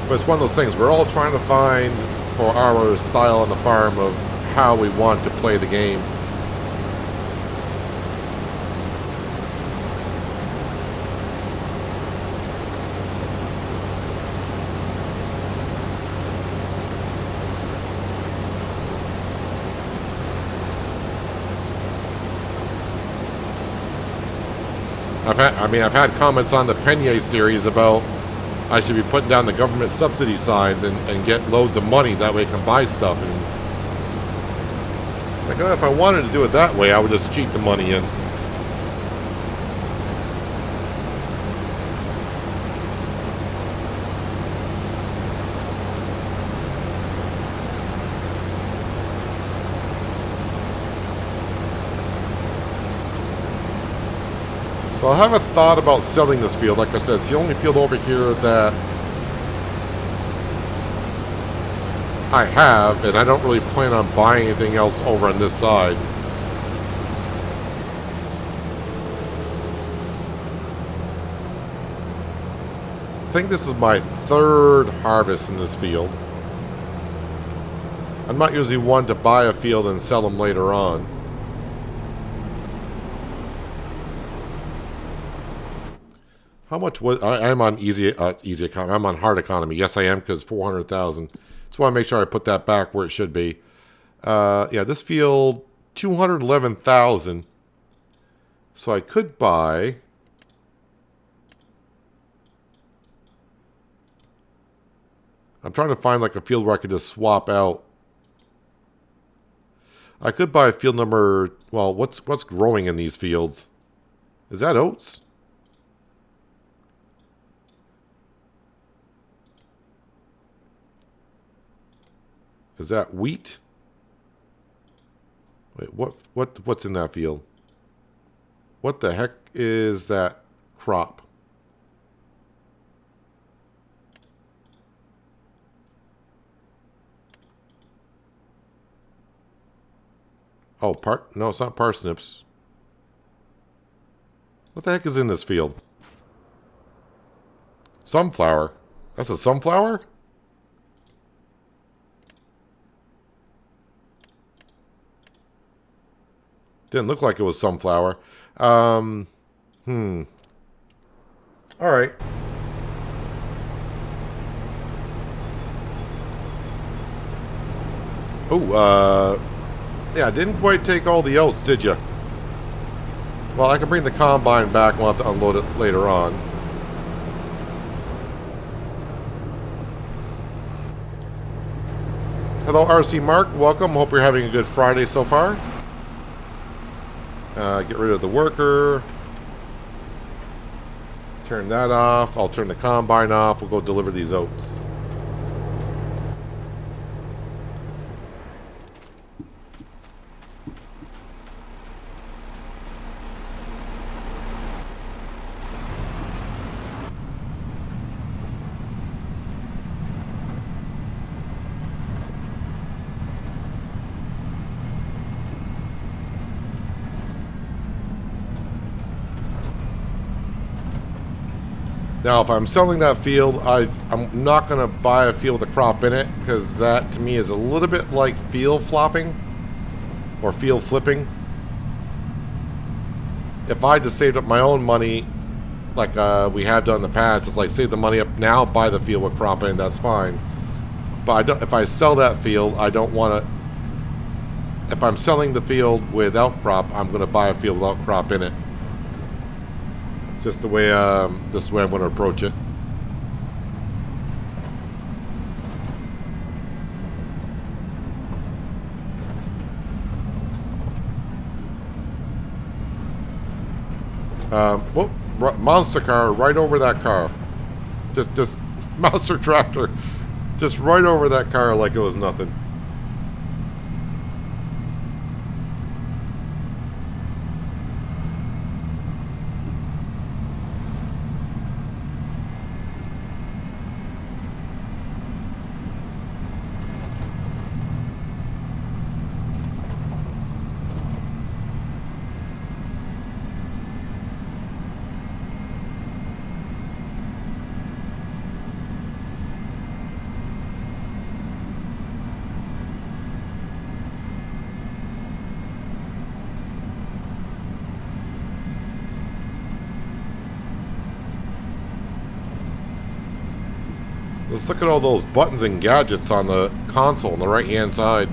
But it's one of those things we're all trying to find for our style on the farm of how we want to play the game. I've had comments on the Penier series about I should be putting down the government subsidy signs and get loads of money. That way I can buy stuff. And it's like, oh, if I wanted to do it that way, I would just cheat the money in. So I have a thought about selling this field. Like I said, it's the only field over here that I have, and I don't really plan on buying anything else over on this side. I think this is my third harvest in this field. I'm not usually one to buy a field and sell them later on. How much was I'm on easy economy? I'm on hard economy. Yes, I am, because 400,000. Just want to make sure I put that back where it should be. Yeah, this field 211,000. So I could buy. I'm trying to find like a field where I could just swap out. I could buy a field number. Well, what's growing in these fields? Is that oats? Is that wheat? Wait, what's in that field? What the heck is that crop? Oh, no, it's not parsnips. What the heck is in this field? Sunflower. That's a sunflower? Didn't look like it was sunflower. All right. Oh, yeah, didn't quite take all the oats, did you? Well, I can bring the combine back. We'll have to unload it later on. Hello, RC Mark. Welcome. Hope you're having a good Friday so far. Get rid of the worker. Turn that off. I'll turn the combine off. We'll go deliver these oats. Now, if I'm selling that field, I'm not going to buy a field with a crop in it, because that, to me, is a little bit like field flopping or field flipping. If I just saved up my own money, like we have done in the past, it's like save the money up now, buy the field with crop in, that's fine. But if I sell that field, I don't want to... If I'm selling the field without crop, I'm going to buy a field without crop in it. Just the way, this is the way I'm going to approach it. Whoop, monster car right over that car. Just monster tractor, just right over that car like it was nothing. Let's look at all those buttons and gadgets on the console on the right-hand side.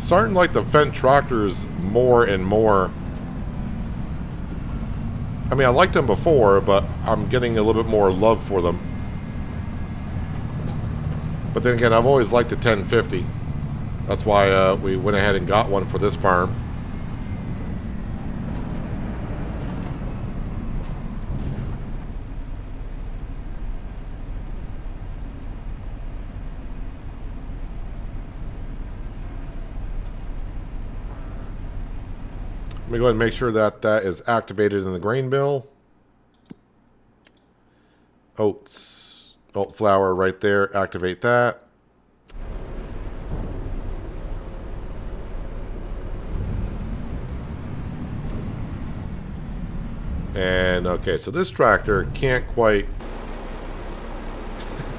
starting to like the Fendt tractors more and more. I mean, I liked them before, but I'm getting a little bit more love for them. But then again, I've always liked the 1050. That's why we went ahead and got one for this farm. Let me go ahead and make sure that that is activated in the grain mill. Oats, oat flour right there. Activate that. And okay, so this tractor can't quite...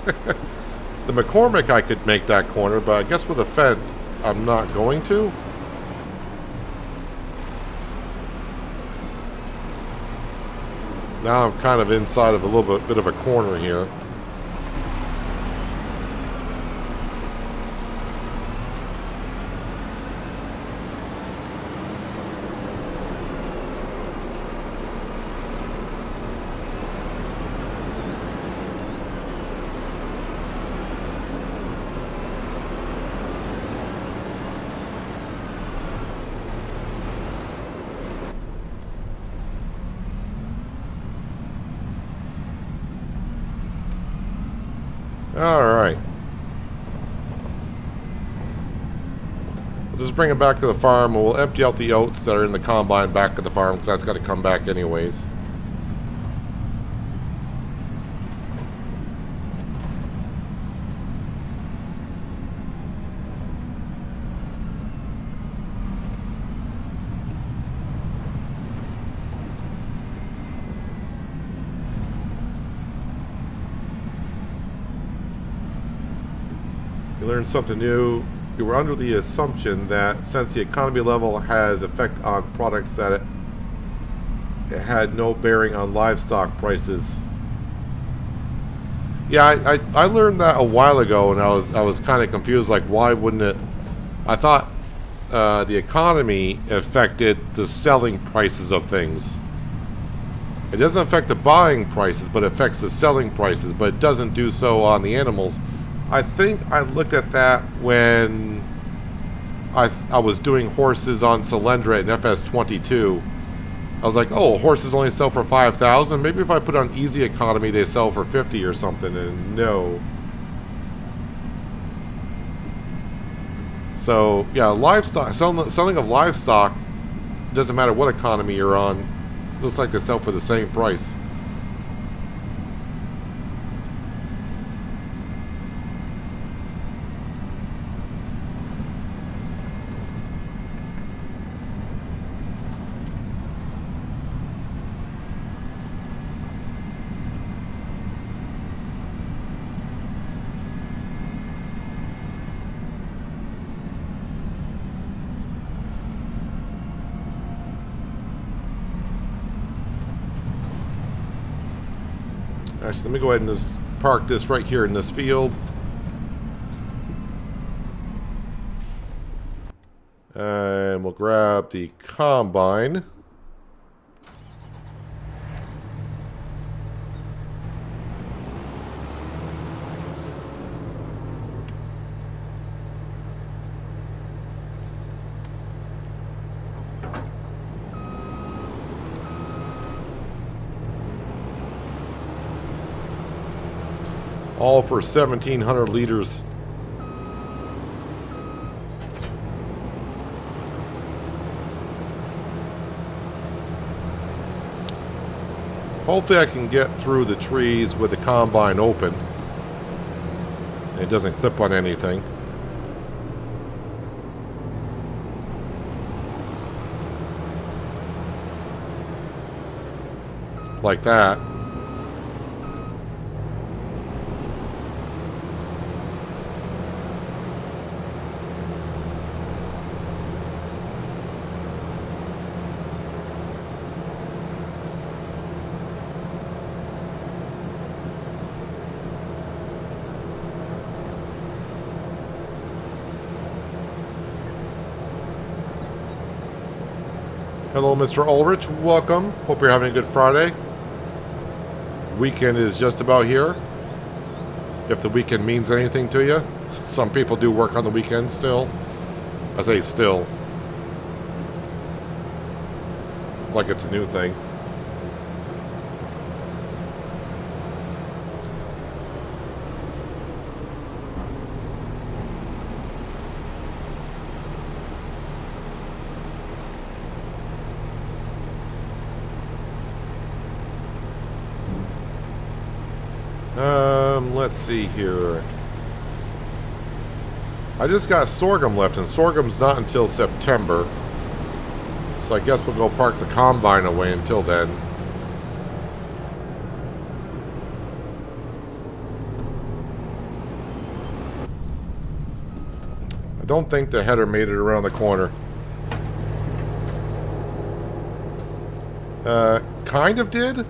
The McCormick, I could make that corner, but I guess with a Fendt, I'm not going to. Now I'm kind of inside of a little bit of a corner here. Alright. We'll just bring it back to the farm and we'll empty out the oats that are in the combine back at the farm because that's got to come back anyways. You learned something new. You were under the assumption that since the economy level has effect on products that it had no bearing on livestock prices. Yeah, I learned that a while ago, and I was kind of confused. Like, why wouldn't it? I thought the economy affected the selling prices of things. It doesn't affect the buying prices, but it affects the selling prices. But it doesn't do so on the animals. I think I looked at that when I was doing horses on Solyndra in FS22. I was like, oh, horses only sell for 5,000. Maybe if I put on easy economy, they sell for 50 or something. And no. So yeah, livestock selling of livestock, it doesn't matter what economy you're on. It looks like they sell for the same price. Actually, let me go ahead and just park this right here in this field. And we'll grab the combine. All for 1,700 liters. Hopefully I can get through the trees with the combine open. It doesn't clip on anything. Like that. Hello, Mr. Ulrich. Welcome. Hope you're having a good Friday. Weekend is just about here. If the weekend means anything to you. Some people do work on the weekend still. I say still. Like it's a new thing. Let's see here. I just got sorghum left, and sorghum's not until September. So I guess we'll go park the combine away until then. I don't think the header made it around the corner. Kind of did.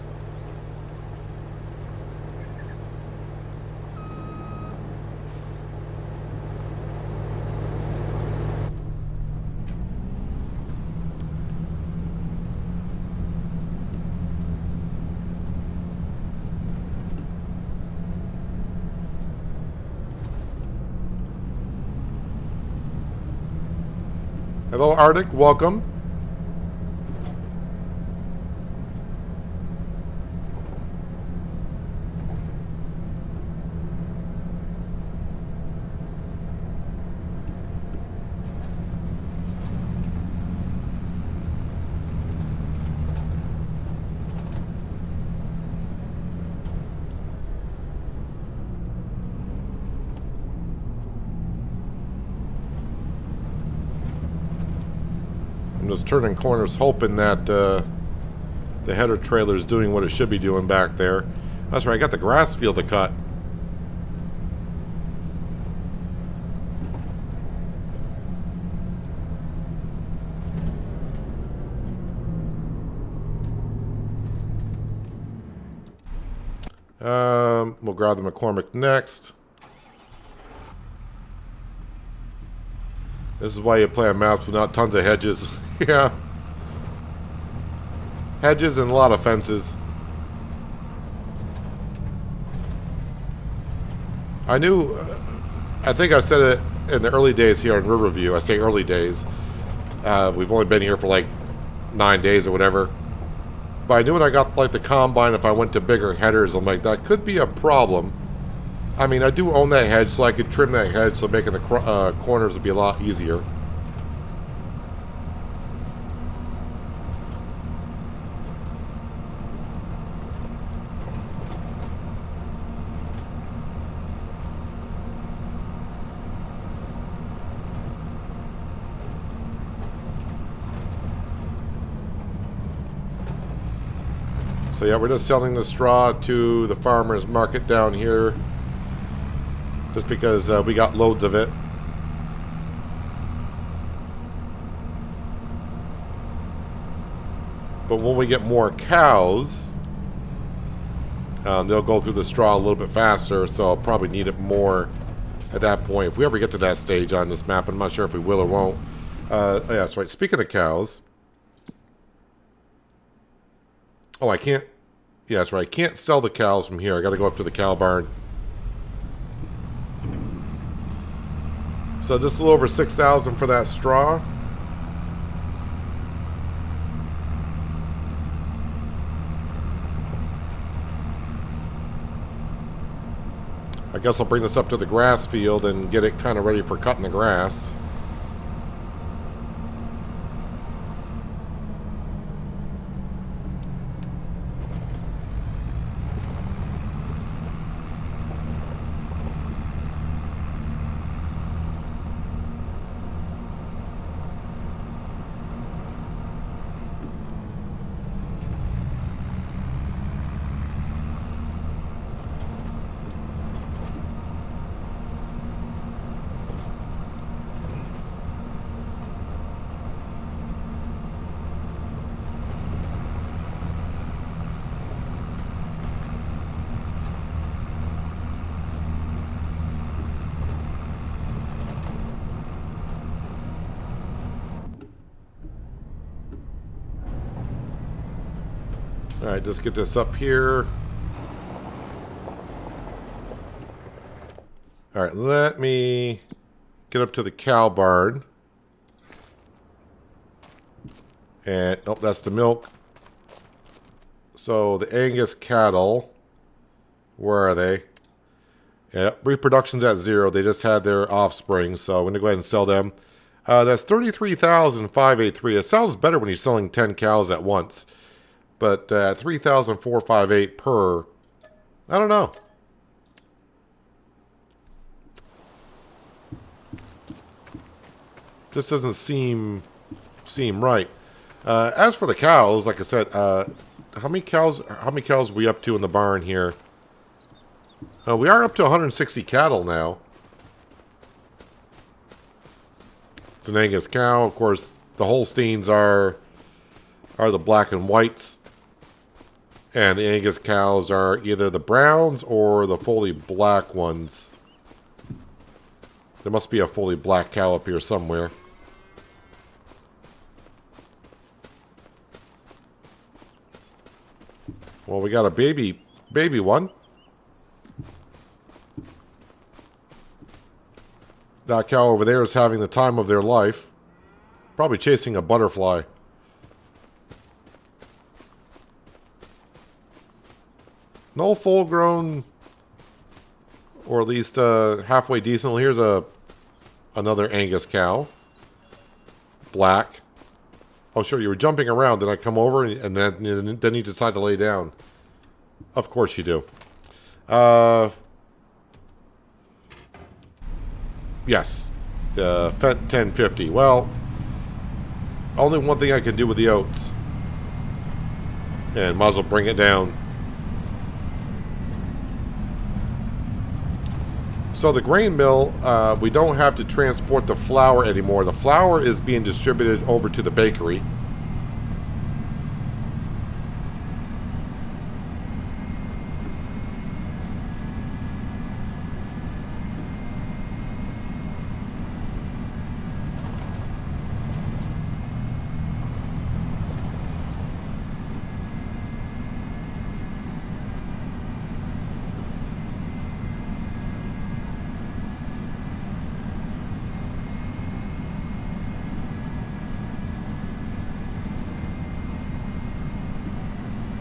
Hello, Arctic. Welcome. I'm just turning corners hoping that the header trailer is doing what it should be doing back there. That's right, I got the grass field to cut. We'll grab the McCormick next. This is why you play on maps with not tons of hedges. Yeah. Hedges and a lot of fences. I knew, I think I said it in the early days here in Riverview. I say early days. We've only been here for like 9 days or whatever. But I knew when I got like the combine, if I went to bigger headers, I'm like, that could be a problem. I mean, I do own that hedge, so I could trim that hedge, so making the corners would be a lot easier. So yeah, we're just selling the straw to the farmer's market down here. Just because we got loads of it. But when we get more cows, they'll go through the straw a little bit faster, so I'll probably need it more at that point. If we ever get to that stage on this map, I'm not sure if we will or won't. Yeah, that's right. Speaking of cows. Oh, I can't. Yeah, that's right. I can't sell the cows from here. I got to go up to the cow barn. So just a little over 6,000 for that straw. I guess I'll bring this up to the grass field and get it kind of ready for cutting the grass. Alright, just get this up here. Alright, let me get up to the cow barn. And, oh, that's the milk. So, the Angus cattle, where are they? Yeah, reproduction's at 0. They just had their offspring, so I'm going to go ahead and sell them. That's 33,583. It sounds better when you're selling 10 cows at once. But 3,458 per, I don't know. This doesn't seem right. As for the cows, like I said, how many cows are we up to in the barn here? We are up to 160 cattle now. It's an Angus cow. Of course, the Holsteins are the black and whites. And the Angus cows are either the browns or the fully black ones. There must be a fully black cow up here somewhere. Well, we got a baby one. That cow over there is having the time of their life. Probably chasing a butterfly. No full-grown, or at least halfway decent. Here's another Angus cow. Black. Oh, sure, you were jumping around. Then I come over, and then you decide to lay down. Of course you do. Yes. Fent 1050. Well, only one thing I can do with the oats. And might as well bring it down. So the grain mill, we don't have to transport the flour anymore. The flour is being distributed over to the bakery.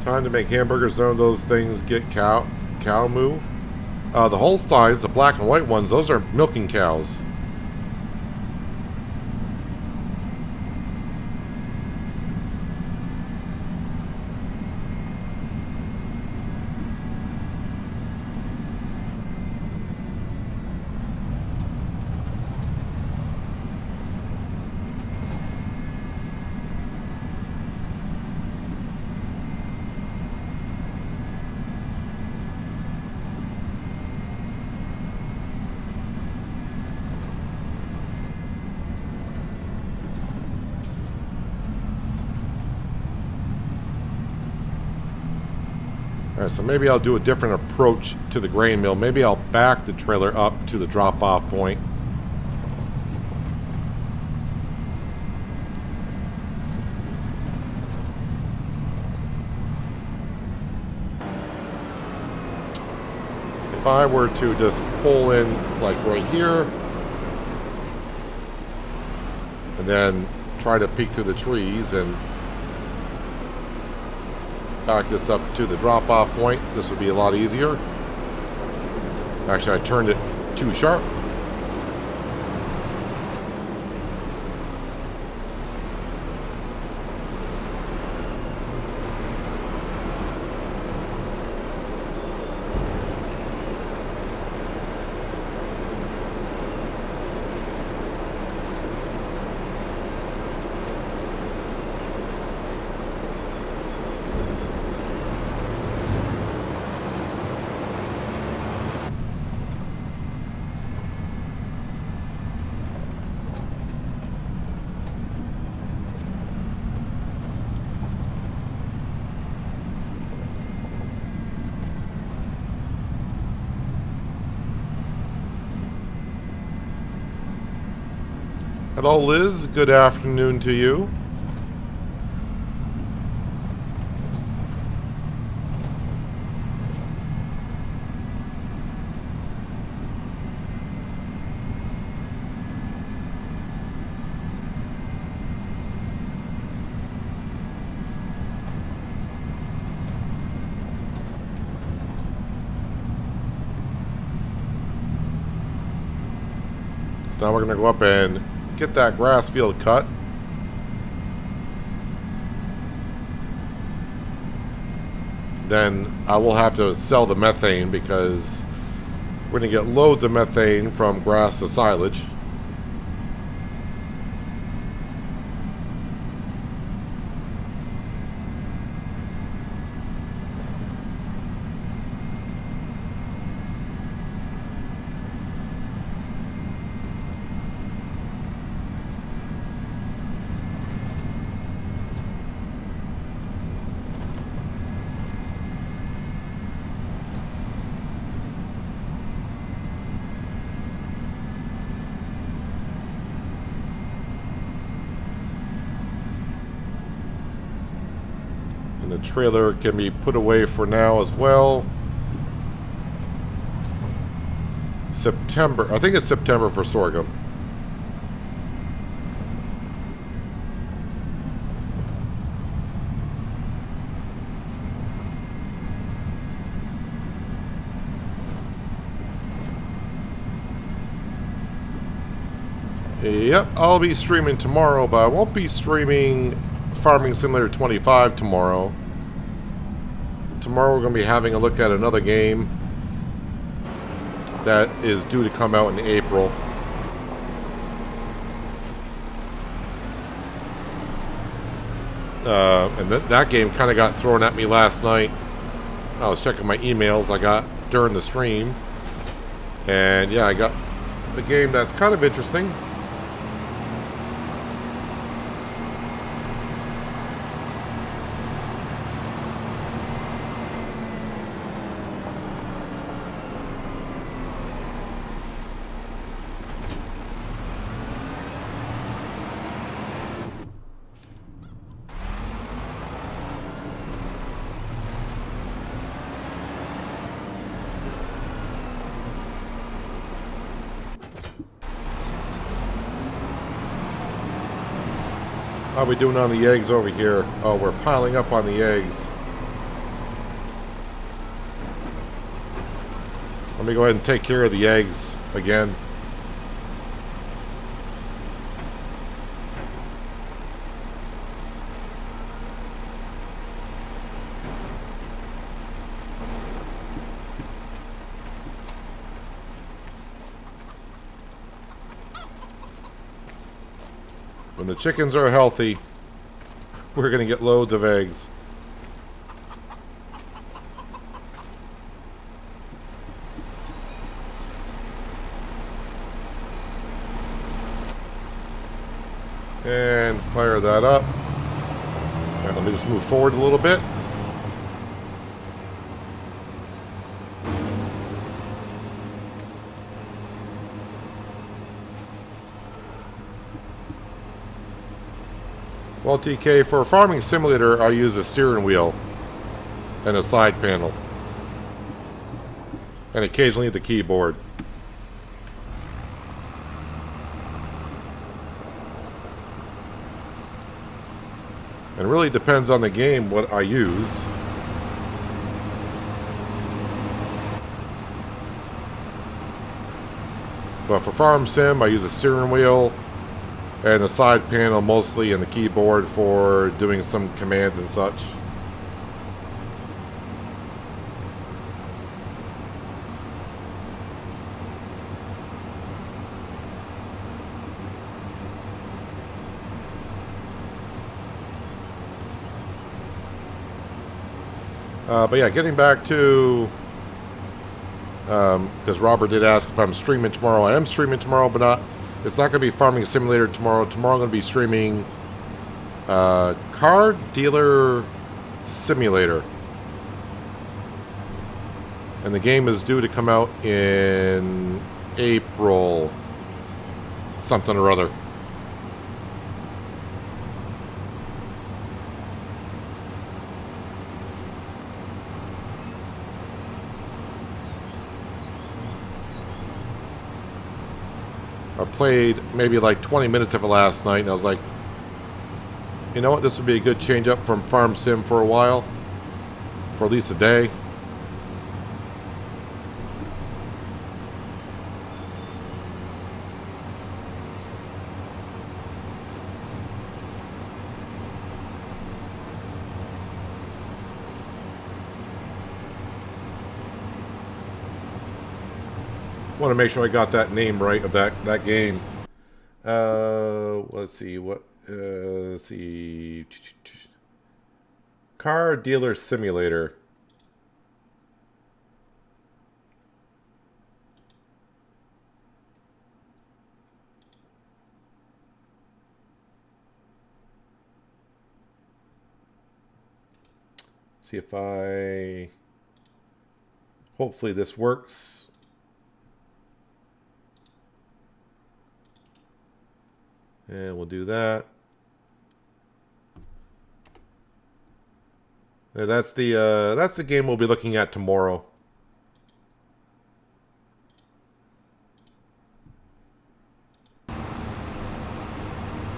Time to make hamburgers. None of those things get cow moo. The Holsteins, the black and white ones, those are milking cows. Alright, so maybe I'll do a different approach to the grain mill. Maybe I'll back the trailer up to the drop-off point. If I were to just pull in, like right here, and then try to peek through the trees and back this up to the drop-off point, this would be a lot easier. Actually, I turned it too sharp. Hello, Liz. Good afternoon to you. So now we're going to go up and get that grass field cut. Then I will have to sell the methane because we're going to get loads of methane from grass to silage. And the trailer can be put away for now as well. September. I think it's September for sorghum. Yep, I'll be streaming tomorrow, but I won't be streaming Farming Simulator 25 tomorrow. Tomorrow we're going to be having a look at another game that is due to come out in April. And that game kind of got thrown at me last night. I was checking my emails I got during the stream. And yeah, I got a game that's kind of interesting. How are we doing on the eggs over here? Oh, we're piling up on the eggs. Let me go ahead and take care of the eggs again. When the chickens are healthy, we're going to get loads of eggs. And fire that up. And let me just move forward a little bit. Well, TK, for a farming simulator, I use a steering wheel and a side panel. And occasionally the keyboard. It really depends on the game what I use. But for Farm Sim, I use a steering wheel and a side panel mostly, and the keyboard for doing some commands and such. But yeah, getting back to, because Robert did ask if I'm streaming tomorrow. I am streaming tomorrow, but it's not going to be Farming Simulator tomorrow. Tomorrow I'm going to be streaming Car Dealer Simulator. And the game is due to come out in April something or other. I played maybe like 20 minutes of it last night, and I was like, you know what, this would be a good change up from Farm Sim for a while, for at least a day. Want to make sure I got that name right of that game. Let's see what. Let's see. Car Dealer Simulator. See if I... Hopefully this works. And we'll do that. There, that's the game we'll be looking at tomorrow.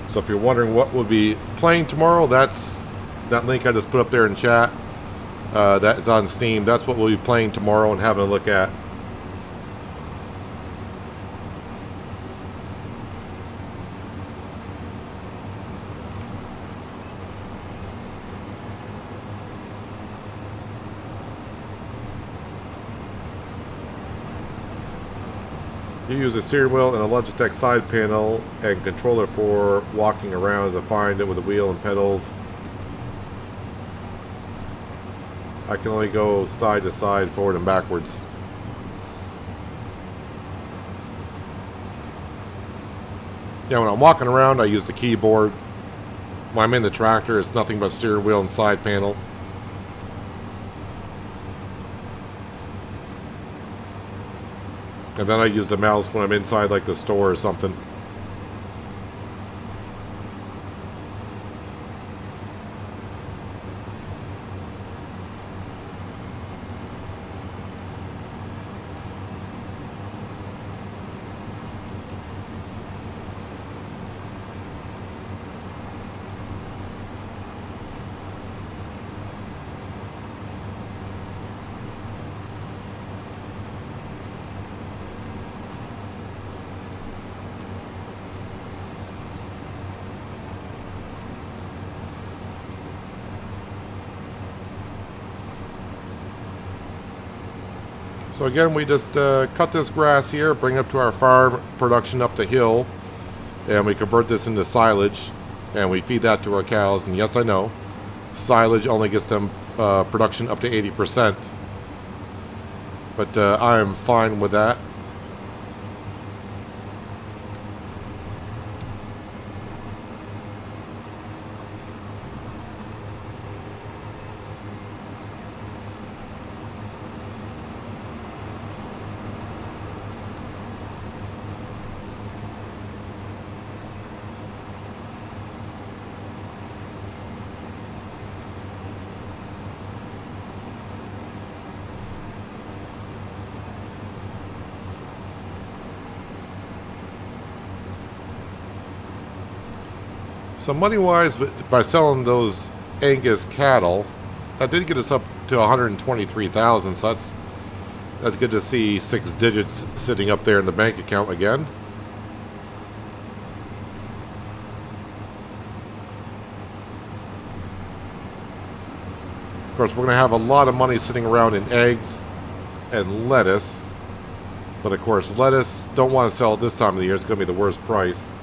So if you're wondering what we'll be playing tomorrow, that's that link I just put up there in chat. That is on Steam. That's what we'll be playing tomorrow and having a look at. You use a steering wheel and a Logitech side panel and controller for walking around as I find it with a wheel and pedals. I can only go side to side, forward and backwards. Yeah, when I'm walking around, I use the keyboard. When I'm in the tractor, it's nothing but steering wheel and side panel. And then I use the mouse when I'm inside, like the store or something. So again, we just cut this grass here, bring it up to our farm, production up the hill, and we convert this into silage, and we feed that to our cows. And yes, I know, silage only gets them production up to 80%, but I am fine with that. So money-wise, by selling those Angus cattle, that did get us up to 123,000. So that's good to see 6 digits sitting up there in the bank account again. Of course, we're going to have a lot of money sitting around in eggs and lettuce. But of course, lettuce, don't want to sell it this time of the year. It's going to be the worst price.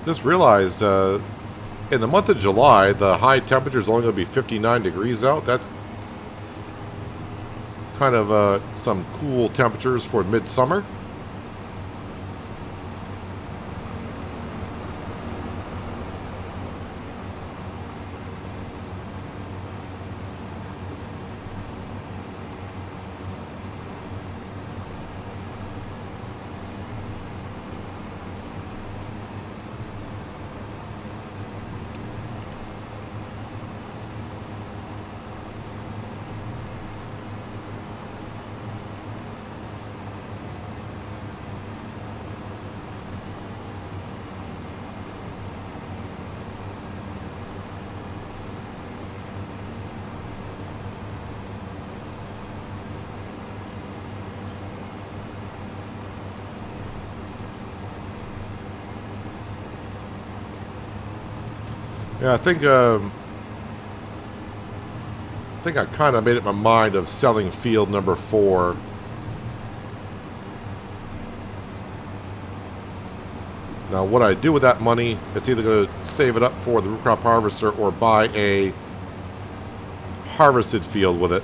Just realized in the month of July, the high temperature is only going to be 59 degrees out. That's kind of some cool temperatures for midsummer. Yeah, I think I kind of made up my mind of selling field number 4. Now, what I do with that money, it's either going to save it up for the root crop harvester or buy a harvested field with it.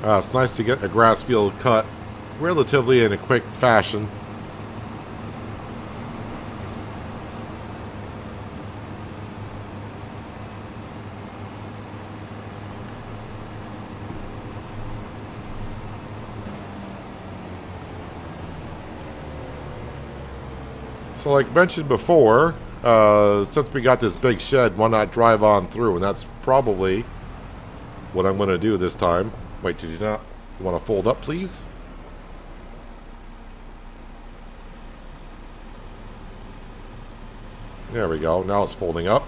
It's nice to get a grass field cut relatively in a quick fashion. So like mentioned before, since we got this big shed, why not drive on through? And that's probably what I'm going to do this time. Wait, did you not? You want to fold up, please? There we go. Now it's folding up.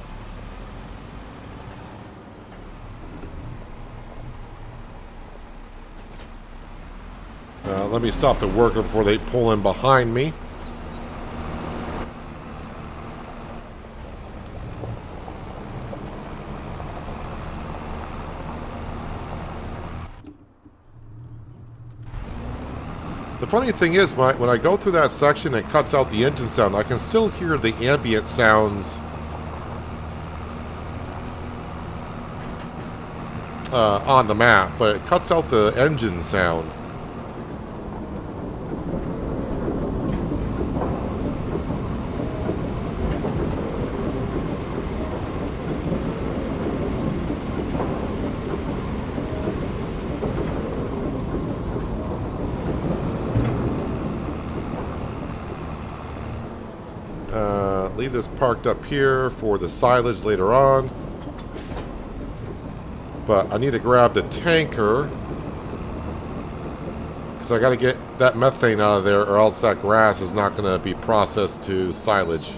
Let me stop the worker before they pull in behind me. The funny thing is, when I go through that section, it cuts out the engine sound. I can still hear the ambient sounds on the map, but it cuts out the engine sound. Leave this parked up here for the silage later on. But I need to grab the tanker, because I got to get that methane out of there, or else that grass is not going to be processed to silage.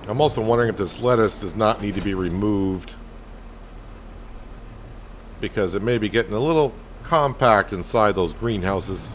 I'm also wondering if this lettuce does not need to be removed, because it may be getting a little compact inside those greenhouses.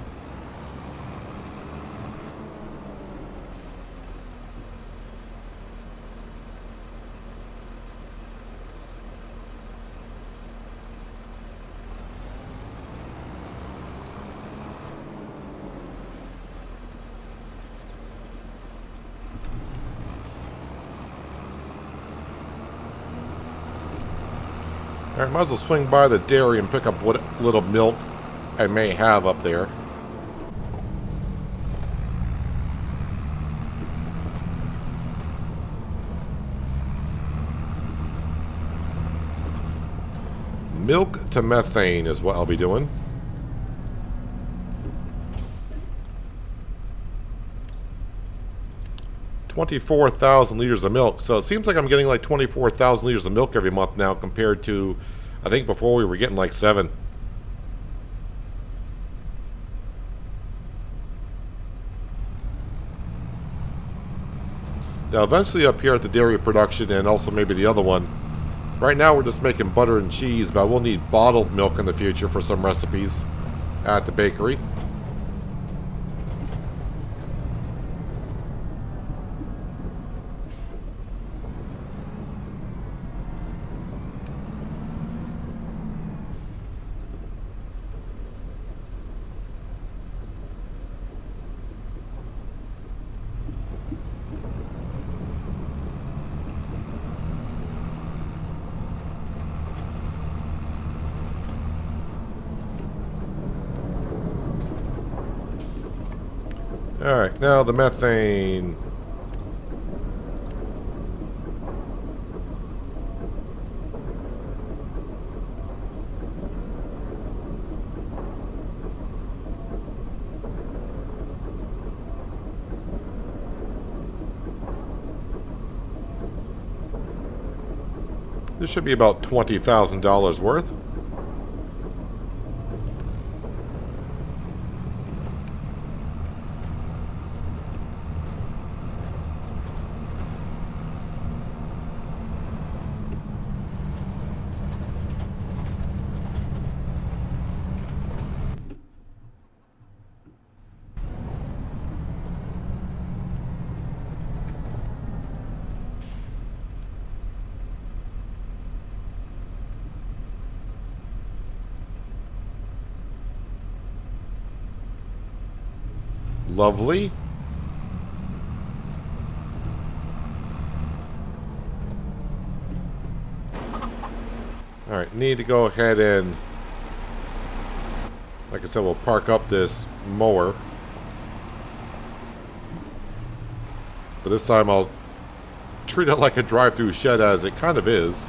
Alright, might as well swing by the dairy and pick up what little milk I may have up there. Milk to methane is what I'll be doing. $24,000 liters of milk. So it seems like I'm getting like 24,000 liters of milk every month now, compared to, I think before we were getting like 7. Now eventually up here at the dairy production, and also maybe the other one, right now we're just making butter and cheese, but we'll need bottled milk in the future for some recipes at the bakery. Alright, now the methane. This should be about $20,000 worth. Lovely. Alright, need to go ahead and, like I said, we'll park up this mower. But this time I'll treat it like a drive-through shed, as it kind of is.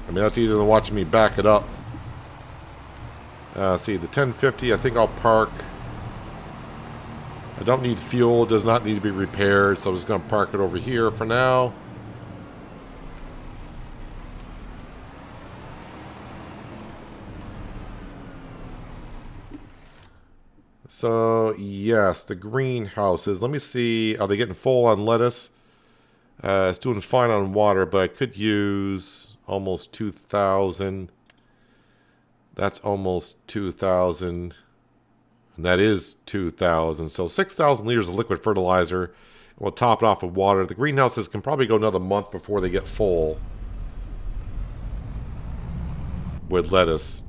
I mean, that's easier than watching me back it up. See, the 1050, I think I'll park. I don't need fuel. It does not need to be repaired, so I'm just going to park it over here for now. So, yes, the greenhouses. Let me see. Are they getting full on lettuce? It's doing fine on water, but I could use almost 2,000. That's almost 2,000. And that is 2,000. So 6,000 liters of liquid fertilizer. And we'll top it off with water. The greenhouses can probably go another month before they get full with lettuce.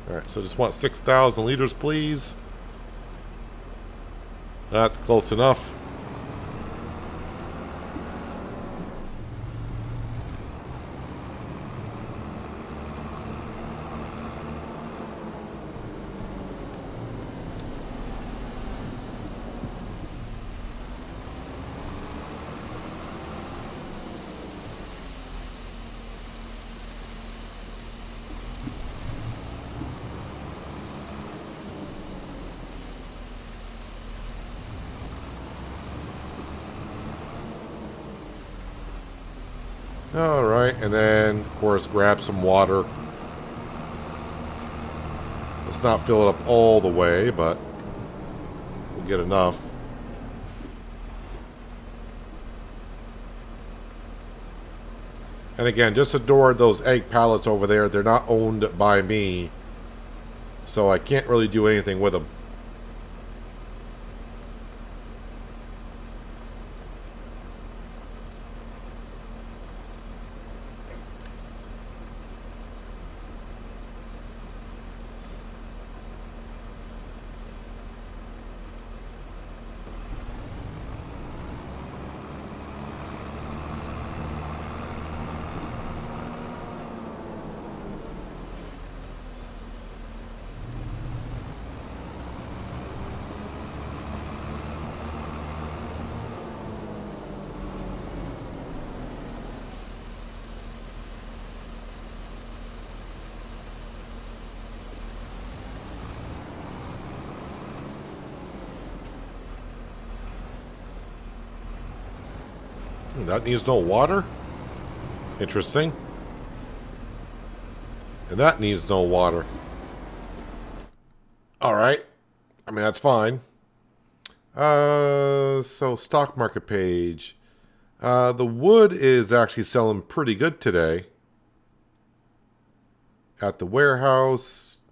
Alright, so just want 6,000 liters, please. That's close enough. Alright, and then, of course, grab some water. Let's not fill it up all the way, but we'll get enough. And again, just ignore those egg pallets over there. They're not owned by me, so I can't really do anything with them. That needs no water? Interesting. And that needs no water. Alright. I mean, that's fine. So stock market page. The wood is actually selling pretty good today. At the warehouse.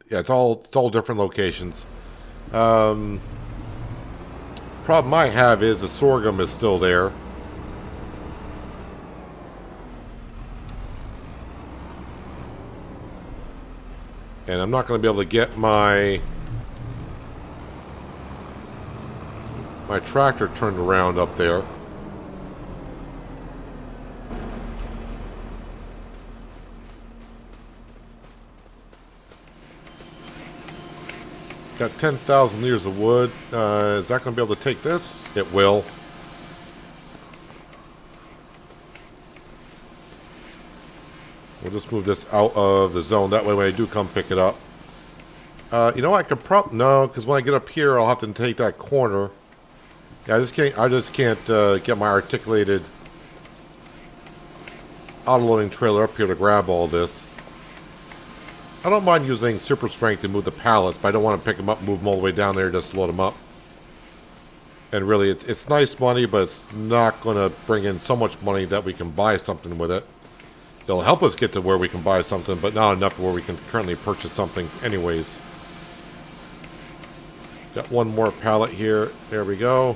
Yeah, it's all different locations. Problem I have is the sorghum is still there. And I'm not going to be able to get my tractor turned around up there. Got 10,000 liters of wood. Is that going to be able to take this? It will. We'll just move this out of the zone. That way when I do come pick it up. You know, I could no, because when I get up here, I'll have to take that corner. Yeah, I just can't get my articulated auto-loading trailer up here to grab all this. I don't mind using super strength to move the pallets, but I don't want to pick them up and move them all the way down there just to load them up. And really, it's nice money, but it's not going to bring in so much money that we can buy something with it. It'll help us get to where we can buy something, but not enough where we can currently purchase something anyways. Got one more pallet here. There we go.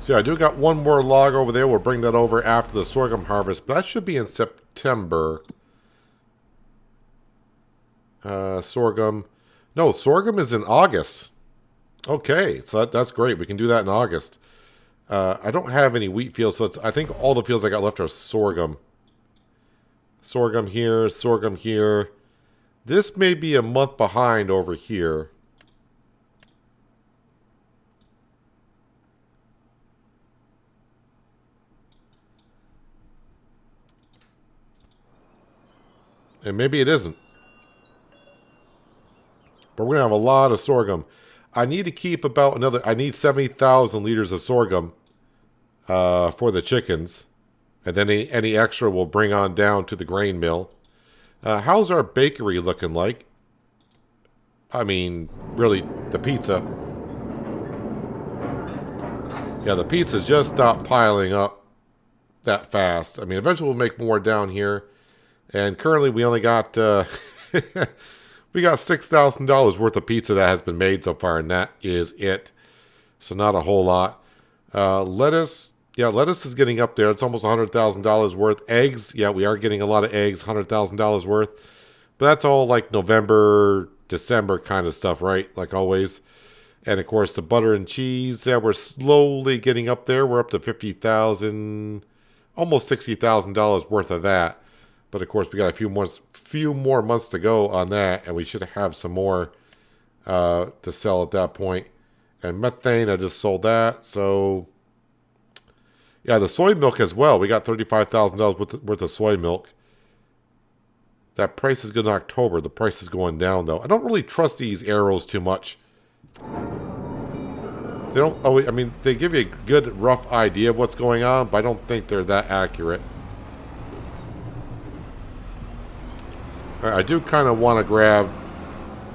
So yeah, I do got one more log over there. We'll bring that over after the sorghum harvest. But that should be in September. Sorghum. No, sorghum is in August. Okay, so that's great. We can do that in August. I don't have any wheat fields, so I think all the fields I got left are sorghum. Sorghum here, sorghum here. This may be a month behind over here. And maybe it isn't. But we're going to have a lot of sorghum. I need to keep about another... I need 70,000 liters of sorghum for the chickens. And then any extra we'll bring on down to the grain mill. How's our bakery looking like? I mean, really, the pizza. Yeah, the pizza's just not piling up that fast. I mean, eventually we'll make more down here. And currently we only got... we got $6,000 worth of pizza that has been made so far, and that is it. So not a whole lot. Lettuce... Yeah, lettuce is getting up there. It's almost $100,000 worth. Eggs, yeah, we are getting a lot of eggs, $100,000 worth. But that's all like November, December kind of stuff, right? Like always. And, of course, the butter and cheese, yeah, we're slowly getting up there. We're up to $50,000, almost $60,000 worth of that. But, of course, we got a few more months to go on that, and we should have some more to sell at that point. And methane, I just sold that, so... Yeah, the soy milk as well. We got $35,000 worth of soy milk. That price is good in October. The price is going down, though. I don't really trust these arrows too much. They don't always... I mean, they give you a good, rough idea of what's going on, but I don't think they're that accurate. All right, I do kind of want to grab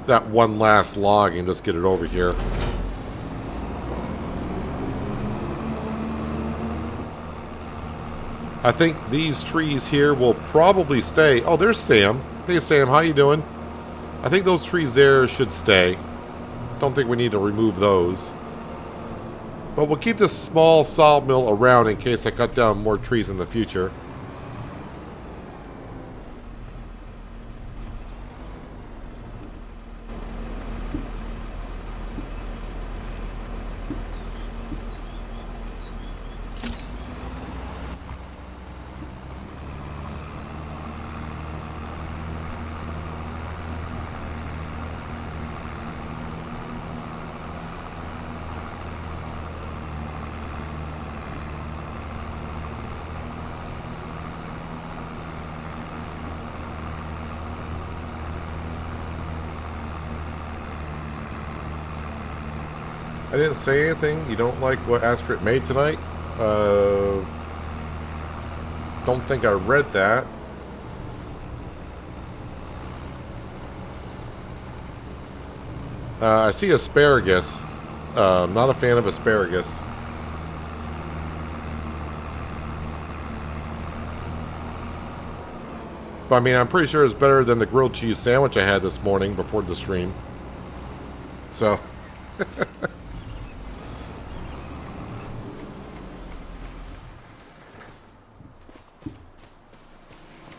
that one last log and just get it over here. I think these trees here will probably stay. Oh, there's Sam. Hey, Sam, how you doing? I think those trees there should stay. Don't think we need to remove those. But we'll keep this small sawmill around in case I cut down more trees in the future. I didn't say anything. You don't like what Astrid made tonight? Don't think I read that. I see asparagus. Not a fan of asparagus. But I mean, I'm pretty sure it's better than the grilled cheese sandwich I had this morning before the stream. So.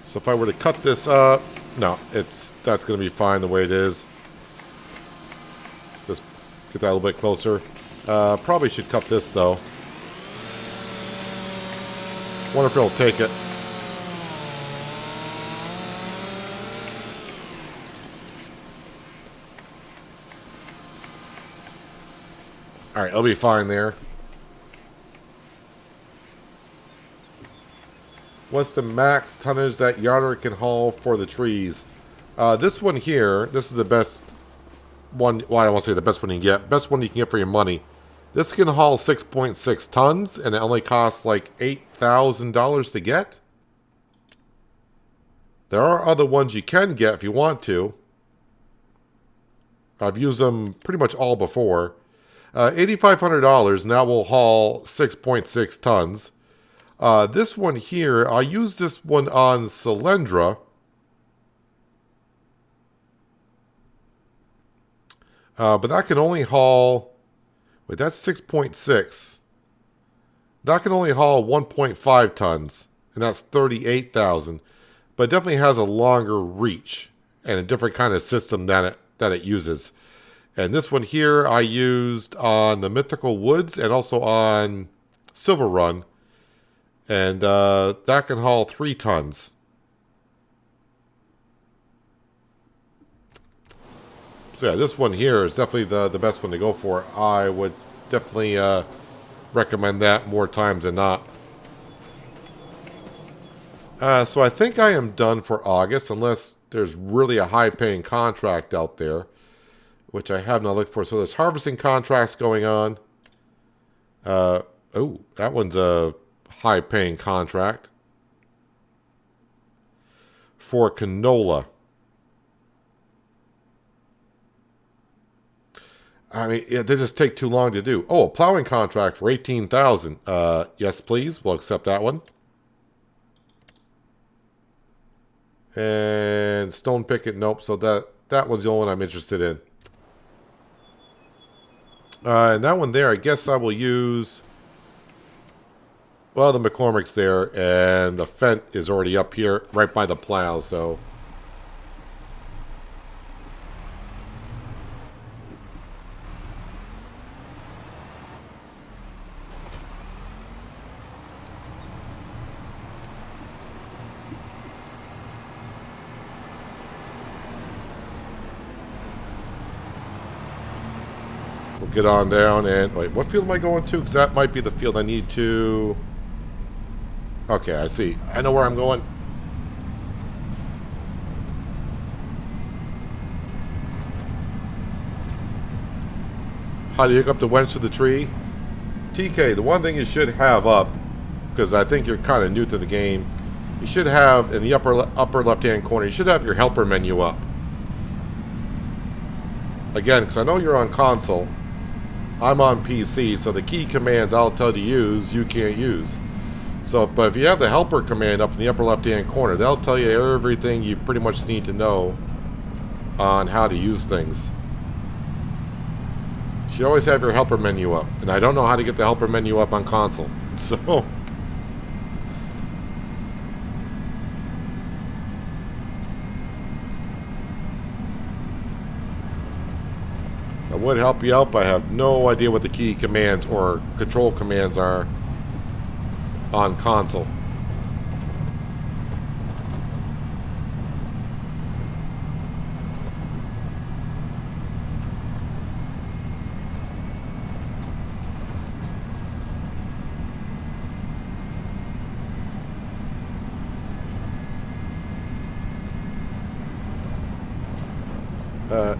So if I were to cut this up, no, that's going to be fine the way it is. Just get that a little bit closer. Probably should cut this though. Wonder if it'll take it. All right, it'll be fine there. What's the max tonnage that yarder can haul for the trees? This one here, this is the best one. Well, I don't want to say the best one you can get. Best one you can get for your money. This can haul 6.6 tons, and it only costs like $8,000 to get. There are other ones you can get if you want to. I've used them pretty much all before. $8,500, and that will haul 6.6 tons. This one here, I used this one on Solyndra. But that can only haul... Wait, that's 6.6. That can only haul 1.5 tons. And that's 38,000. But it definitely has a longer reach. And a different kind of system that it uses. And this one here, I used on the Mythical Woods and also on Silver Run. And that can haul 3 tons. So yeah, this one here is definitely the best one to go for. I would definitely recommend that more times than not. So I think I am done for August, unless there's really a high-paying contract out there, which I have not looked for. So there's harvesting contracts going on. Oh, that one's a high-paying contract for canola. I mean, yeah, they just take too long to do. Oh, a plowing contract for 18,000. Yes, please. We'll accept that one. And stone picket. Nope. So that was the only one I'm interested in. And that one there, I guess I will use. Well, the McCormick's there, and the Fent is already up here, right by the plow. So. Get on down and wait, what field am I going to? Because that might be the field I need to. Okay, I see. I know where I'm going. How do you hook up the winch to the tree? TK, the one thing you should have up, because I think you're kind of new to the game, you should have in the upper left-hand corner, you should have your helper menu up. Again, because I know you're on console. I'm on PC, so the key commands I'll tell you to use, you can't use. So, but if you have the helper command up in the upper left-hand corner, they'll tell you everything you pretty much need to know on how to use things. You should always have your helper menu up. And I don't know how to get the helper menu up on console. So... I would help you out, but I have no idea what the key commands or control commands are on console.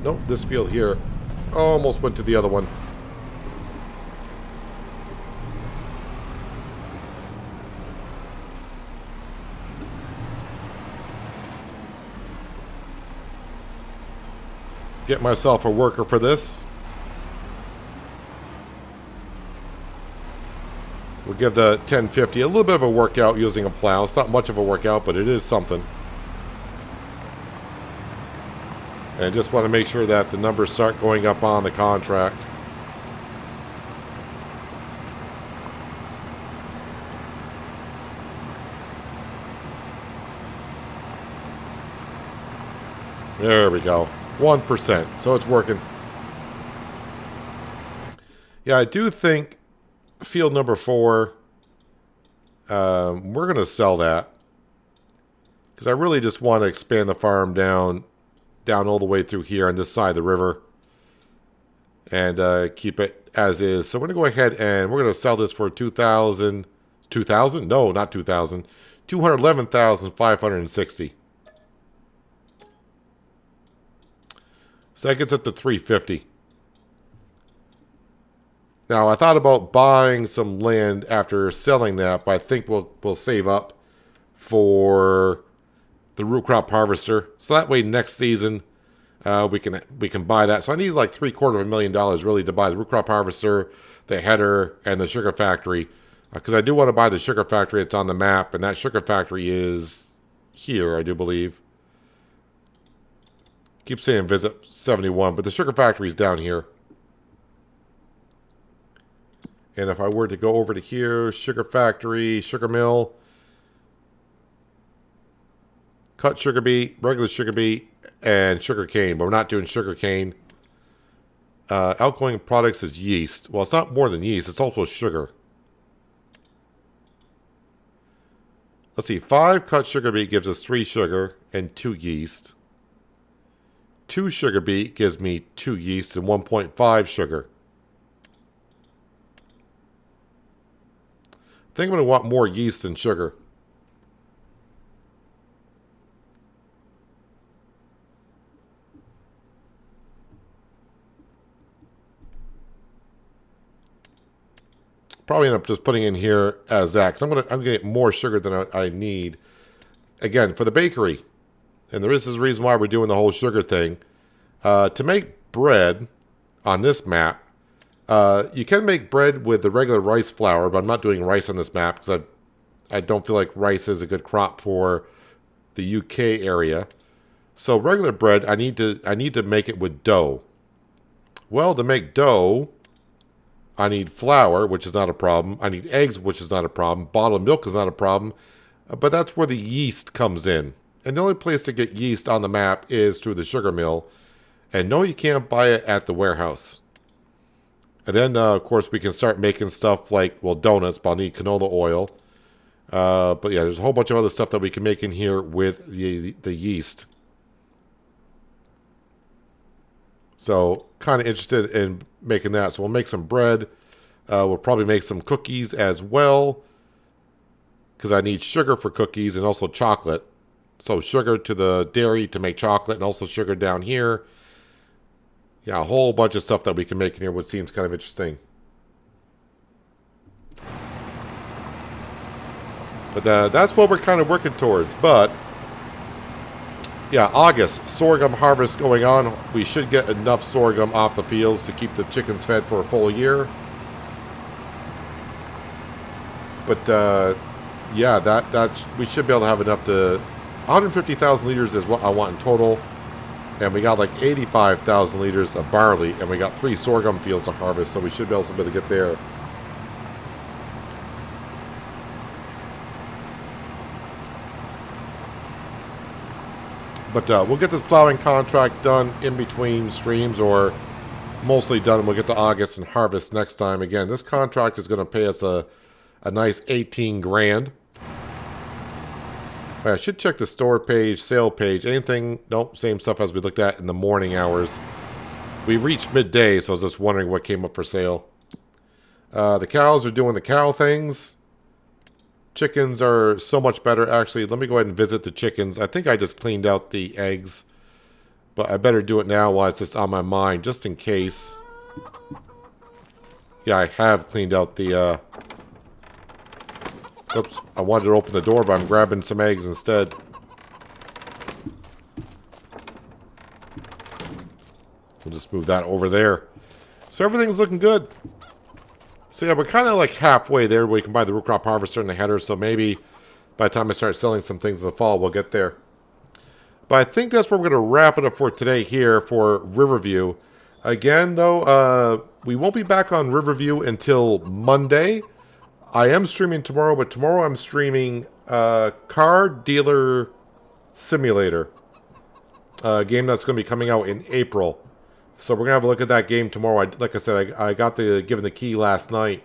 Nope, this field here. Almost went to the other one. Get myself a worker for this. We'll give the 1050 a little bit of a workout using a plow. It's not much of a workout, but it is something. And just want to make sure that the numbers start going up on the contract. There we go. 1%. So it's working. Yeah, I do think field number 4, we're going to sell that. Because I really just want to expand the farm down all the way through here on this side of the river. And keep it as is. So we're going to go ahead and we're going to sell this for 2,000. 2,000? No, not 2,000. 211,560. So that gets up to 350. Now, I thought about buying some land after selling that, but I think we'll save up for the root crop harvester. So that way next season we can buy that. So I need like $750,000 really to buy the root crop harvester, the header, and the sugar factory. Because I do want to buy the sugar factory. It's on the map, and that sugar factory is here, I do believe. Keep saying visit 71, but the sugar factory is down here. And if I were to go over to here, sugar factory, sugar mill, cut sugar beet, regular sugar beet, and sugar cane. But we're not doing sugar cane. Outgoing products is yeast. Well, it's not more than yeast. It's also sugar. Let's see. 5 cut sugar beet gives us 3 sugar and 2 yeast. 2 sugar beet gives me 2 yeast and 1.5 sugar. I think I'm going to want more yeast than sugar. Probably end up just putting in here as that, because I'm going to get more sugar than I need. Again, for the bakery. And this is the reason why we're doing the whole sugar thing. To make bread on this map, you can make bread with the regular rice flour, but I'm not doing rice on this map because I don't feel like rice is a good crop for the UK area. So regular bread, I need to make it with dough. Well, to make dough, I need flour, which is not a problem. I need eggs, which is not a problem. Bottled milk is not a problem. But that's where the yeast comes in. And the only place to get yeast on the map is through the sugar mill. And no, you can't buy it at the warehouse. And then, of course, we can start making stuff like, well, donuts, but I'll need canola oil. But yeah, there's a whole bunch of other stuff that we can make in here with the yeast. So, kind of interested in making that. So we'll make some bread. We'll probably make some cookies as well. Because I need sugar for cookies and also chocolate. So sugar to the dairy to make chocolate and also sugar down here. Yeah, a whole bunch of stuff that we can make in here, which seems kind of interesting. But that's what we're kind of working towards. But, yeah, August, sorghum harvest going on. We should get enough sorghum off the fields to keep the chickens fed for a full year. But, yeah, we should be able to have enough to... 150,000 liters is what I want in total. And we got like 85,000 liters of barley. And we got 3 sorghum fields to harvest. So we should be able to get there. But we'll get this plowing contract done in between streams. Or mostly done. And we'll get to August and harvest next time. Again, this contract is going to pay us a nice 18 grand. I should check the store page, sale page, anything. Nope, same stuff as we looked at in the morning hours. We reached midday, so I was just wondering what came up for sale. The cows are doing the cow things. Chickens are so much better. Actually, let me go ahead and visit the chickens. I think I just cleaned out the eggs. But I better do it now while it's just on my mind, just in case. Yeah, I have cleaned out the... Oops, I wanted to open the door, but I'm grabbing some eggs instead. just move that over there. So everything's looking good. So yeah, we're kind of like halfway there where we can buy the root crop harvester and the header. So maybe by the time I start selling some things in the fall, we'll get there. But I think that's where we're going to wrap it up for today here for Riverview. Again, though, we won't be back on Riverview until Monday. I am streaming tomorrow, but tomorrow I'm streaming Car Dealer Simulator. A game that's going to be coming out in April. So we're going to have a look at that game tomorrow. Like I said, I got given the key last night,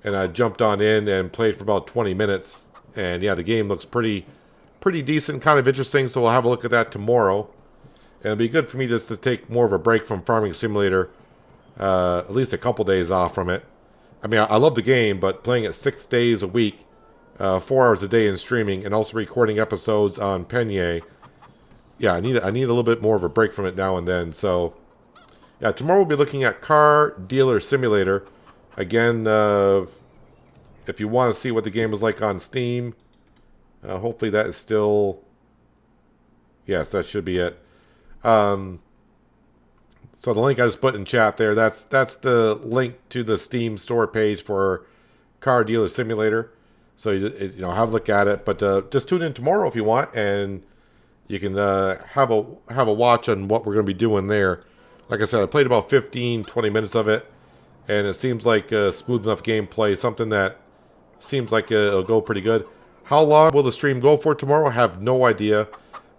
and I jumped on in and played for about 20 minutes. And yeah, the game looks pretty decent, kind of interesting, so we'll have a look at that tomorrow. And it'll be good for me just to take more of a break from Farming Simulator, at least a couple days off from it. I mean, I love the game, but playing it 6 days a week, 4 hours a day in streaming, and also recording episodes on Penye, yeah, I need a little bit more of a break from it now and then. So, yeah, tomorrow we'll be looking at Car Dealer Simulator. Again, if you want to see what the game is like on Steam, hopefully that is still... Yes, that should be it. So the link I just put in chat there, that's the link to the Steam store page for Car Dealer Simulator. So you know, have a look at it. But just tune in tomorrow if you want, and you can have a watch on what we're going to be doing there. Like I said, I played about 15-20 minutes of it, and it seems like smooth enough gameplay, something that seems like it'll go pretty good. How long will the stream go for tomorrow? I have no idea.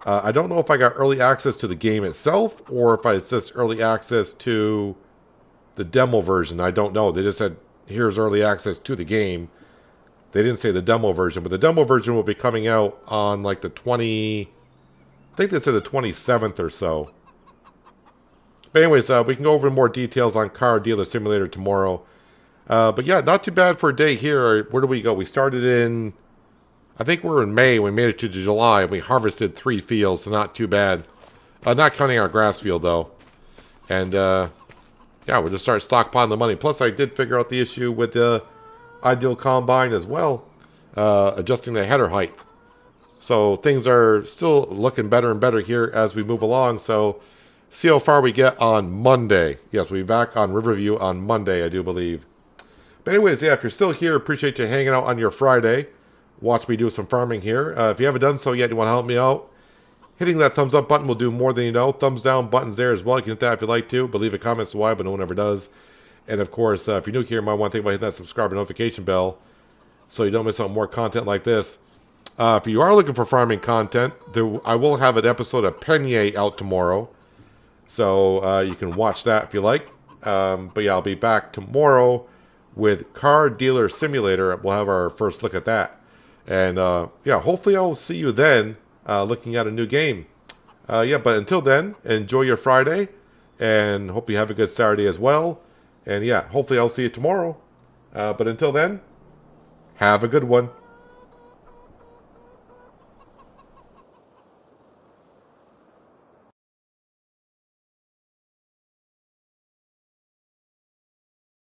I don't know if I got early access to the game itself, or if it's just early access to the demo version. I don't know. They just said, here's early access to the game. They didn't say the demo version, but the demo version will be coming out on like the I think they said the 27th or so. But anyways, we can go over more details on Car Dealer Simulator tomorrow. But yeah, not too bad for a day here. Where do we go? We started in... I think we're in May. We made it to July, and we harvested 3 fields, so not too bad. Not counting our grass field, though. And, yeah, we'll just start stockpiling the money. Plus, I did figure out the issue with the Ideal Combine as well, adjusting the header height. So things are still looking better and better here as we move along. So see how far we get on Monday. Yes, we'll be back on Riverview on Monday, I do believe. But anyways, yeah, if you're still here, appreciate you hanging out on your Friday. Watch me do some farming here. If you haven't done so yet, you want to help me out, hitting that thumbs up button will do more than you know. Thumbs down buttons there as well. You can hit that if you'd like to, but leave a comment as to why, but no one ever does. And of course, if you're new here, you might want to think about hitting that subscribe and notification bell so you don't miss out on more content like this. If you are looking for farming content, I will have an episode of Penye out tomorrow, so you can watch that if you like. But yeah, I'll be back tomorrow with Car Dealer Simulator. We'll have our first look at that. And, yeah, hopefully I'll see you then looking at a new game. Yeah, but until then, enjoy your Friday, and hope you have a good Saturday as well. And, yeah, hopefully I'll see you tomorrow. But until then, have a good one.